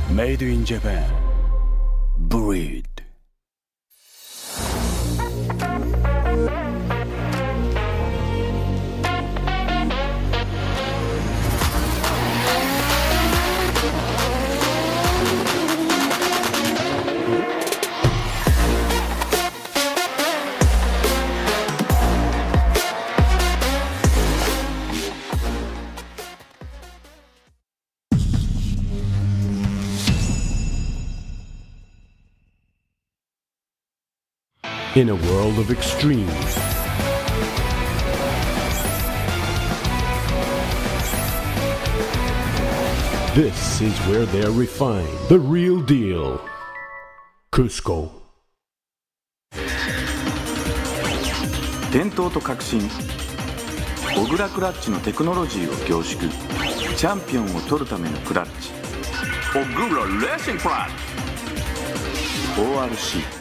Made in Japan. Breed. In a world of extremes, this is where they're refined. The real deal. Cusco. 伝統と革新、小倉クラッチのテクノロジーを凝縮、チャンピオンを取るためのクラッチ、小倉レーシングクラッチ ORC。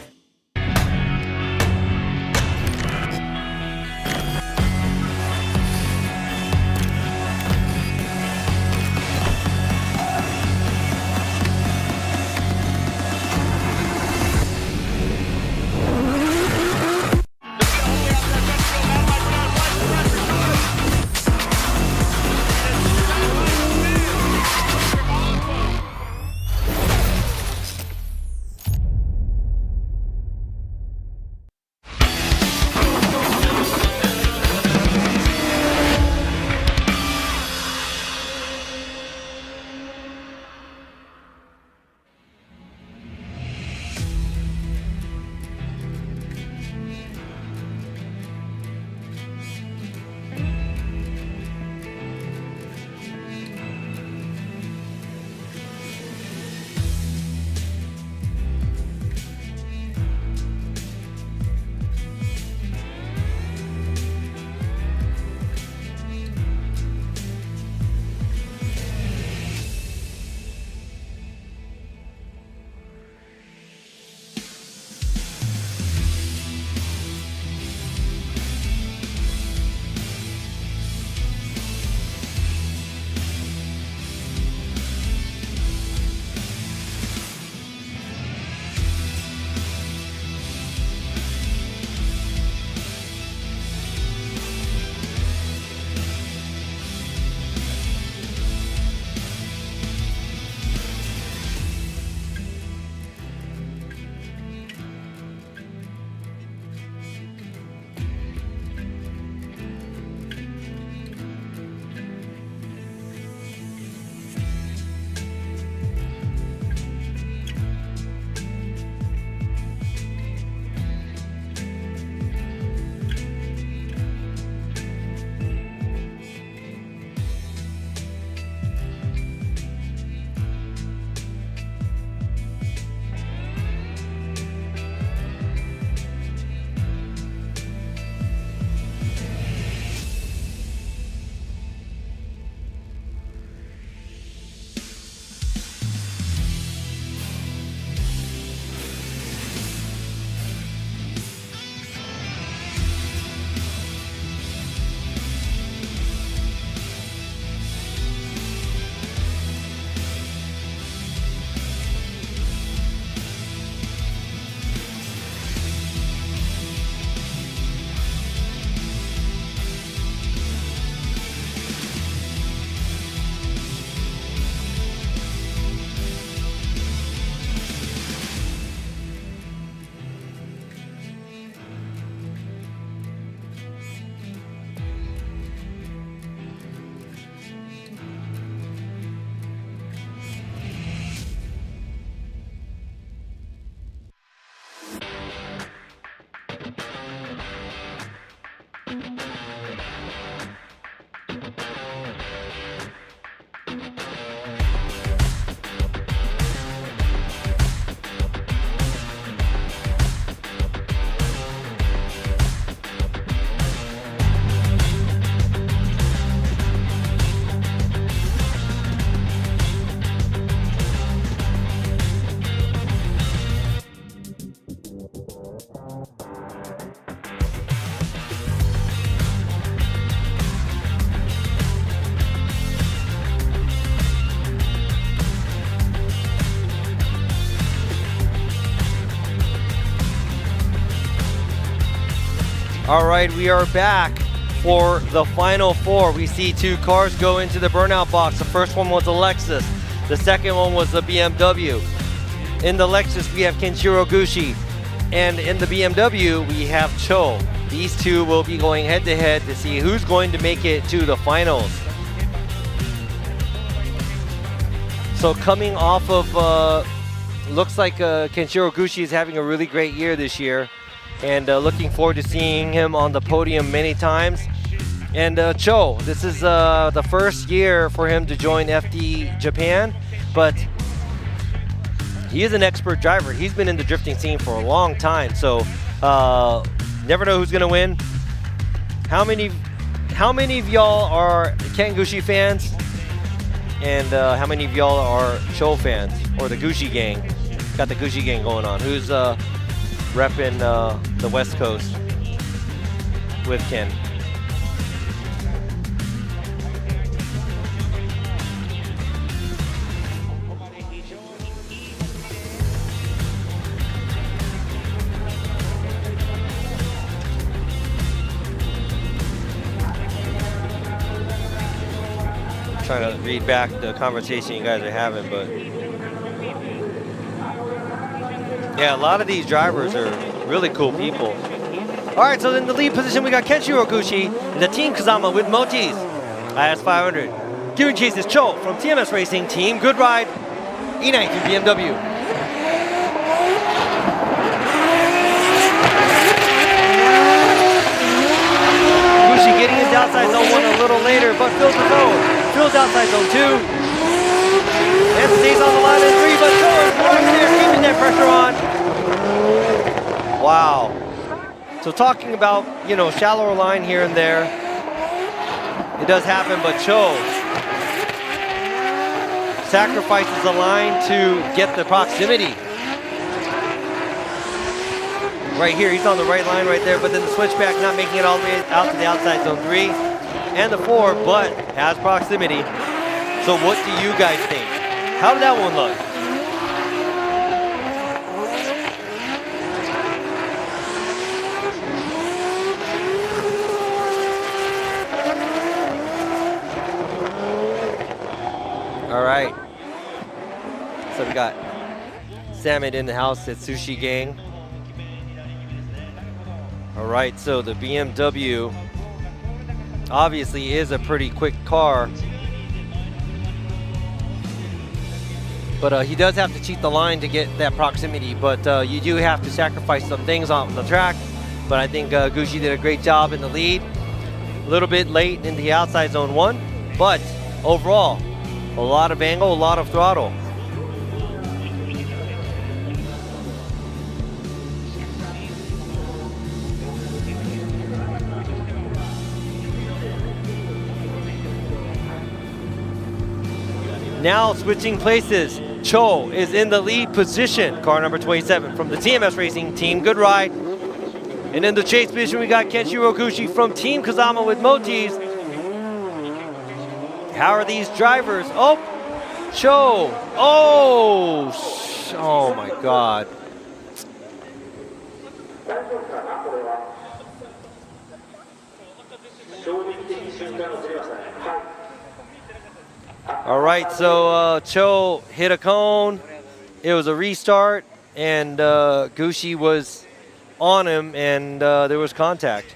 All right, we are back for the final four. We see two cars go into the burnout box. The first one was a Lexus. The second one was the BMW. In the Lexus, we have Kenshiro Gushi. And in the BMW, we have Cho. These two will be going head-to-head to see who's going to make it to the finals. So coming off of, looks like Kenshiro Gushi is having a really great year this year. And looking forward to seeing him on the podium many times. And Cho, this is the first year for him to join FD Japan, but he is an expert driver. He's been in the drifting scene for a long time, so never know who's gonna win. How many of y'all are Ken Gushi fans? And how many of y'all are Cho fans, or the Gushi gang? Got the Gushi gang going on. Who's repping the West Coast with Ken? Trying to read back the conversation you guys are having, but yeah, a lot of these drivers are really cool people. All right, so in the lead position, we got Kenshiro Gushi and the Team Kusama with Motis. IS 500. Giving chase is Cho from TMS Racing Team. Good ride. E19 BMW. Gushi getting into outside zone 1 a little later, but fills the zone. Fills outside zone 2. And stays on the line in 3, but Cho is right there, keeping that pressure on. Wow. So talking about, you know, shallower line here and there, it does happen, but Cho sacrifices the line to get the proximity. Right here, he's on the right line right there, but then the switchback not making it all the way out to the outside zone 3 and the 4, but has proximity. So what do you guys think? How did that one look? All right. So we got Salmon in the house at Sushi Gang. All right, so the BMW obviously is a pretty quick car. But he does have to cheat the line to get that proximity, but you do have to sacrifice some things on the track. But I think Gushi did a great job in the lead. A little bit late in the outside zone 1, but overall, a lot of angle, a lot of throttle. Now switching places, Cho is in the lead position, car number 27 from the TMS Racing Team. Good ride. And in the chase position, we got Kenshiro Gushi from Team Kusama with Motis. How are these drivers? Oh, Cho. Oh my God. All right, so Cho hit a cone. It was a restart, and Gushi was on him, and there was contact.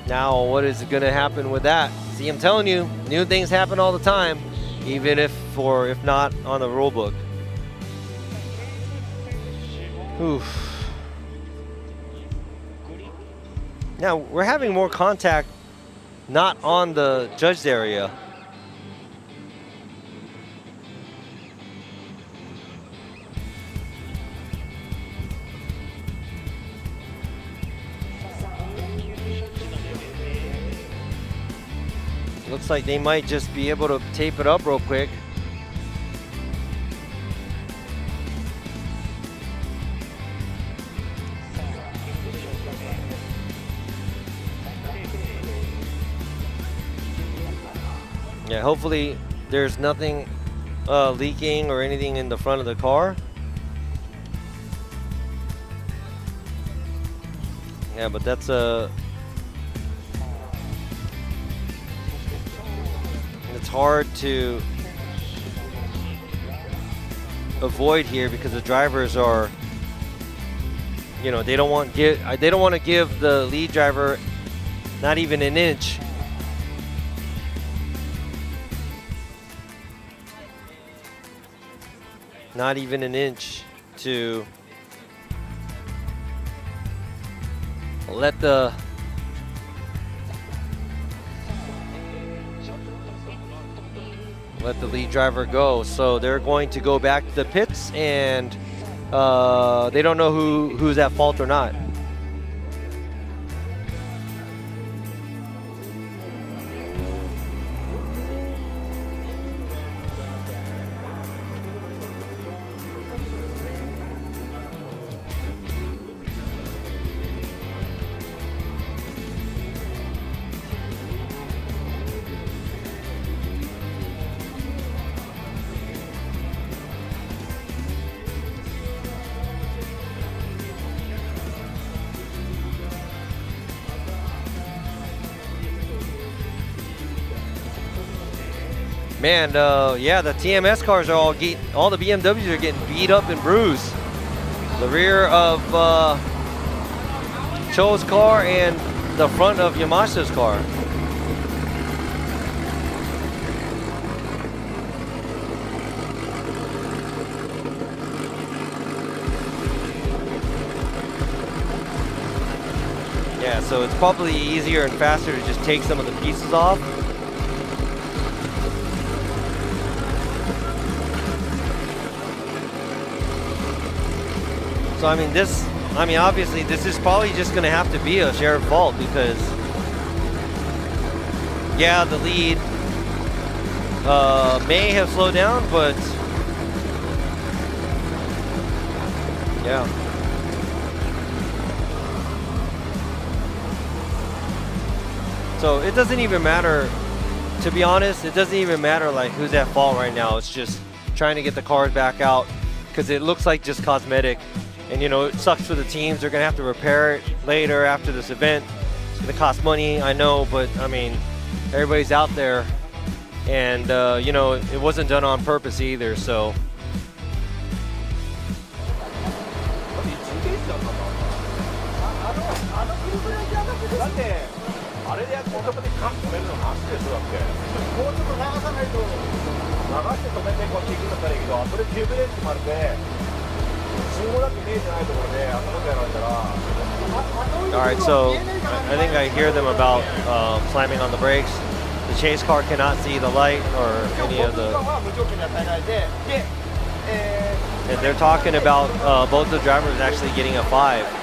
Now, what is going to happen with that? See, I'm telling you, new things happen all the time, even if not on the rule book. Oof. Now, we're having more contact not on the judged area. Looks like they might just be able to tape it up real quick. Yeah, hopefully there's nothing leaking or anything in the front of the car. Yeah, but that's it's hard to avoid here because the drivers are, you know, they don't want to give the lead driver not even an inch. Not even an inch to let the lead driver go. So they're going to go back to the pits, and they don't know who's at fault or not. Man, yeah, the TMS cars are all the BMWs are getting beat up and bruised. The rear of Cho's car and the front of Yamashta's car. Yeah, so it's probably easier and faster to just take some of the pieces off. So I mean, obviously this is probably just going to have to be a shared fault because, yeah, the lead may have slowed down, but yeah. So it doesn't even matter, to be honest, it doesn't even matter like who's at fault right now. It's just trying to get the cars back out because it looks like just cosmetic. And, you know, it sucks for the teams. They're going to have to repair it later after this event. It's going to cost money, I know, but, I mean, everybody's out there. And, you know, it wasn't done on purpose either, so. All right, so I think I hear them about slamming on the brakes. The chase car cannot see the light or any of the... And they're talking about both the drivers actually getting a 5.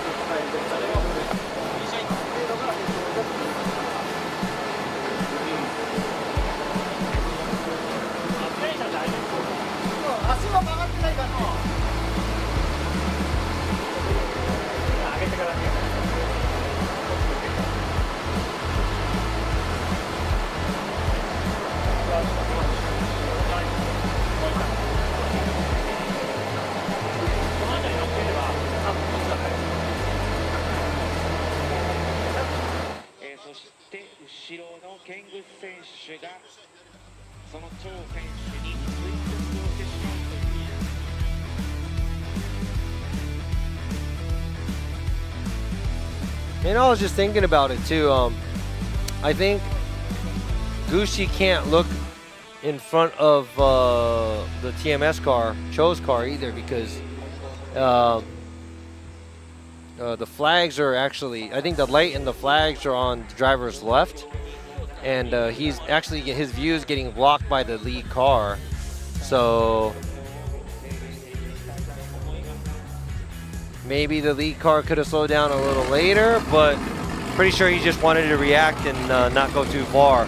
And I was just thinking about it too. I think Gushi can't look in front of the TMS car, Cho's car either, because the flags are actually, I think the light and the flags are on the driver's left, and he's actually, his view is getting blocked by the lead car. So maybe the lead car could have slowed down a little later, but pretty sure he just wanted to react and not go too far.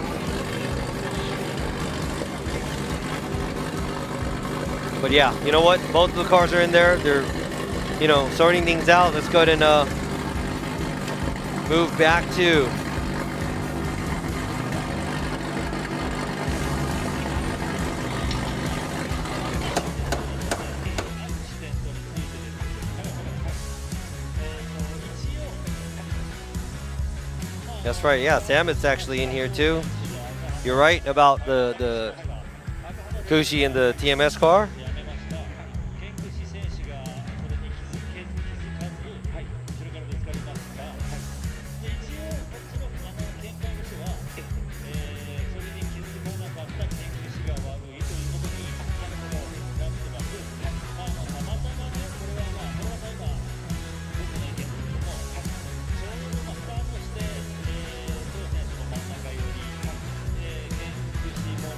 But yeah, you know what? Both of the cars are in there. They're, you know, sorting things out. Let's go ahead and move back to That's right. Yeah, Samit's actually in here too. You're right about the Gushi and the TMS car.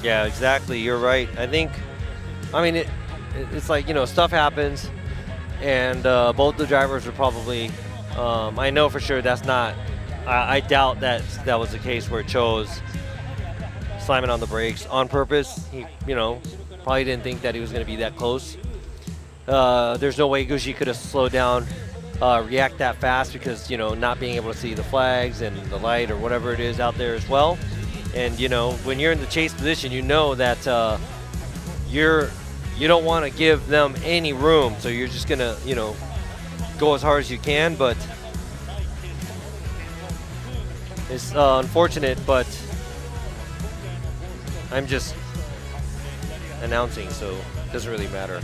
Yeah, exactly. You're right. I mean, it's like, you know, stuff happens, and both the drivers are probably, I know for sure that's not, I doubt that was the case where Cho was slamming on the brakes on purpose. He, you know, probably didn't think that he was going to be that close. There's no way Gushi could have slowed down, react that fast because, you know, not being able to see the flags and the light or whatever it is out there as well. And, you know, when you're in the chase position, you know that you don't want to give them any room. So you're just going to, you know, go as hard as you can. But it's unfortunate, but I'm just announcing, so it doesn't really matter.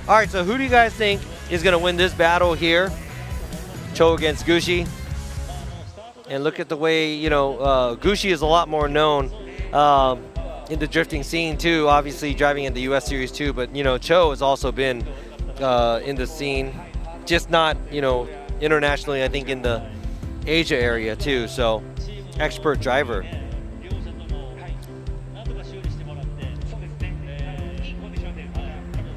All right, so who do you guys think is going to win this battle here? Cho against Gushi. And look at the way, you know, Gushi is a lot more known in the drifting scene too, obviously driving in the US Series too, but, you know, Cho has also been in the scene, just not, you know, internationally, I think in the Asia area too, so expert driver.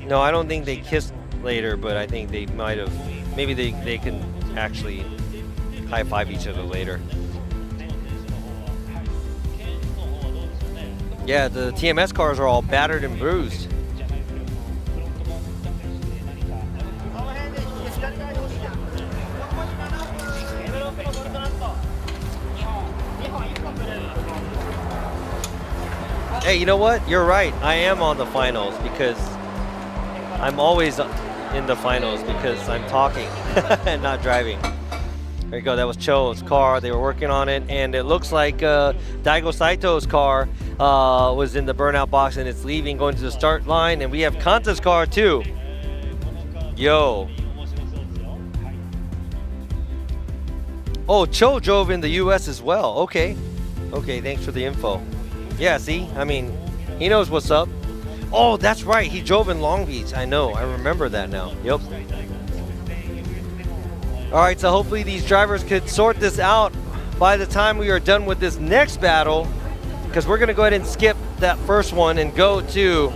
No, I don't think they kissed later, but I think they might have, maybe they can actually high-five each other later. Yeah, the TMS cars are all battered and bruised. Hey, you know what? You're right. I am on the finals because I'm always in the finals because I'm talking and not driving. There you go, that was Cho's car. They were working on it, and it looks like Daigo Saito's car was in the burnout box, and it's leaving, going to the start line, and we have Kanta's car too. Yo. Oh, Cho drove in the US as well. Okay. Okay, thanks for the info. Yeah, see, I mean, he knows what's up. Oh, that's right, he drove in Long Beach. I know, I remember that now. Yep. All right, so hopefully these drivers could sort this out by the time we are done with this next battle, because we're going to go ahead and skip that first one and go to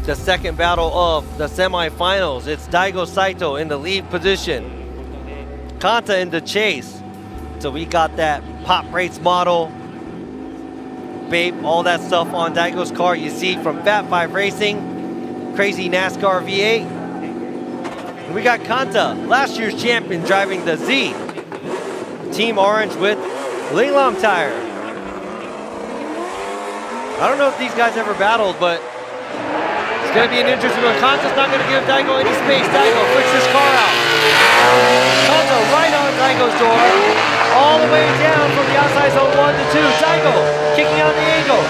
the second battle of the semifinals. It's Daigo Saito in the lead position, Kanta in the chase. So we got that pop race model, babe, all that stuff on Daigo's car you see from Fat 5 Racing, crazy NASCAR V8. We got Kanta, last year's champion, driving the Z. Team Orange with Linglong tire. I don't know if these guys ever battled, but it's going to be an interesting one. Kanta's not going to give Daigo any space. Daigo flicks his car out. Kanta right on Daigo's door, all the way down from the outside zone 1 to 2. Daigo kicking out the angle.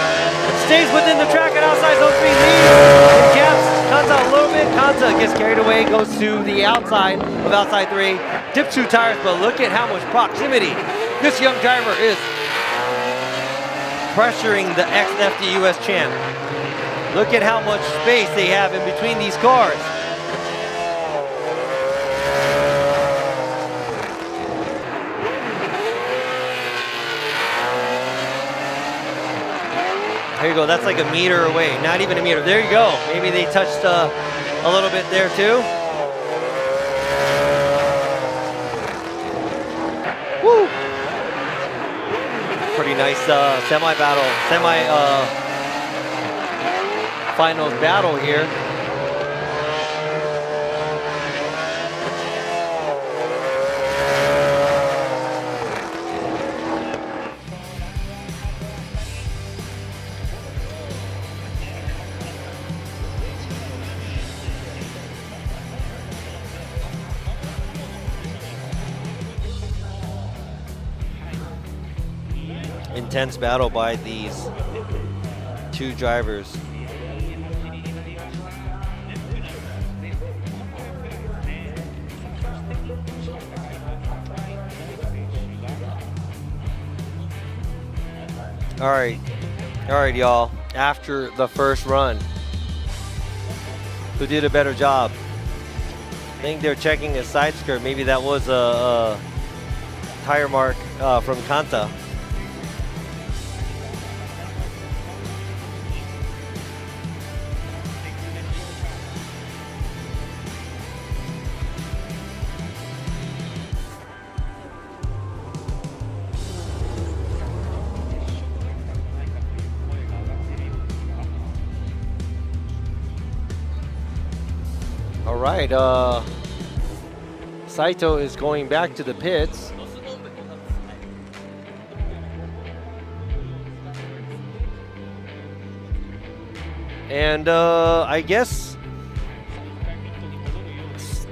Stays within the track at outside zone 3, leads and gaps Kanta a little bit. Kanta gets carried away, goes to the outside of outside 3, dips 2 tires, but look at how much proximity this young driver is pressuring the ex-FD US champ. Look at how much space they have in between these cars. There you go, that's like a meter away, not even a meter. There you go, maybe they touched a little bit there too. Woo! Pretty nice semi-battle, finals battle here. intense battle by these two drivers. All right, y'all. After the first run, who did a better job? I think they're checking a side skirt. Maybe that was a tire mark from Kanta. All right, Saito is going back to the pits. And I guess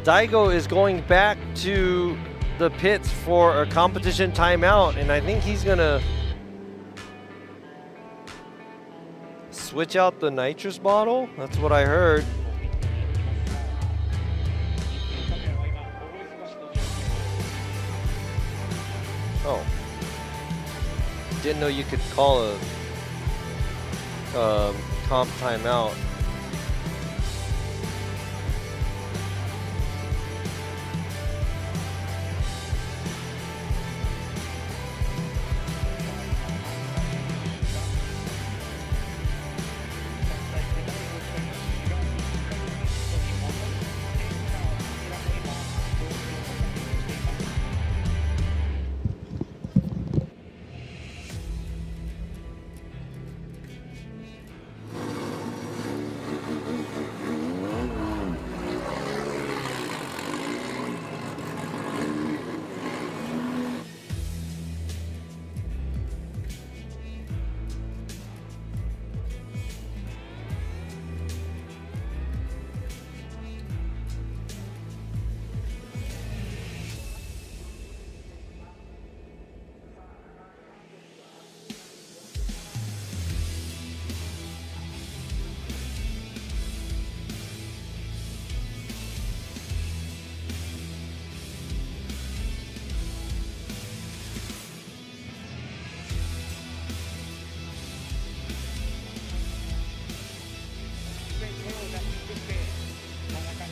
Daigo is going back to the pits for a competition timeout, and I think he's gonna switch out the nitrous bottle. That's what I heard. Oh, didn't know you could call a comp timeout.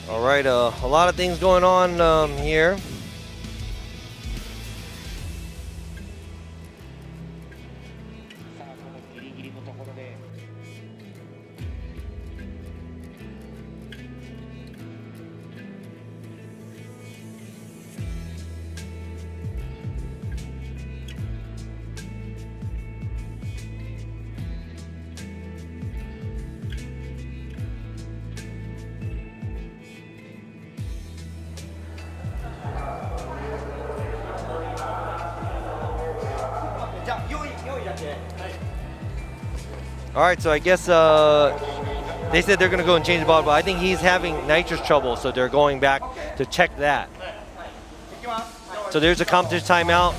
All right, a lot of things going on here. All right, so I guess they said they're going to go and change the bottle, but I think he's having nitrous trouble, so they're going back to check that. So there's a competition timeout.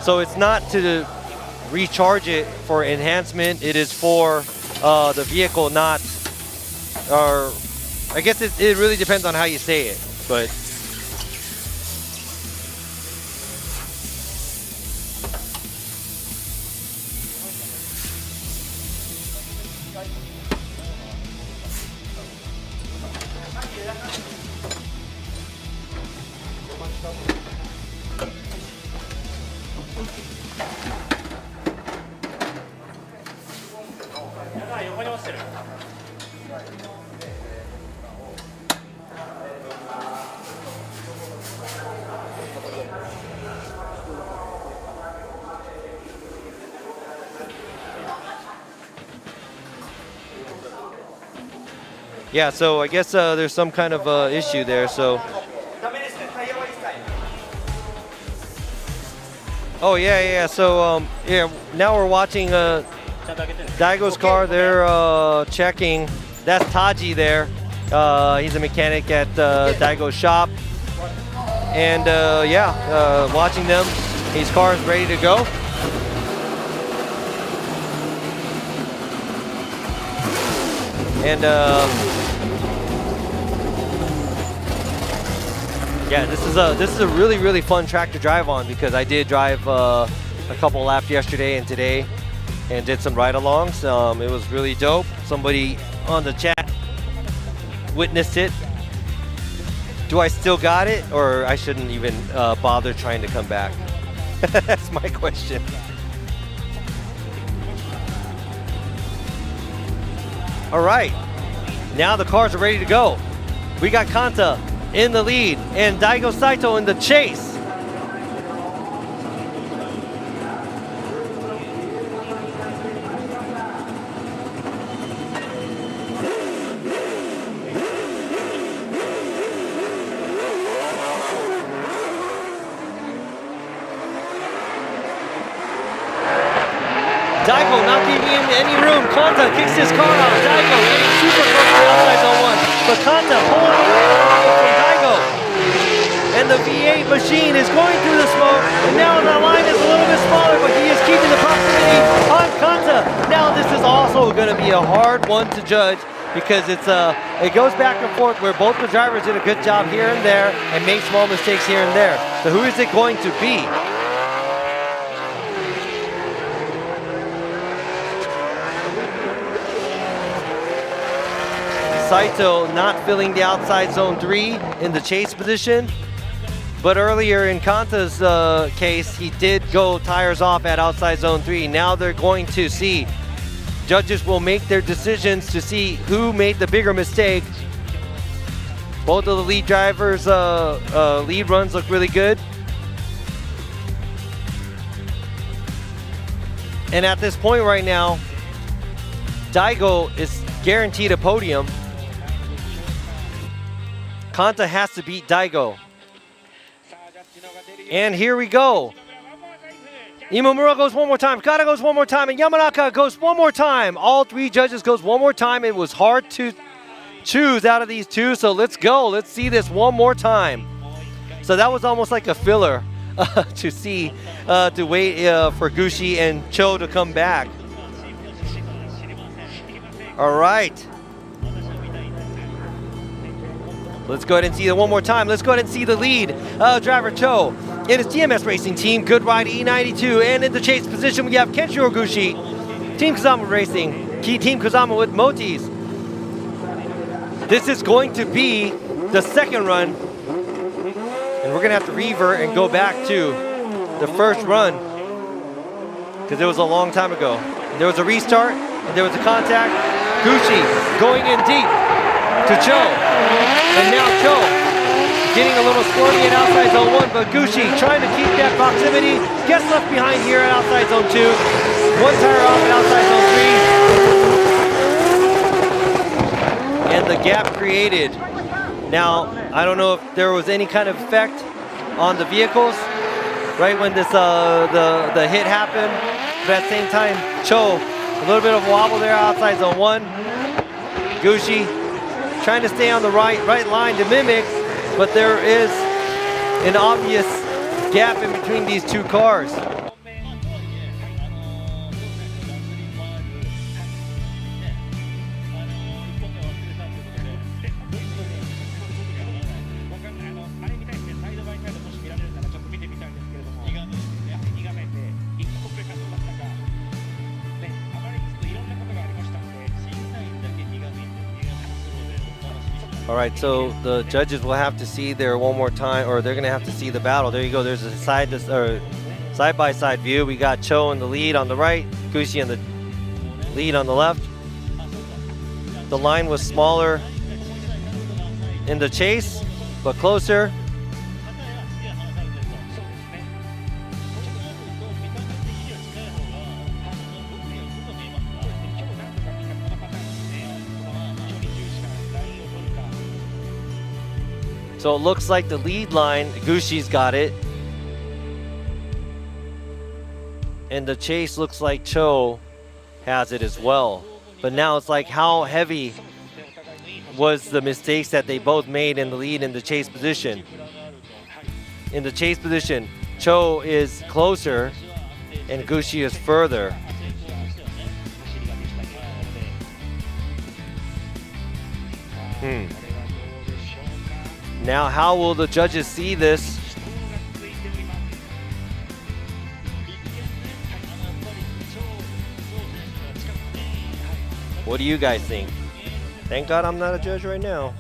So it's not to recharge it for enhancement. It is for the vehicle, not, or I guess it really depends on how you say it, but. Yeah, so I guess there's some kind of issue there. So. Oh yeah. So yeah, now we're watching Daigo's car. They're checking. That's Taji there. He's a mechanic at Daigo's shop, and yeah, watching them. His car is ready to go. And yeah, this is a really fun track to drive on, because I did drive a couple laps yesterday and today, and did some ride-alongs. It was really dope. Somebody on the chat witnessed it. Do I still got it, or I shouldn't even bother trying to come back? That's my question. All right, now the cars are ready to go. We got Kanta in the lead and Daigo Saito in the chase. Daigo not giving him any room. Kanta kicks his car out. Daigo getting super close to the outside zone 1. But Kanta pulling from Daigo. And the V8 machine is going through the smoke. And now the line is a little bit smaller, but he is keeping the proximity on Kanta. Now this is also going to be a hard one to judge, because it goes back and forth where both the drivers did a good job here and there and made small mistakes here and there. So who is it going to be? Saito not filling the outside zone 3 in the chase position, but earlier in Kanta's case, he did go tires off at outside zone 3. Now they're going to see. Judges will make their decisions to see who made the bigger mistake. Both of the lead drivers' lead runs look really good. And at this point right now, Daigo is guaranteed a podium. Kanta has to beat Daigo. And here we go. Imamura goes one more time, Kata goes one more time, and Yamanaka goes one more time. All 3 judges goes one more time. It was hard to choose out of these 2, so let's go. Let's see this one more time. So that was almost like a filler to see, to wait for Gushi and Cho to come back. All right. Let's go ahead and see it one more time. Let's go ahead and see the lead. Driver Cho in his TMS Racing team, Good Ride E92. And in the chase position, we have Kenshiro Gushi, Team Kusama Racing, Team Kusama with Motis. This is going to be the second run. And we're going to have to revert and go back to the first run, because it was a long time ago. There was a restart, and there was a contact. Gushi going in deep to Cho. And now Cho getting a little squirmy at outside zone 1, but Gushi trying to keep that proximity. Gets left behind here at outside zone 2. 1 tire off at outside zone 3. And the gap created. Now, I don't know if there was any kind of effect on the vehicles right when this the hit happened. But at the same time, Cho, a little bit of a wobble there outside zone 1. Gushi trying to stay on the right line to mimic, but there is an obvious gap in between these 2 cars. All right, so the judges will have to see there one more time, or they're going to have to see the battle. There you go. There's a side-by-side view. We got Cho in the lead on the right, Gushi in the lead on the left. The line was smaller in the chase, but closer. So it looks like the lead line, Gushi's got it. And the chase looks like Cho has it as well. But now it's like, how heavy was the mistakes that they both made in the lead in the chase position? In the chase position, Cho is closer and Gushi is further. Now, how will the judges see this? What do you guys think? Thank God I'm not a judge right now.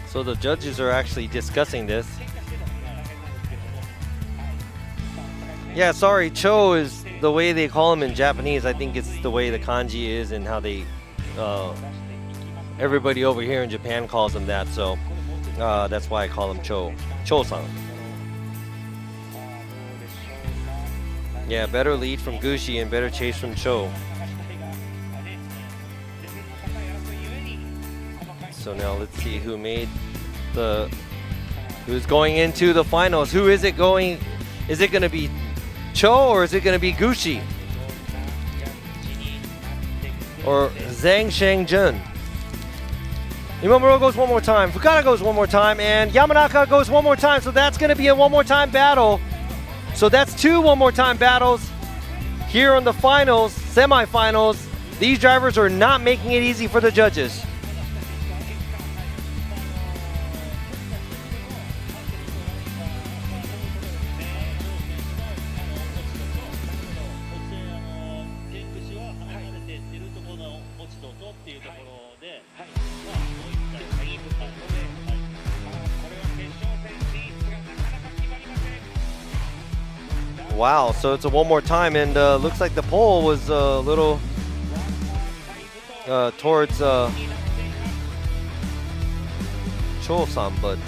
So the judges are actually discussing this. Yeah, sorry, Cho is the way they call him in Japanese. I think it's the way the kanji is and how they, everybody over here in Japan calls him that. So that's why I call him Cho. Cho-san. Yeah, better lead from Gushi and better chase from Cho. So now let's see who made who's going into the finals. Who is it going? Is it going to be Cho or is it going to be Gushi? Or Zhang Shangjun? Imamuro goes one more time. Fukada goes one more time. And Yamanaka goes one more time. So that's going to be a one more time battle. So that's 2 one more time battles here on the finals, semifinals. These drivers are not making it easy for the judges. Wow, so it's a one more time, and looks like the pole was a little towards Cho-san, but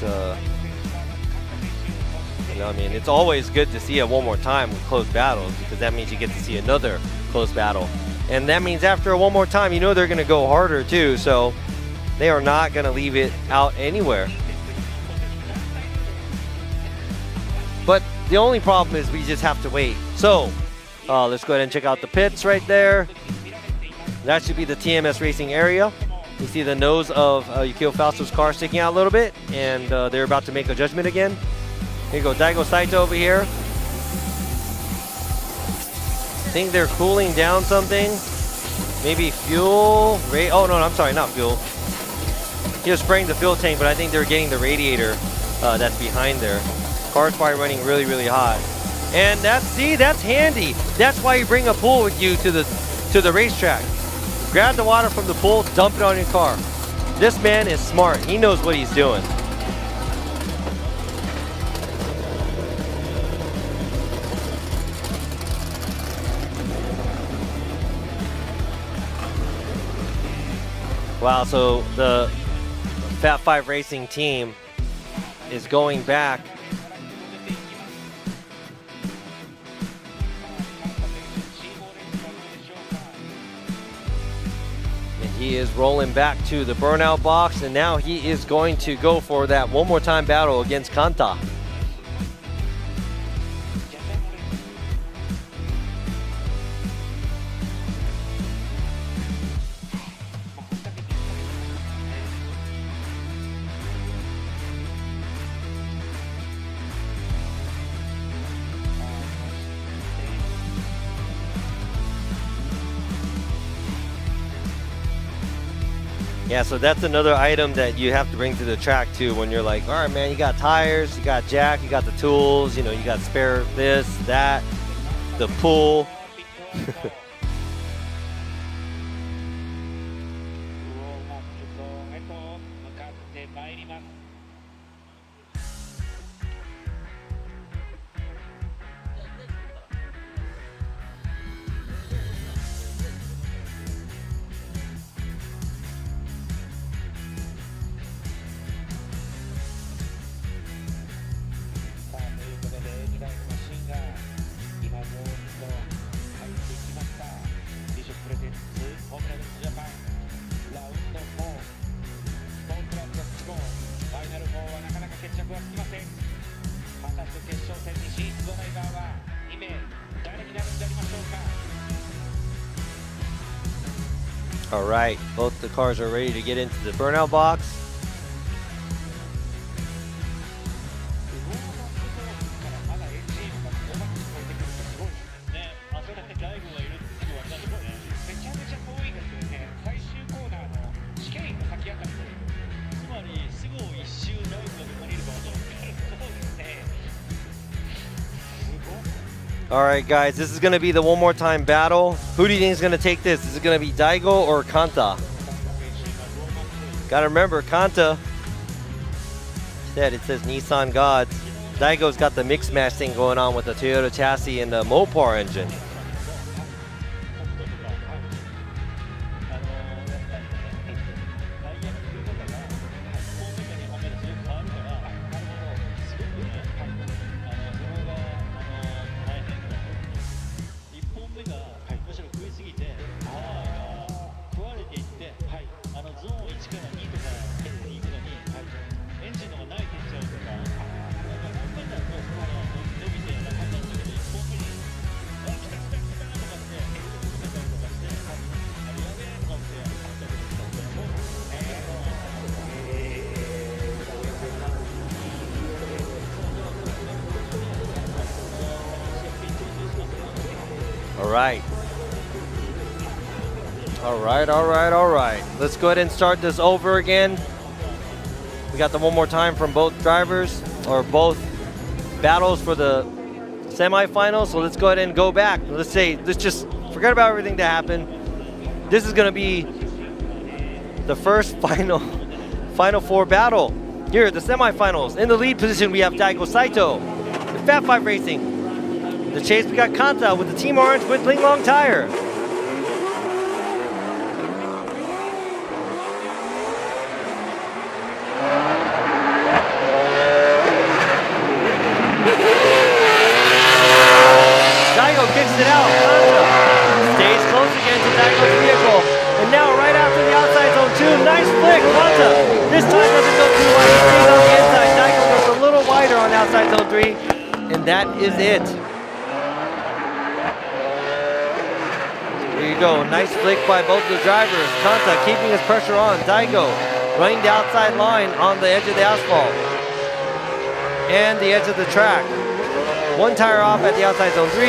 you know, I mean, it's always good to see it one more time with close battles because that means you get to see another close battle, and that means after one more time, you know they're going to go harder too. So they are not going to leave it out anywhere. But the only problem is we just have to wait. So let's go ahead and check out the pits right there. That should be the TMS racing area. You see the nose of Yukio Fausto's car sticking out a little bit, and they're about to make a judgment again. Here you go, Daigo Saito over here. I think they're cooling down something. Maybe fuel. Oh, no, I'm sorry, not fuel. He was spraying the fuel tank, but I think they're getting the radiator that's behind there. Car's probably running really, really hot. And that's handy. That's why you bring a pool with you to the racetrack. Grab the water from the pool, dump it on your car. This man is smart. He knows what he's doing. Wow, so the Fat 5 Racing team is going back. He is rolling back to the burnout box, and now he is going to go for that one more time battle against Kanta. Yeah, so that's another item that you have to bring to the track too when you're like, all right, man, you got tires, you got jack, you got the tools, you know, you got spare this, that, the pool. All right, both the cars are ready to get into the burnout box. All right, guys, this is going to be the one more time battle. Who do you think is going to take this? Is it going to be Daigo or Kanta? Got to remember, Kanta said it says Nissan Gods. Daigo's got the mix match thing going on with the Toyota chassis and the Mopar engine. All right. Let's go ahead and start this over again. We got the one more time from both drivers, or both battles for the semifinals. So let's go ahead and go back. Let's just forget about everything that happened. This is going to be the first final four battle. Here, the semifinals. In the lead position, we have Daigo Saito, the Fat 5 Racing. In the chase, we got Kanta with the Team Orange with Ling Long Tire. Kicks it out. Kanta stays close again to Daigo's vehicle. And now right after the outside zone 2, nice flick. Kanta this time doesn't go too wide. He stays on the inside. Daigo goes a little wider on outside zone 3. And that is it. There you go. Nice flick by both the drivers. Kanta keeping his pressure on. Daigo running the outside line on the edge of the asphalt and the edge of the track. One tire off at the outside zone 3.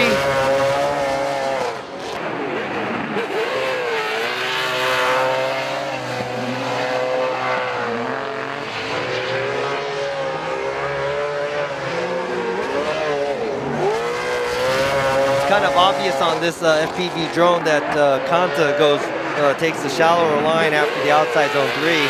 Kind of obvious on this FPV drone that Kanta takes the shallower line after the outside zone 3.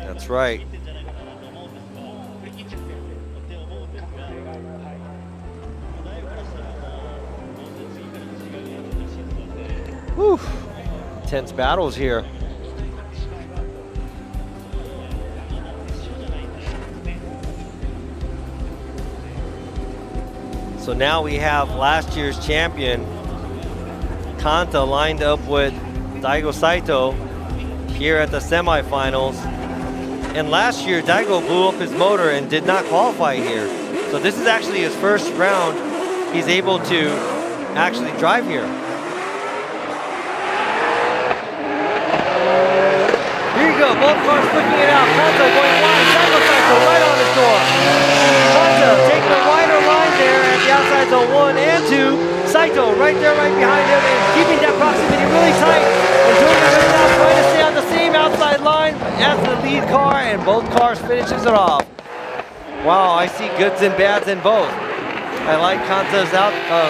That's right. Whew. Intense battles here. So now we have last year's champion, Kanta, lined up with Daigo Saito here at the semifinals. And last year, Daigo blew up his motor and did not qualify here. So this is actually his first round he's able to actually drive here. Here you go, both cars flicking it out. Kanta going wide, Daigo Saito right on his door. Kanta taking a wider line there at the outside zone 1 and 2. Saito right there, right behind him, and keeping that proximity really tight. And doing a good enough, trying to stay on the same outside line as the lead car, and both cars finishes it off. Wow, I see goods and bads in both. I like Kanta's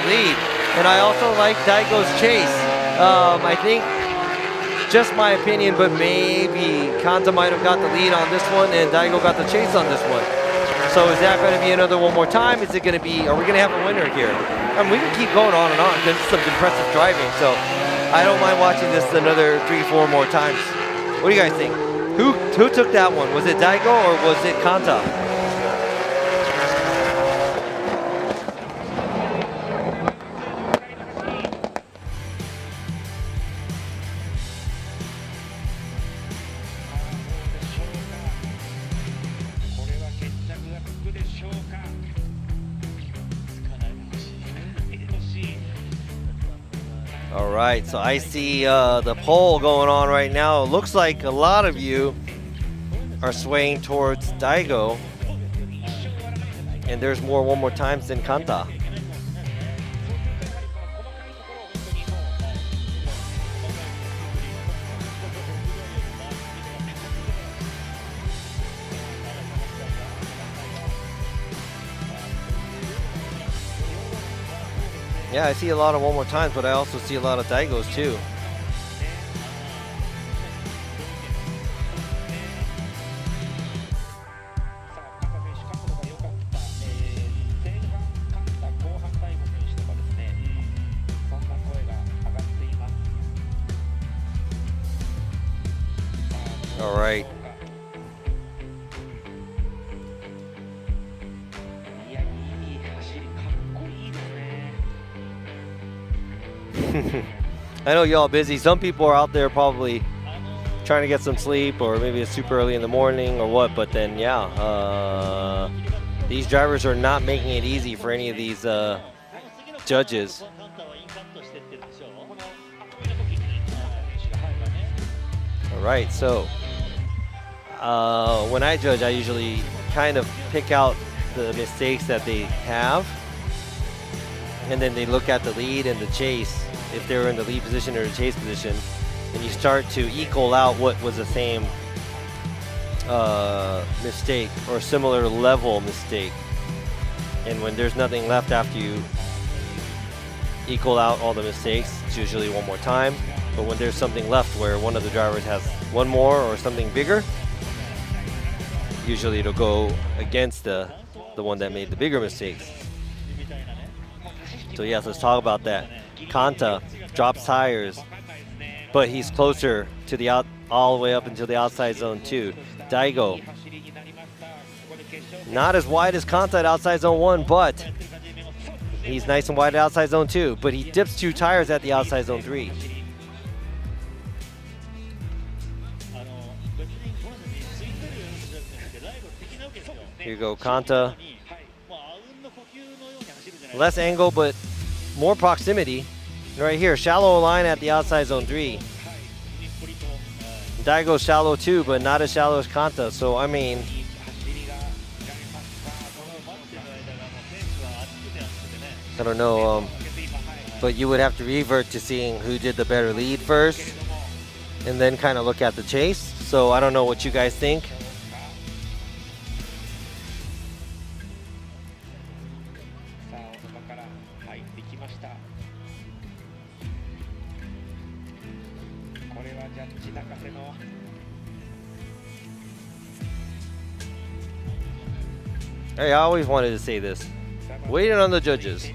lead, and I also like Daigo's chase. I think, just my opinion, but maybe Kanta might have got the lead on this one, and Daigo got the chase on this one. So is that going to be another one more time? Is it going to be, are we going to have a winner here? I mean, we can keep going on and on because it's some impressive driving. So I don't mind watching this another 3-4 more times. What do you guys think? Who took that one? Was it Daigo or was it Kanta? All right, so I see the poll going on right now. It looks like a lot of you are swaying towards Daigo. And there's more one more times than Kanta. Yeah, I see a lot of one more times, but I also see a lot of Daigos too. All right. I know y'all busy. Some people are out there probably trying to get some sleep, or maybe it's super early in the morning or what, but then yeah, these drivers are not making it easy for any of these judges. All right, so when I judge, I usually kind of pick out the mistakes that they have, and then they look at the lead and the chase, if they're in the lead position or the chase position, and you start to equal out what was the same mistake or similar level mistake. And when there's nothing left after you equal out all the mistakes, it's usually one more time. But when there's something left where one of the drivers has one more or something bigger, usually it'll go against the one that made the bigger mistakes. So yes, let's talk about that. Kanta drops tires, but he's closer to the all the way up until the outside zone 2. Daigo, not as wide as Kanta at outside zone 1, but he's nice and wide at outside zone 2, but he dips 2 tires at the outside zone 3. Here you go, Kanta. Less angle, but more proximity. Right here, shallow line at the outside zone 3. Daigo shallow too, but not as shallow as Kanta. So, I mean, I don't know, but you would have to revert to seeing who did the better lead first, and then kind of look at the chase. So I don't know what you guys think. Hey, I always wanted to say this. Waiting on the judges.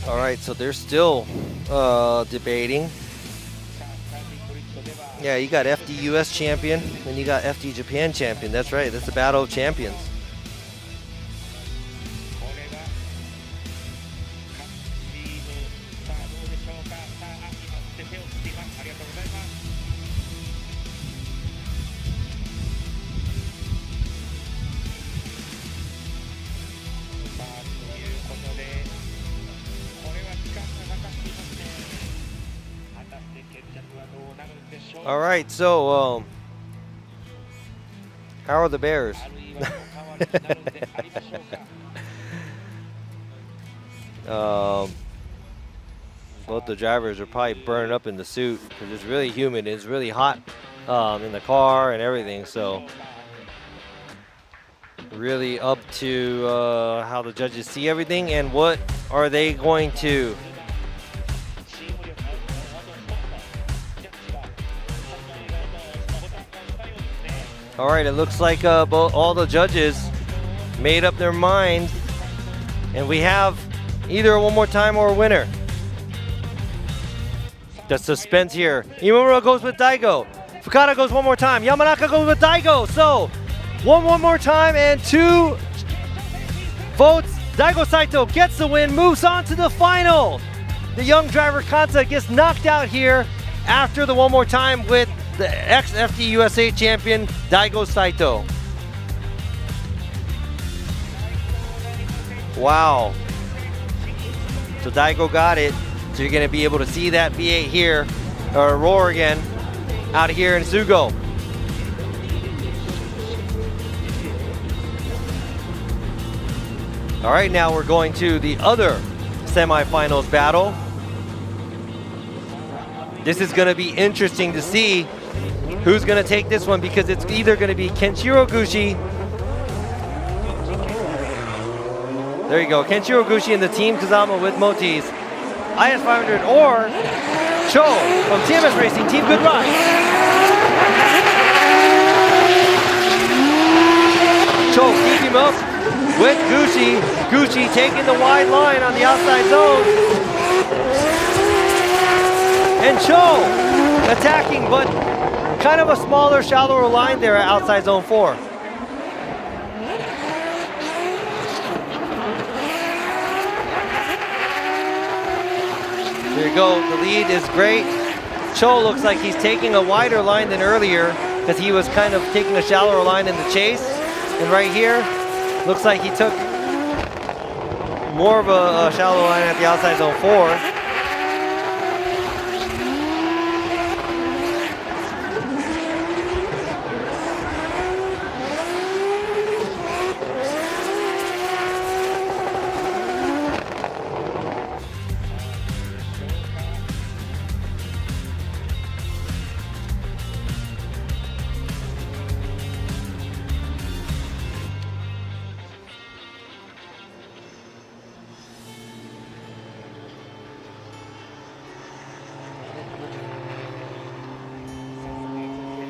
All right, so they're still debating. Yeah, you got FD US champion, and you got FD Japan champion. That's right, that's the battle of champions. All right, so how are the Bears? Both the drivers are probably burning up in the suit because it's really humid. It's really hot in the car and everything. So really up to how the judges see everything and what are they going to All right, it looks like all the judges made up their mind, and we have either a one more time or a winner. The suspense here. Muro goes with Daigo. Fukada goes one more time. Yamanaka goes with Daigo. So one more time and 2 votes. Daigo Saito gets the win, moves on to the final. The young driver Kanta gets knocked out here after the one more time with the ex-FD USA champion Daigo Saito. Wow. So Daigo got it. So you're gonna be able to see that V8 here, or roar again, out here in Sugo. All right, now we're going to the other semifinals battle. This is gonna be interesting to see who's gonna take this one, because it's either gonna be Kenshiro Gushi. There you go, Kenshiro Gushi and the Team Kusama with Motis, IS500, or Cho from TMS Racing, Team Good Ride. Cho keep him up with Gushi. Gushi taking the wide line on the outside zone. And Cho attacking, but kind of a smaller, shallower line there at outside zone 4. There you go, the lead is great. Cho looks like he's taking a wider line than earlier, because he was kind of taking a shallower line in the chase. And right here, looks like he took more of a shallow line at the outside zone 4.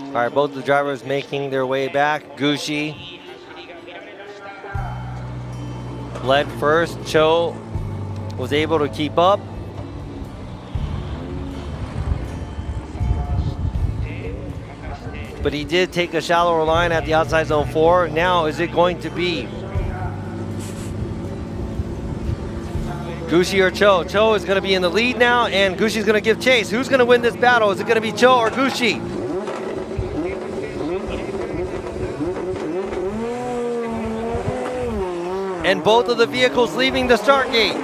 All right, both the drivers making their way back. Gushi led first. Cho was able to keep up. But he did take a shallower line at the outside zone 4. Now, is it going to be Gushi or Cho? Cho is going to be in the lead now, and Gushi's going to give chase. Who's going to win this battle? Is it going to be Cho or Gushi? And both of the vehicles leaving the start gate.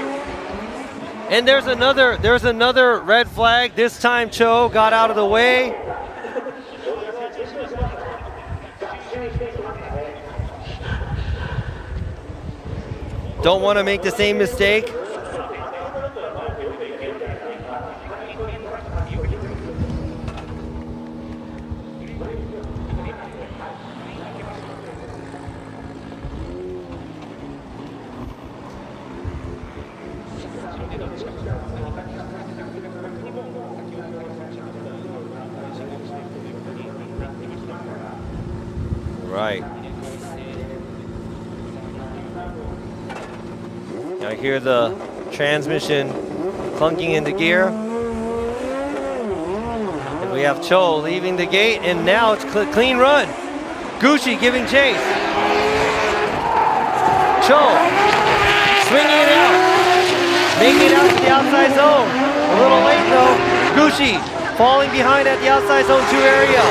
And there's another red flag. This time Cho got out of the way. Don't want to make the same mistake. Right. I hear the transmission clunking into gear. And we have Cho leaving the gate, and now it's clean run. Gushi giving chase. Cho swinging it out, making it out to the outside zone. A little late though. Gushi falling behind at the outside zone 2 area.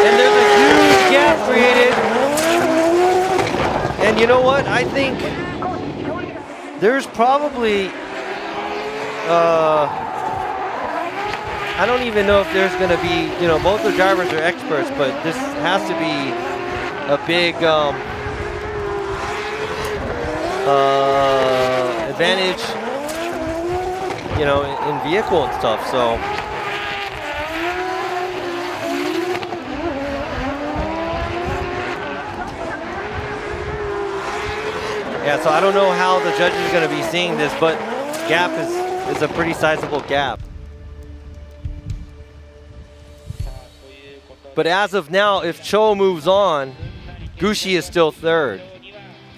And there's a huge gap created. And you know what? I think there's probably, I don't even know if there's going to be, you know, both the drivers are experts, but this has to be a big advantage, you know, in vehicle and stuff. So. Yeah, so I don't know how the judges are going to be seeing this, but gap is a pretty sizable gap. But as of now, if Cho moves on, Gushi is still third,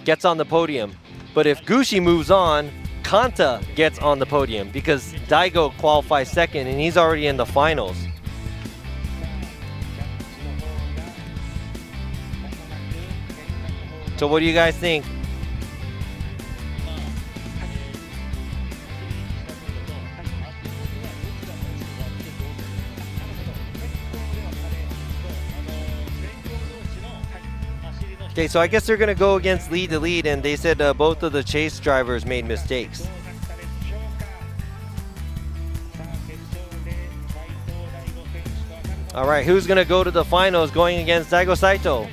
gets on the podium. But if Gushi moves on, Kanta gets on the podium because Daigo qualifies second and he's already in the finals. So what do you guys think? Okay, so I guess they're going to go against lead to lead, and they said both of the chase drivers made mistakes. All right, who's going to go to the finals going against Daigo Saito?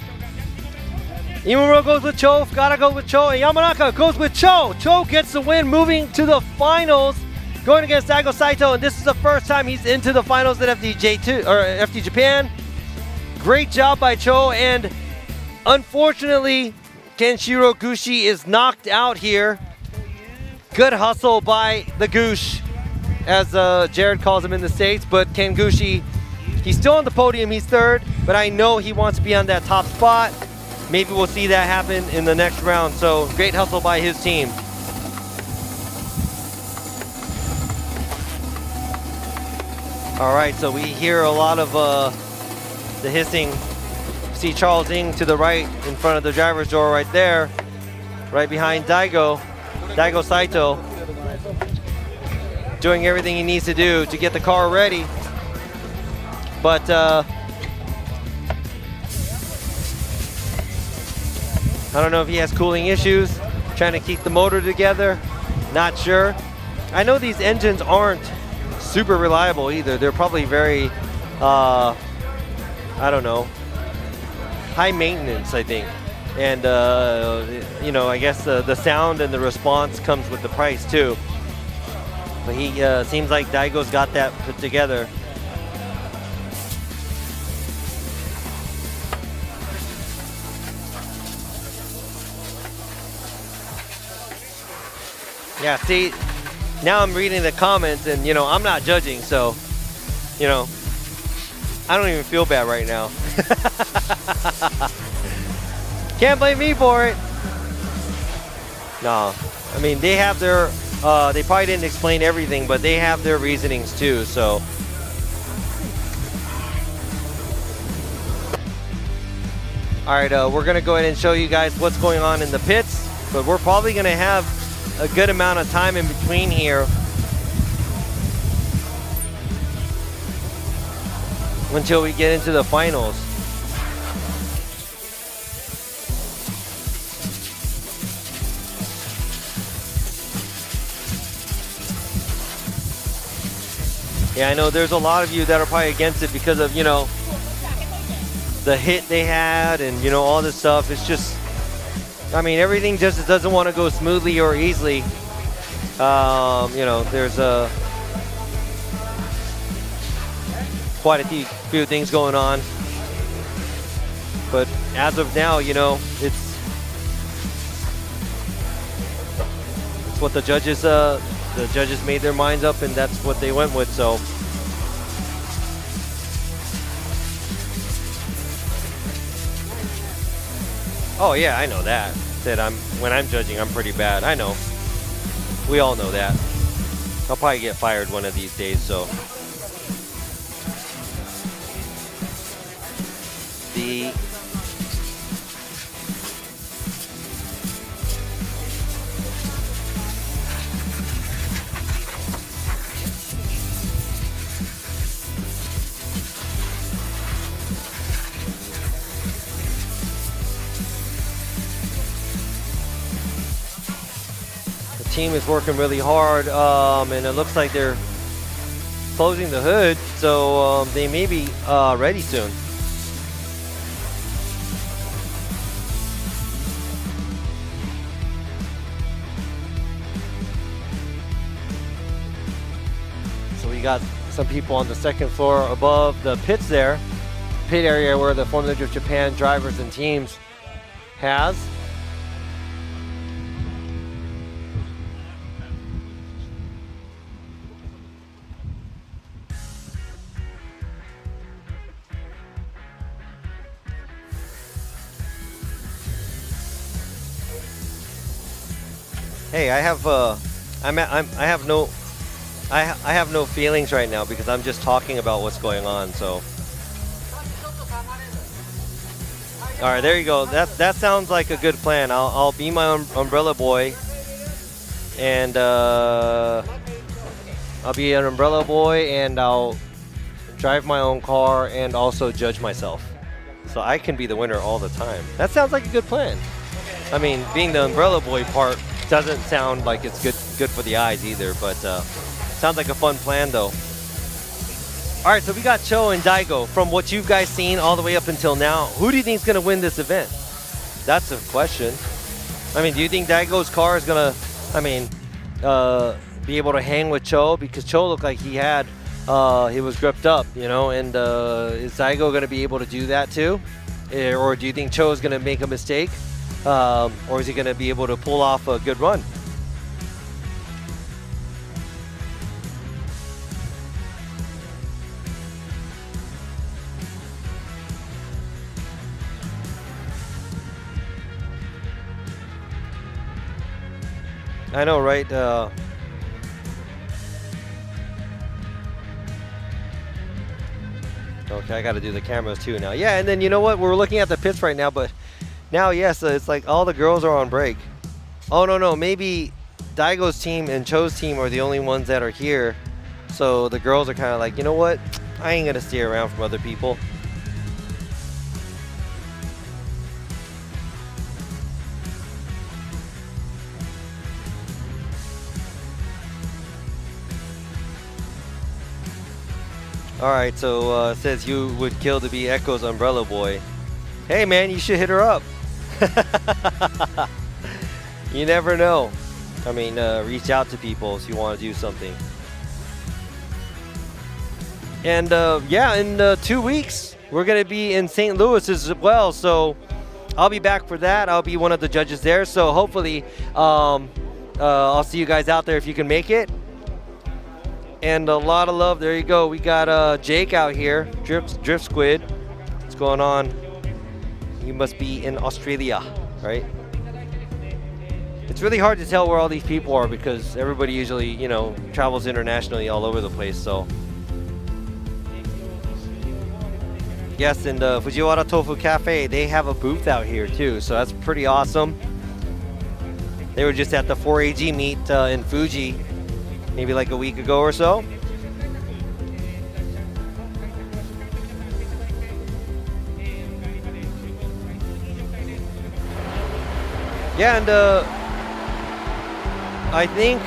Muro goes with Cho, gotta go with Cho, and Yamanaka goes with Cho. Cho gets the win, moving to the finals, going against Daigo Saito, and this is the first time he's into the finals at FD Japan. Great job by Cho, and unfortunately, Kenshiro Gushi is knocked out here. Good hustle by the Goosh, as Jared calls him in the States, but Ken Gushi, he's still on the podium, he's third, but I know he wants to be on that top spot. Maybe we'll see that happen in the next round, so great hustle by his team. All right, so we hear a lot of the hissing. See Charles Ng to the right in front of the driver's door right there, right behind Daigo Saito, doing everything he needs to do to get the car ready. But I don't know if he has cooling issues, trying to keep the motor together, not sure. I know these engines aren't super reliable either. They're probably very, I don't know, high maintenance, I think. And, you know, I guess the sound and the response comes with the price too. But he seems like Daigo's got that put together. Yeah, see, now I'm reading the comments and, you know, I'm not judging, so, you know, I don't even feel bad right now. Can't blame me for it. No, I mean, they have their, they probably didn't explain everything, but they have their reasonings too, so. All right, we're gonna go ahead and show you guys what's going on in the pits, but we're probably gonna have a good amount of time in between here until we get into the finals. Yeah, I know there's a lot of you that are probably against it because of, you know, the hit they had and, you know, all this stuff. It's just, I mean, everything just doesn't want to go smoothly or easily. You know, there's quite a few things going on. But as of now, you know, it's what the judges made their minds up, and that's what they went with. So. Oh yeah, I know that. When I'm judging, I'm pretty bad. I know. We all know that. I'll probably get fired one of these days, so. Team is working really hard, and it looks like they're closing the hood, so they may be ready soon. So we got some people on the second floor above the pits there, pit area where the Formula Drift Japan drivers and teams has. Hey, I have no feelings right now because I'm just talking about what's going on. So All right, there you go. That sounds like a good plan. I'll be my umbrella boy, and I'll be an umbrella boy, and I'll drive my own car and also judge myself, so I can be the winner all the time. That sounds like a good plan. I mean, being the umbrella boy part doesn't sound like it's good for the eyes either, but sounds like a fun plan though. All right, so we got Cho and Daigo. From what you guys seen all the way up until now, who do you think is going to win this event? That's a question. I mean, do you think Daigo's car is going to, be able to hang with Cho? Because Cho looked like he was gripped up, you know, and is Daigo going to be able to do that too? Or do you think Cho is going to make a mistake? Or is he going to be able to pull off a good run? I know, right? Okay, I got to do the cameras too now. Yeah, and then you know what? We're looking at the pits right now, but now, yes, it's like all the girls are on break. Oh, no, maybe Daigo's team and Cho's team are the only ones that are here. So the girls are kind of like, you know what? I ain't going to stay around from other people. All right, so it says you would kill to be Echo's umbrella boy. Hey, man, you should hit her up. You never know. I mean, reach out to people if you want to do something. And yeah, in 2 weeks, we're going to be in St. Louis as well. So I'll be back for that. I'll be one of the judges there. So hopefully I'll see you guys out there if you can make it. And a lot of love. There you go. We got Jake out here, Drift Squid. What's going on? You must be in Australia, right? It's really hard to tell where all these people are because everybody usually, you know, travels internationally all over the place. So yes, and Fujiwara Tofu Cafe, they have a booth out here too. So that's pretty awesome. They were just at the 4AG meet in Fuji, maybe like a week ago or so. Yeah, and I think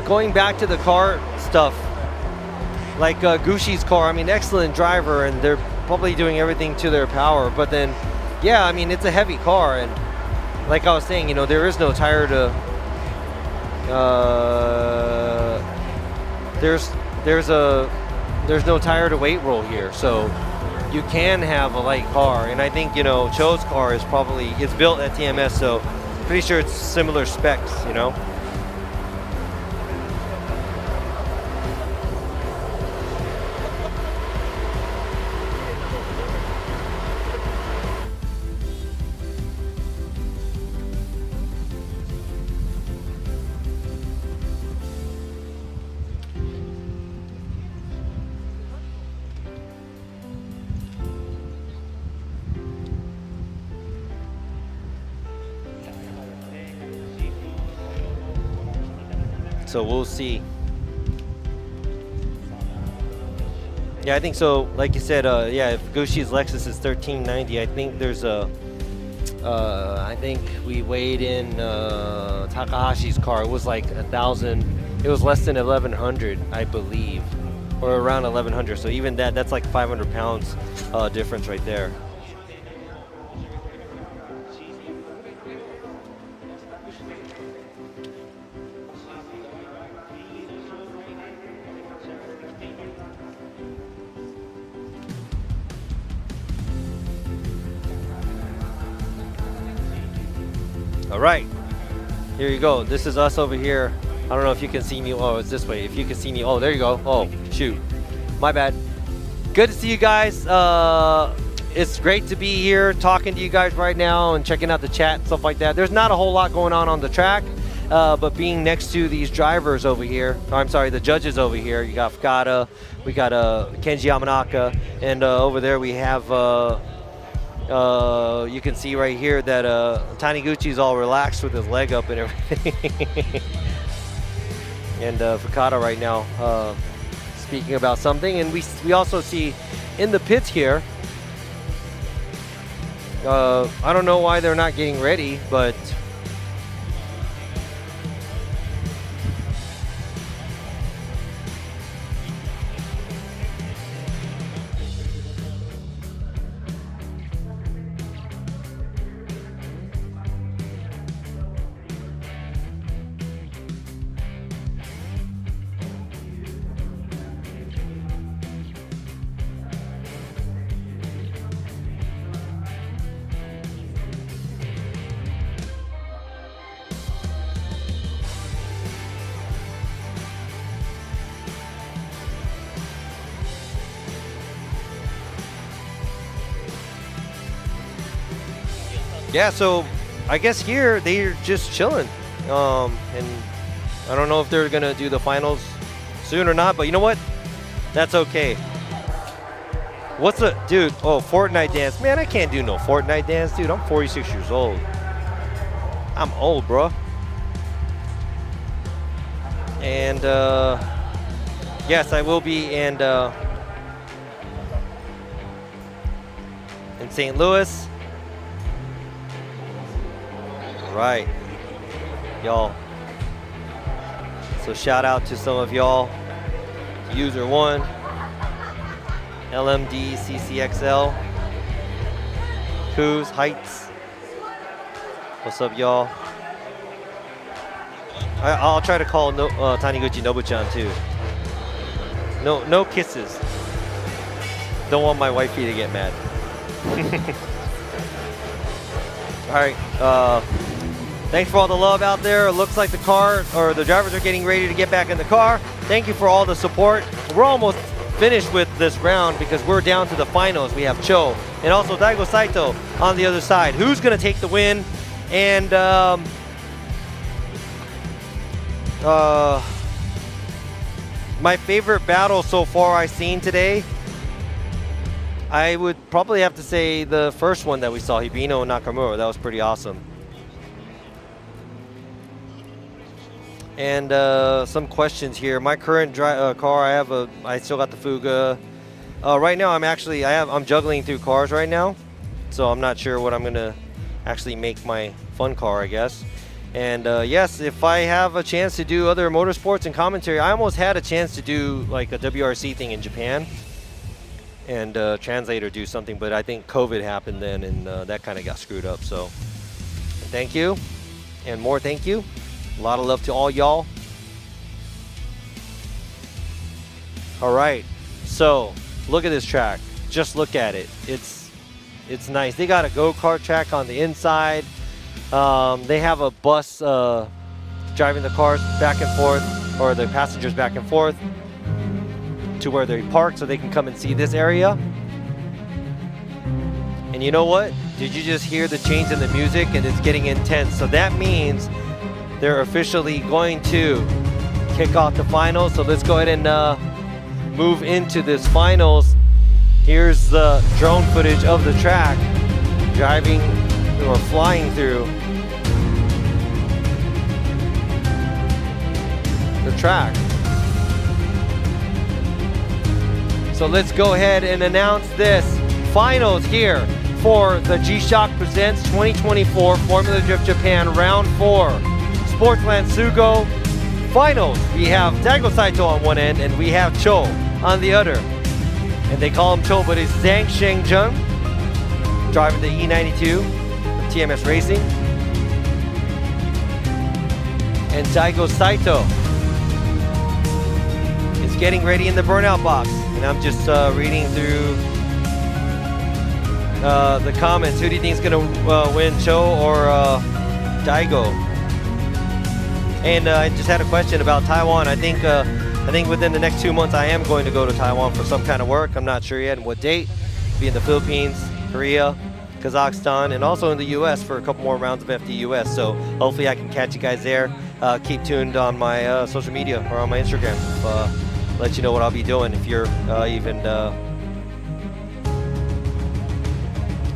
going back to the car stuff, like Gushi's car, I mean, excellent driver, and they're probably doing everything to their power. But then, yeah, I mean, it's a heavy car, and like I was saying, you know, there is no tire to. There's no tire to weight roll here, so you can have a light car. And I think, you know, Cho's car is it's built at TMS, so pretty sure it's similar specs, you know. So we'll see. Yeah, I think so. Like you said, yeah, if Gushi's Lexus is 1390, I think there's I think we weighed in Takahashi's car. It was like 1,000. It was less than 1,100, I believe, or around 1,100. So even that's like 500 pounds difference right there. All right, here you go. This is us over here. I don't know if you can see me. Oh, it's this way. If you can see me. Oh, there you go. Oh, shoot. My bad. Good to see you guys. It's great to be here talking to you guys right now and checking out the chat and stuff like that. There's not a whole lot going on the track. but being next to these drivers over here, or I'm sorry, the judges over here, you got Fukada, we got Kenji Yamanaka, and over there we have, you can see right here that Taniguchi's all relaxed with his leg up and everything. And Fukada right now speaking about something. And we also see in the pits here, I don't know why they're not getting ready, but yeah, so I guess here they're just chilling. And I don't know if they're going to do the finals soon or not, but you know what? That's okay. What's the, dude, oh, Fortnite dance. Man, I can't do no Fortnite dance, dude. I'm 46 years old. I'm old, bro. And yes, I will be in St. Louis. Right, y'all. So shout out to some of y'all. User 1, LMD CCXL, Kuz Heights. What's up, y'all? I'll try to call Taniguchi Nobu-chan too. No kisses. Don't want my wifey to get mad. All right. Thanks for all the love out there. It looks like the drivers are getting ready to get back in the car. Thank you for all the support. We're almost finished with this round because we're down to the finals. We have Cho and also Daigo Saito on the other side. Who's going to take the win? And my favorite battle so far I've seen today, I would probably have to say the first one that we saw, Hibino and Nakamura. That was pretty awesome. And some questions here. My current car, I still got the Fuga. Right now, I'm juggling through cars right now, so I'm not sure what I'm gonna actually make my fun car, I guess. And yes, if I have a chance to do other motorsports and commentary, I almost had a chance to do like a WRC thing in Japan and translate or do something, but I think COVID happened then, and that kind of got screwed up. So thank you, and more thank you. A lot of love to all y'all. All right, so look at this track. Just look at it. It's nice. They got a go-kart track on the inside. They have a bus driving the cars back and forth, or the passengers back and forth to where they park so they can come and see this area. And you know what? Did you just hear the change in the music? And it's getting intense. So that means they're officially going to kick off the finals. So let's go ahead and move into this finals. Here's the drone footage of the track driving or flying through the track. So let's go ahead and announce this finals here for the G-Shock Presents 2024 Formula Drift Japan Round 4 Sportsland Sugo finals. We have Daigo Saito on one end and we have Cho on the other. And they call him Cho, but it's Zhang Shengjun driving the E92 of TMS Racing. And Daigo Saito is getting ready in the burnout box. And I'm just reading through the comments. Who do you think is going to win, Cho or Daigo? And I just had a question about Taiwan. I think within the next 2 months I am going to go to Taiwan for some kind of work. I'm not sure yet and what date. Be in the Philippines, Korea, Kazakhstan, and also in the US for a couple more rounds of FDUS. So hopefully I can catch you guys there. keep tuned on my social media or on my Instagram. Let you know what I'll be doing if you're even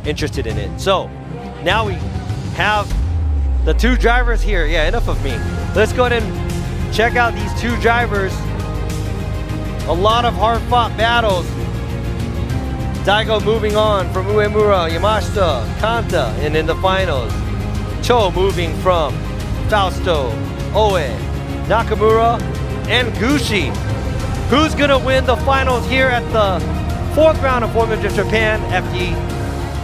interested in it. So now we have the two drivers here. Yeah, enough of me. Let's go ahead and check out these two drivers. A lot of hard-fought battles. Daigo moving on from Uemura, Yamashta, Kaneda, and in the finals, Cho moving from Fausto, Oe, Nakamura, and Gushi. Who's gonna win the finals here at the 4th round of Formula Drift Japan, FD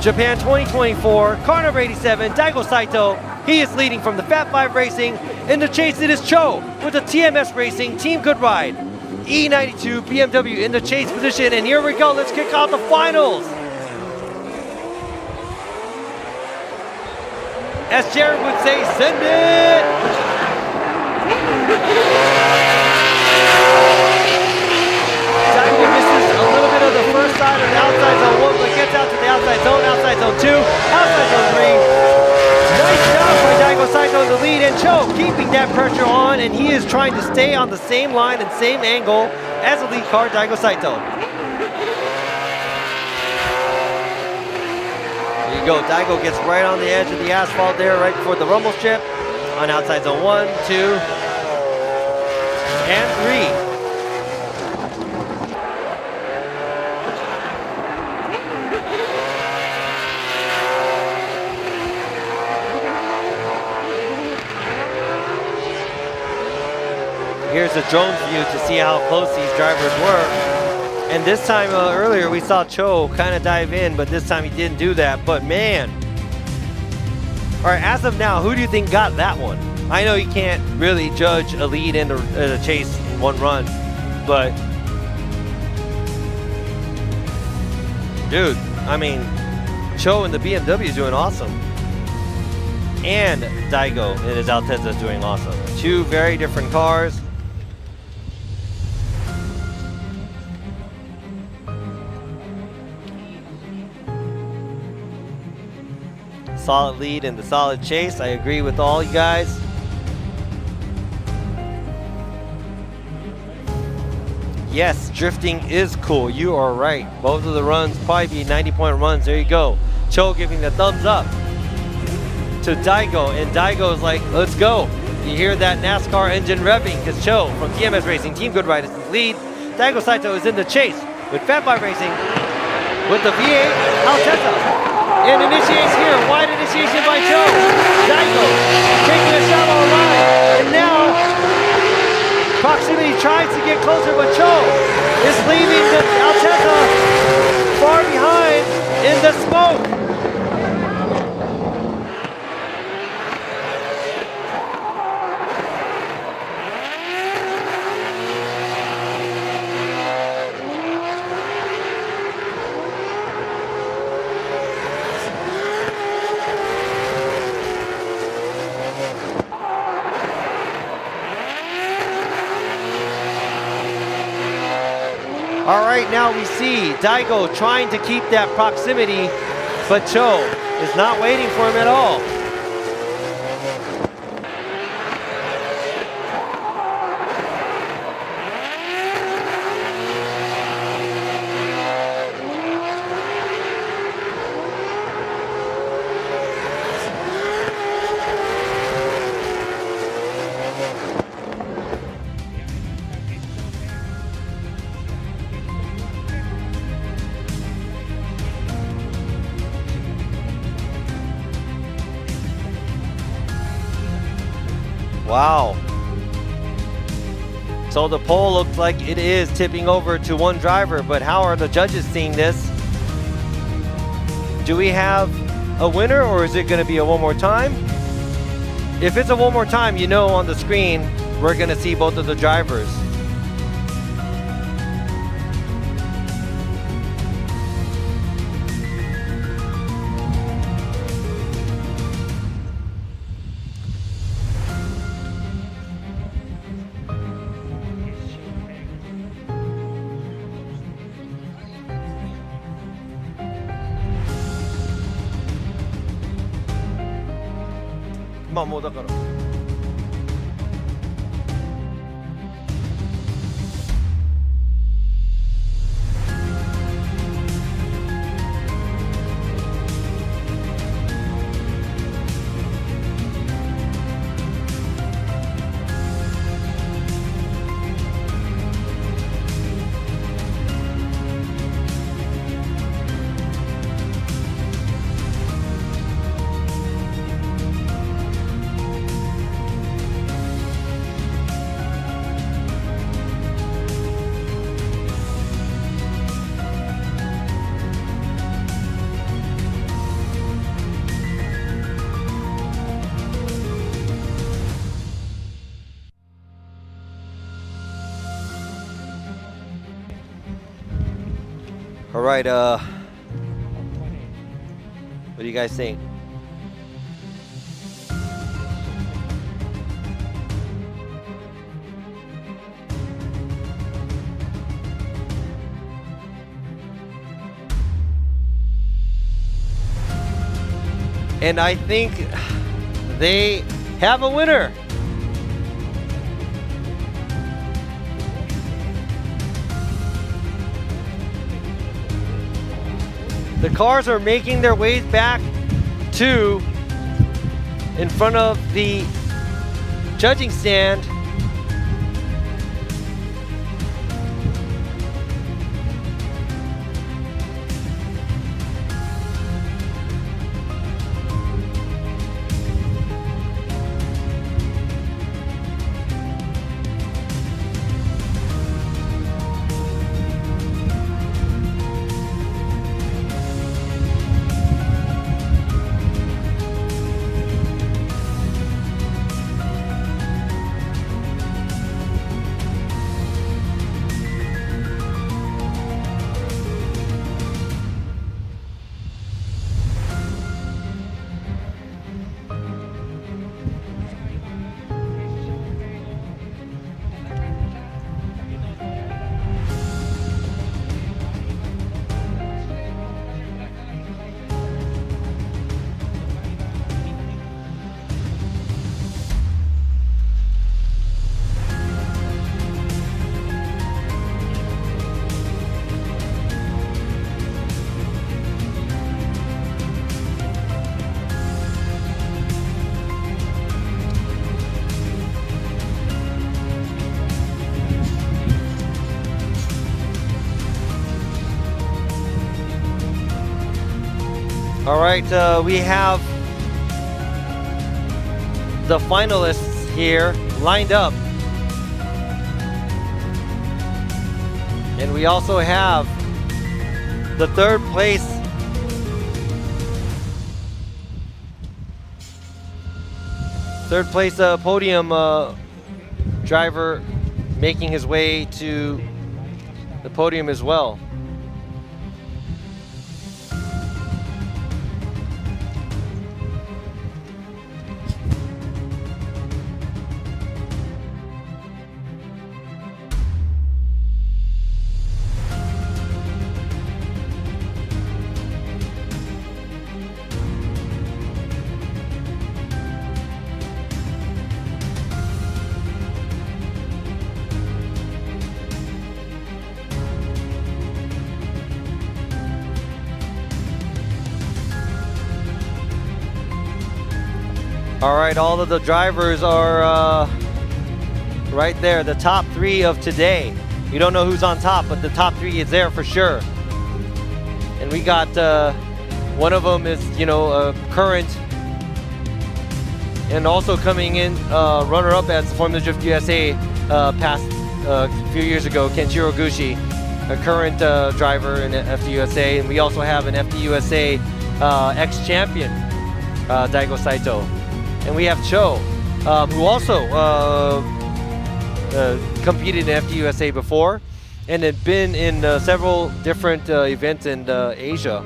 Japan 2024? Car number 87, Daigo Saito. He is leading from the Fat 5 Racing. In the chase, it is Cho with the TMS Racing, Team Good Ride. E92 BMW in the chase position, and here we go. Let's kick off the finals. As Jared would say, send it. Daigo misses a little bit of the first side of the outside zone 1, but gets out to the outside zone 2, outside zone 3. Nice job by Daigo Saito in the lead, and Cho keeping that pressure on, and he is trying to stay on the same line and same angle as the lead car, Daigo Saito. There you go, Daigo gets right on the edge of the asphalt there, right before the rumble strip, on outside zone 1, 2, and 3. Here's a drone view to see how close these drivers were. And this time earlier we saw Cho kind of dive in, but this time he didn't do that. But man, all right, as of now, who do you think got that one? I know you can't really judge a lead and a chase in one run, but dude, I mean, Cho in the BMW is doing awesome. And Daigo in his Altezza is doing awesome. Two very different cars. Solid lead and the solid chase. I agree with all you guys. Yes, drifting is cool. You are right. Both of the runs probably be 90-point runs. There you go. Cho giving the thumbs up to Daigo, and Daigo is like, let's go. You hear that NASCAR engine revving because Cho from TMS Racing, Team Good Ride is in the lead. Daigo Saito is in the chase with Fat 5 Racing with the V8 Altezza. And initiates here, wide initiation by Cho. Daigo taking a shallow line, and now proximity tries to get closer, but Cho is leaving the Altezza far behind in the smoke. All right, now we see Daigo trying to keep that proximity, but Cho is not waiting for him at all. Wow. So the pole looks like it is tipping over to one driver, but how are the judges seeing this? Do we have a winner, or is it going to be a one more time? If it's a one more time, you know on the screen, we're going to see both of the drivers. All right, what do you guys think? And I think they have a winner. The cars are making their ways back to in front of the judging stand. All right, we have the finalists here lined up. And we also have the third place podium driver making his way to the podium as well. All right, all of the drivers are right there, the top three of today. You don't know who's on top, but the top three is there for sure. And we got, one of them is, you know, current and also coming in runner-up as Formula Drift USA past a few years ago, Kenshiro Gushi, a current driver in FDUSA. And we also have an FDUSA ex-champion, Daigo Saito. And we have Cho, who also competed in FDUSA before and had been in several different events in Asia.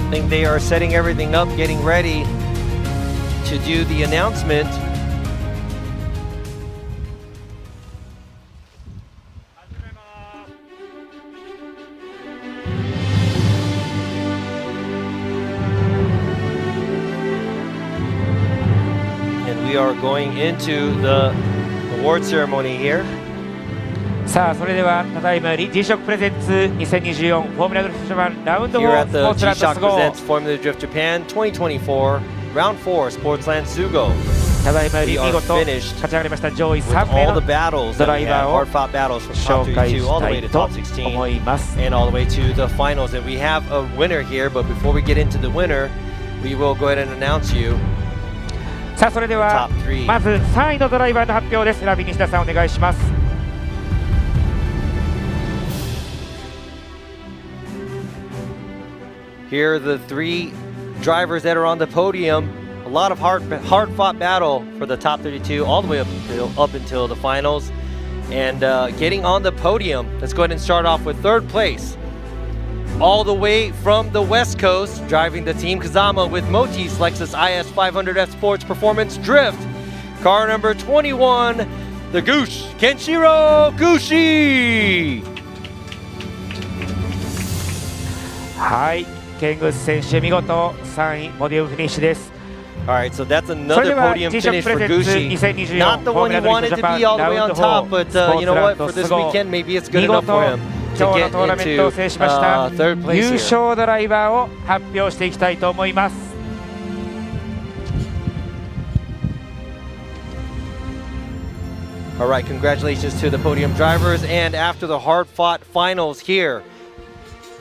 I think they are setting everything up, getting ready to do the announcement. And we are going into the award ceremony here. さあそれではただいまより G-SHOCK プレゼンツ2024フォーミュラドリフトジャパンラウンド4 Here at the Sportsland G-SHOCK Sugo presents Formula Drift Japan 2024 round 4, Sportsland Sugo. ただいまより We 見 are 事 finished 勝ち上がりました上位 with 3名 all の the battles ド that ラ we イ had, バーを hard fought battles from top 紹介 32 all the した way い to と top 16思います and all the way to the finals. And we have a winner here, but before we get into the winner, we will go ahead and announce you さあそれでは top 3. まず3位のドライバーの発表です。ラビ西田さんお願いします。Here are the 3 drivers that are on the podium. A lot of hard-fought battle for the top 32 all the way up until the finals. And getting on the podium, let's go ahead and start off with 3rd place. All the way from the West Coast, driving the Team Kazama with Motis Lexus IS 500F Sports Performance Drift. Car number 21, the Gushi, Kenshiro Gushi. はい、ケングス選手見事3位ポディウムフィニッシュです。Alright, so that's another podium finish for Gushi. Not the one he wanted to be all the way on top, but you know what, for this weekend, maybe it's good enough for him to get into 3rd place 優 here. 勝ドライバーを発表していきたいと思います。Alright, congratulations to the podium drivers. And after the hard-fought finals here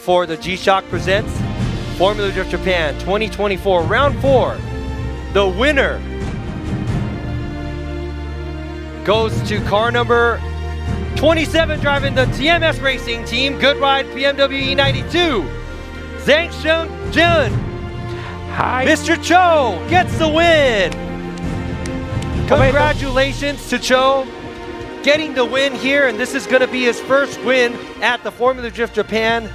for the G-Shock Presents Formula Drift Japan 2024 Round 4, the winner goes to car number 27, driving the TMS Racing Team. Good ride, BMW E92. Zhang Jun. Mr. Cho gets the win. Congratulations to Cho getting the win here, and this is going to be his first win at the Formula Drift Japan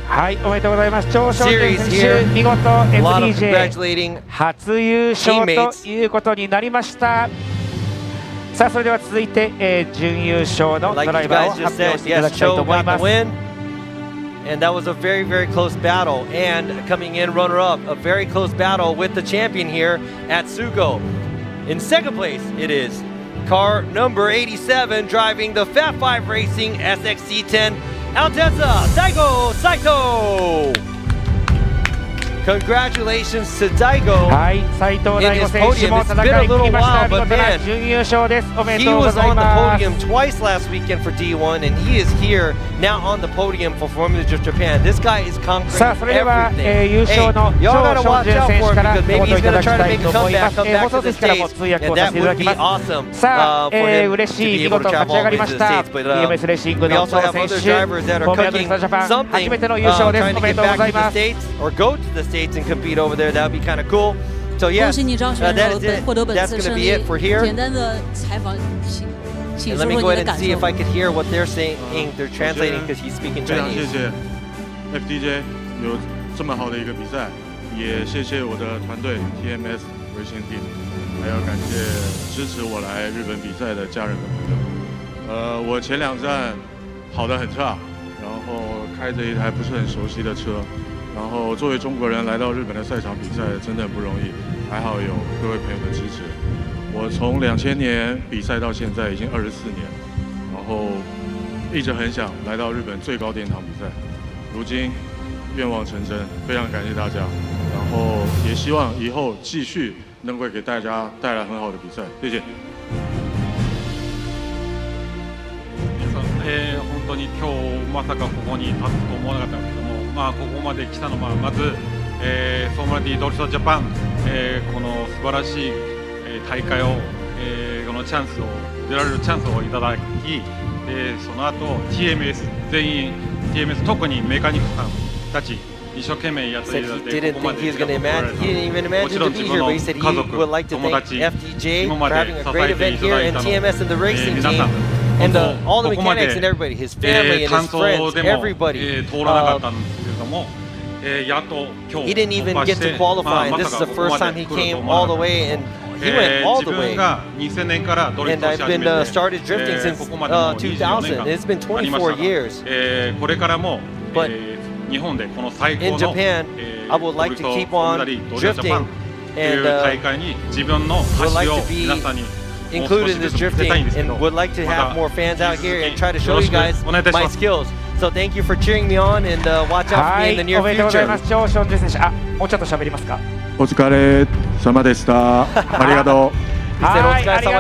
はい、おめでとうございます。張翔選 Series 手、 here. 見事 A lot of FDJ congratulating 初優勝ということになりました。さあ、それでは続いて、準優勝のド Like ラ you イバーを guys 発 just 表 said, していただ yes, きたいと Cho 思い got ま the す。 win. And that was a very, very close battle. And coming in runner-up, a very close battle with the champion here at Sugo. In 2nd place, it is car number 87, driving the Fat 5 Racing SXC10, Altezza Daigo Saito. Congratulations to Daigo. はい、斉藤大吾選手も戦い切りました。見事な準優勝です。おめで He とうご was ざい on the ます。 podium twice last weekend for D1, and he is here now on the podium for Formula Drift Japan. This guy is conquering さあ、それでは、 everything. 優勝の Hey, 張 y'all gotta 翔 watch 純 out 選 for 手か him ら because お maybe 答 he's えいた gonna だき try to たい make と a 思いま comeback, す。 come back 放 to 送 the 席からも States. 通訳を And させ that ていただ would き be ます。 awesome さあ、 for him 嬉 to しい、 be 見 able 事 to 勝ち travel 上が all りま over し the た。 States. But TMS レーシング we の also 張 have 選 other 手、 drivers that フォ are ーミュラド cooking スタージャパン、 something 初めての優勝です。お trying to めで get とうご back ざい to the ます。 States or go to the States and compete over there. That would be kind of cool. So yes, 恭喜你张选 that 手 is it. 获得本 That's 次 going to 胜 be 利 it for。here. 简单的采访，请 And 说 let 说 me go 你的 ahead and 感 see 受 if。I could hear what they're saying. They're translating because he's speaking 非常谢 Chinese. 谢 FDJ 有这么好的一个比赛，也谢谢我的团队 TMS Racing Team， 还要感谢支持我来日本比赛的家人和朋友。我前2站跑得很差，然后开着一台不是很熟悉的车，然后作为中国人来到日本的赛场比赛真的很不容易，还好有各位朋友的支持。我从2000年比赛到现在已经24年，然后一直很想来到日本最高殿堂比赛，如今愿望成真，非常感谢大家，然后也希望以后继续能够给大家带来很好的比赛，谢谢。本当に今日まさかここに立つと思わなかったんですけども、ここまで来たのはまず、ソーマラティドリフトジャパン、この素晴らしい、大会を、このチャンスを出られるチャンスをいただき、その後 TMS 全員 TMS 特にメカニックさんたち一生懸命やっていただいてここまで来たところられたので、もちろん自分の家族、友達、今まで支えていただいたの皆さん。And all the mechanics and everybody, his family and his friends, everybody. He didn't even get to qualify, and this is the first time he came all the way, and he went all the way. And I've been started drifting since 2000. It's been 24 years. But in Japan, I would like to keep on drifting, and would like to be included in this drifting, and would like to have more fans out here and try to show you guys my skills. So thank you for cheering me on, and watch out for me in the near おめでとうござい future. ます。張翔選手、もうちょっと喋りますか。お疲れ様でした。ありがとう。 He said, "Arigatou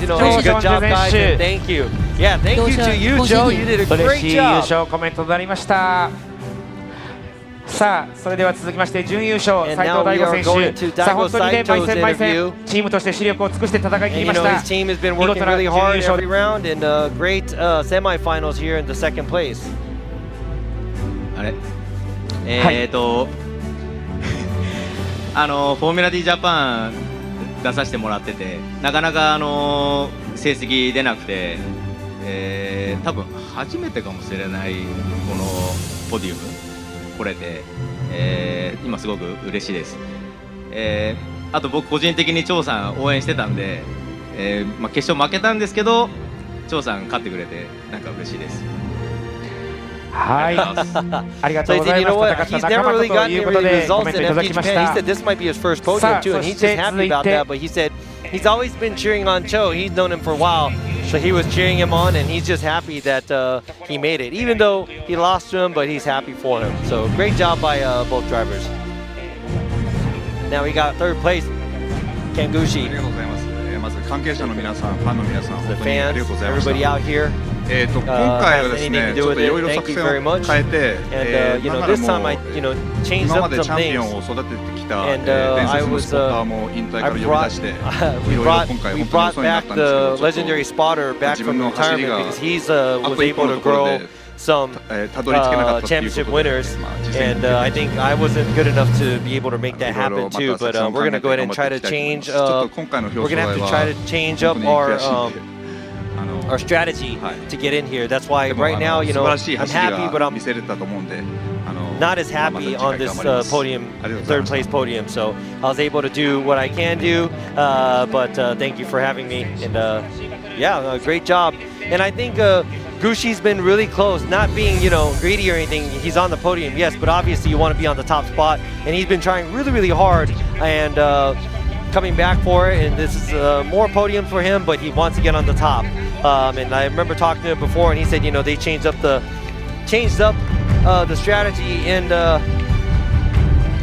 means, good job, guys, and thank you." Yeah, thank you to you, Joe. You did a 嬉 great しい優 job. 勝コメントとなりました。さあそれでは続きまして準優勝 And 斉 now 藤 we 大 are 吾 going 選 to 手。さあ本当にね Daigo 毎戦毎 Saito's 戦チームとして視力を尽くして戦い切 And り you まし know, た。 his team has been 見 working 事な really 準 hard 優勝 every round and great semifinals here in the second place. あれフォーミュラ D ジャパン出させてもらっててなかなか成績出なくて、多分初めてかもしれないこのポディウム来れて、今すごく嬉しいです、あと僕個人的に張さん応援してたんで、決勝負けたんですけど張さん勝ってくれてなんか嬉しいです。はい、ありがと So う he ござ said, い you ま know す。 what? 戦 He's った never 仲間 really と gotten いう any ことでコ results メント in いただ FD きまし Japan. He た。 said this might be his first podium さあ too, そ and he's して just 続 happy い about て that. But he said he's always been cheering on Cho. He's known him for a while, so he was cheering him on, and he's just happy that he made it, even though he lost to him. But he's happy for him. So great job by both drivers. Now we got third place, Kangushi. ありがとうございます。まず関係者の皆さん、ファンの皆さん、 The 本当にあり fans, がとうございました。 everybody out here. 今回はですね、ちょっといろいろ Thank 作 you 戦 very を much. 変えて、 And you な know, んなら this time も I う changed 今ま up で some チャンピオ things. ンを育ててきた And 伝 I 説の was スポッターも引退から呼び出して、い we ろいろ brought 今回 we 本当に brought お世話にな back ったんですけ the ど、ちょっと legendary spotter back 自 from 分の走り retirement が because he's あ was と一歩 able の to ところ grow で some たどり着けなかったっていうこ championship とで、 winners, 実践 and I think I wasn't good enough to be able to make that いろいろ happen また too. 作 But 戦を we're 考 gonna えて go ahead 頑 and 張 try ってい to きたいと思います。 change. ちょっと今回の We're 表 gonna 彰 have 台 to try は to change 本 up 当に our 悔しいんで。our strategy to get in here. That's why でも right now, you 素 know, 晴らしい I'm 走り happy, but が I'm 見せれたと思うんで、not as また happy 次 on 回 this 頑張ります。 podium, ありがとうござい third ました。 place podium. So I was able to do what I can do, but thank you for having me. And yeah, great job. And I think Gushi's been really close, not being, you know, greedy or anything. He's on the podium, yes, but obviously you want to be on the top spot. And he's been trying really, really hard and coming back for it. And this is more podium for him, but he wants to get on the top. And I remember talking to him before, and he said, you know, they changed up the strategy and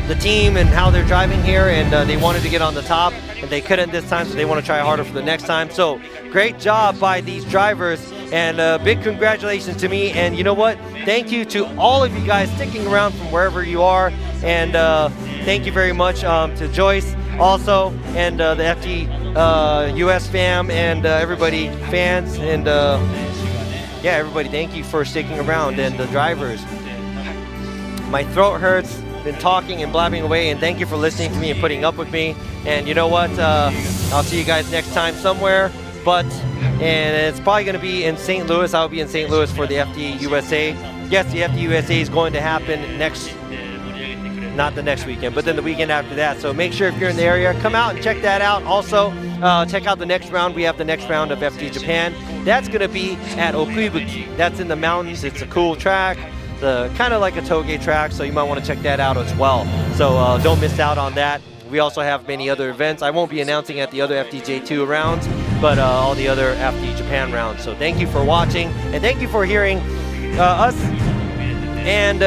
the team and how they're driving here, and they wanted to get on the top, and they couldn't this time, so they want to try harder for the next time. So great job by these drivers, and big congratulations to me. And you know what? Thank you to all of you guys sticking around from wherever you are, and thank you very much to Joyce also, and the FD US fam, and everybody, fans, and yeah, everybody, thank you for sticking around, and the drivers. My throat hurts, been talking and blabbing away, and thank you for listening to me and putting up with me. And you know what? I'll see you guys next time somewhere, and it's probably going to be in St. Louis. I'll be in St. Louis for the FD USA. Yes, the FD USA is going to happen not the next weekend, but then the weekend after that. So make sure if you're in the area, come out and check that out. Also, check out the next round. We have the next round of FD Japan. That's going to be at Okuibuki. That's in the mountains. It's a cool track, kind of like a toge track, so you might want to check that out as well. So don't miss out on that. We also have many other events. I won't be announcing at the other FDJ2 rounds, but all the other FD Japan rounds. So thank you for watching, and thank you for hearing us. And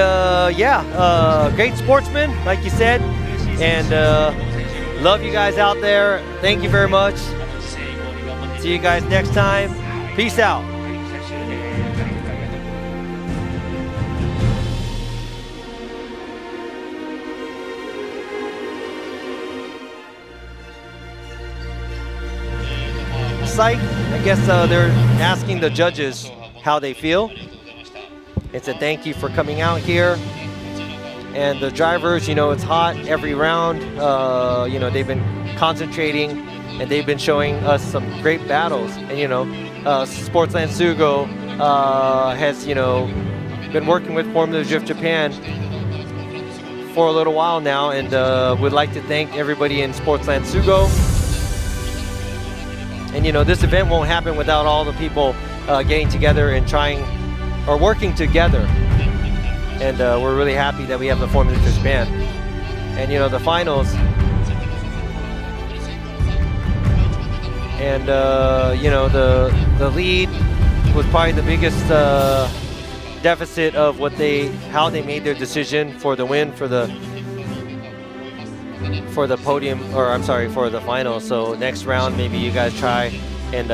yeah, great sportsman, like you said, and love you guys out there. Thank you very much. See you guys next time. Peace out. Psych, I guess they're asking the judges how they feel. It's a thank you for coming out here. And the drivers, you know, it's hot every round. You know, they've been concentrating, and they've been showing us some great battles. And, you know, Sportsland Sugo has, you know, been working with Formula Drift Japan for a little while now, and would like to thank everybody in Sportsland Sugo. And, you know, this event won't happen without all the people getting together and working together. And we're really happy that we have the Formula Drift Japan. And, you know, the finals. And, you know, the lead was probably the biggest deficit of how they made their decision for the win for the for the podium, or I'm sorry, for the final. So next round, maybe you guys try and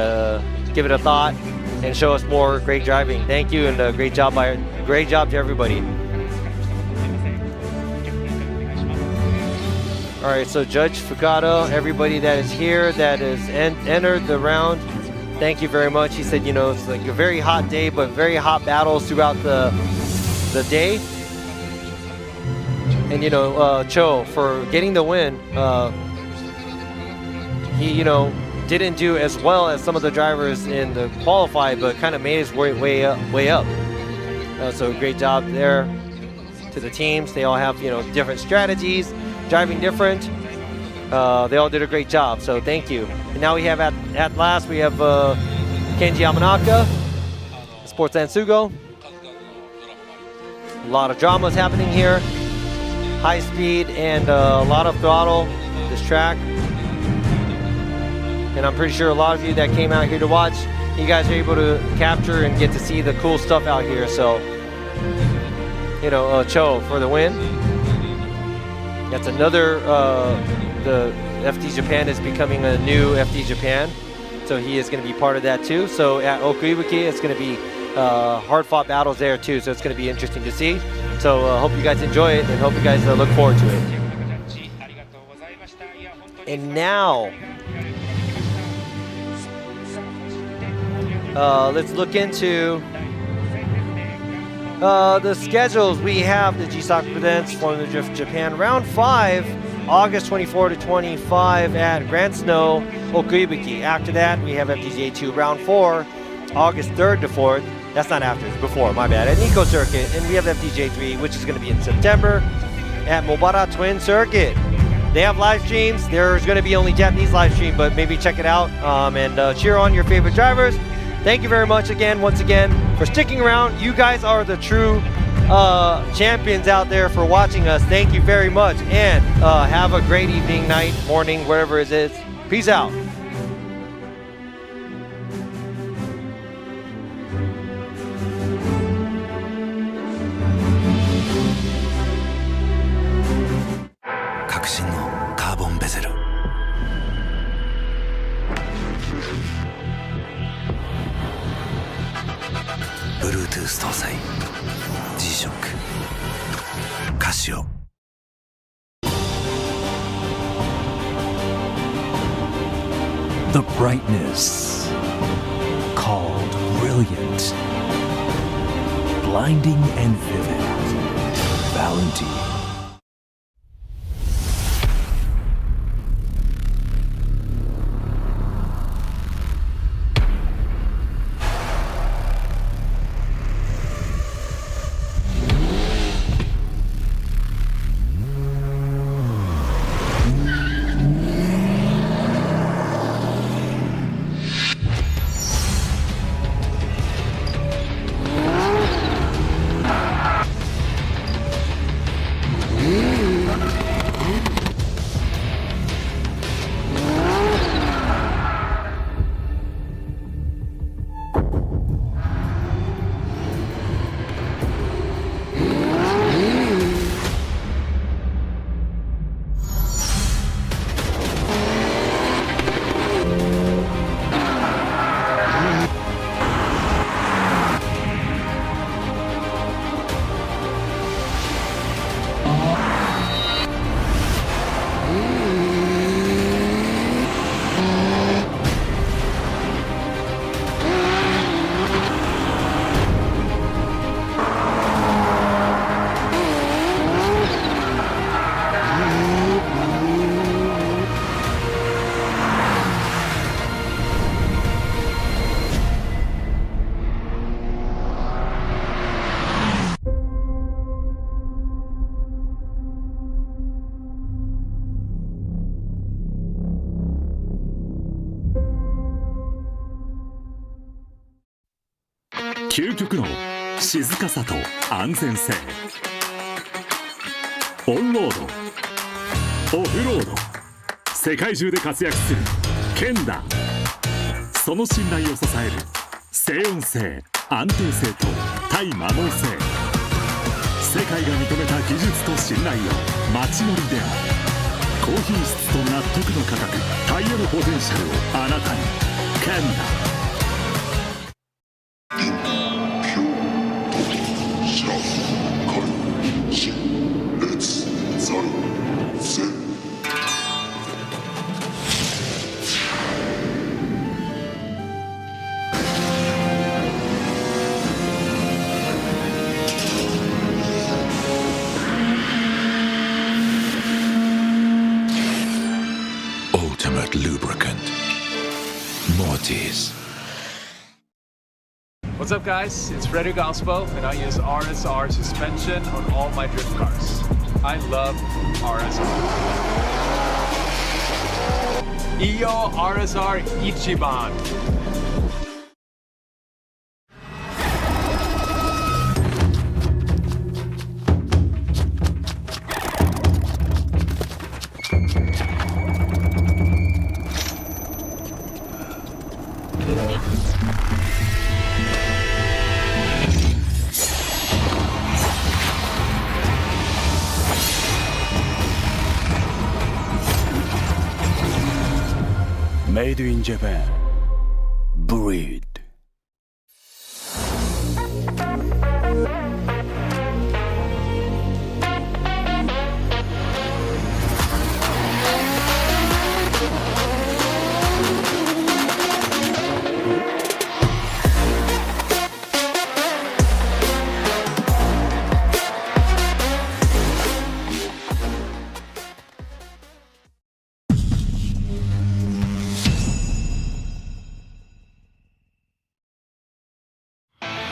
give it a thought and show us more great driving. Thank you, and great job to everybody. All right, so Judge Fugata, everybody that is here that has entered the round, thank you very much. He said, you know, it's like a very hot day, but very hot battles throughout the day. And, you know, Cho, for getting the win, he, you know, didn't do as well as some of the drivers in the qualify, but kind of made his way up. So great job there to the teams. They all have, you know, different strategies, driving different. They all did a great job, so thank you. And now we have at last, we have Kenji Yamanaka, Sportsland Sugo. A lot of drama is happening here. High speed and a lot of throttle, this track. And I'm pretty sure a lot of you that came out here to watch, you guys are able to capture and get to see the cool stuff out here. So, you know, Cho for the win. That's another, the FD Japan is becoming a new FD Japan. So he is going to be part of that too. So at Okuibuki, it's going to be hard-fought battles there too. So it's going to be interesting to see. So hope you guys enjoy it and hope you guys look forward to it. And now, let's look into the schedules. We have the G-Soccer Presents Formula Drift Japan Round 5, August 24 to 25 at Grand Snow, Okuibuki. After that, we have FDJ 2 Round 4, August 3rd to 4th. That's not after, it's before, my bad. At Nico Circuit, and we have FDJ 3, which is going to be in September at Mobara Twin Circuit. They have live streams. There's going to be only Japanese live stream, but maybe check it out and cheer on your favorite drivers. Thank you very much again, once again, for sticking around. You guys are the true champions out there for watching us. Thank you very much, and have a great evening, night, morning, wherever it is. Peace out. Bluetooth 搭載 G-SHOCK カシオ The brightness called brilliant, blinding and vivid, Valentine.究極の静かさと安全性、オンロード、オフロード、世界中で活躍するケンダ。その信頼を支える静音性、安定性と対摩耗性、世界が認めた技術と信頼を街乗りである。高品質と納得の価格、タイヤのポテンシャルをあなたに。Kaneda。Ultimate lubricant. Mortis. What's up, guys? It's Frederick Ospo, and I use RSR suspension on all my drift cars. I love RSR. Iyo RSR Ichiban. Made in Japan. Breed.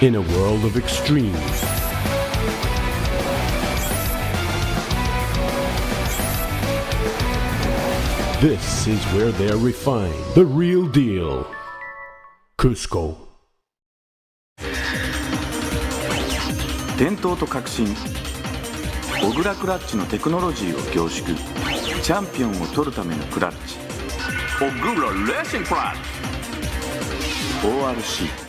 In a world of extremes, this is where they're refined. The real deal. Cusco. 伝統と革新、小倉クラッチのテクノロジーを凝縮、チャンピオンを取るためのクラッチ、小倉レーシングクラッチ ORC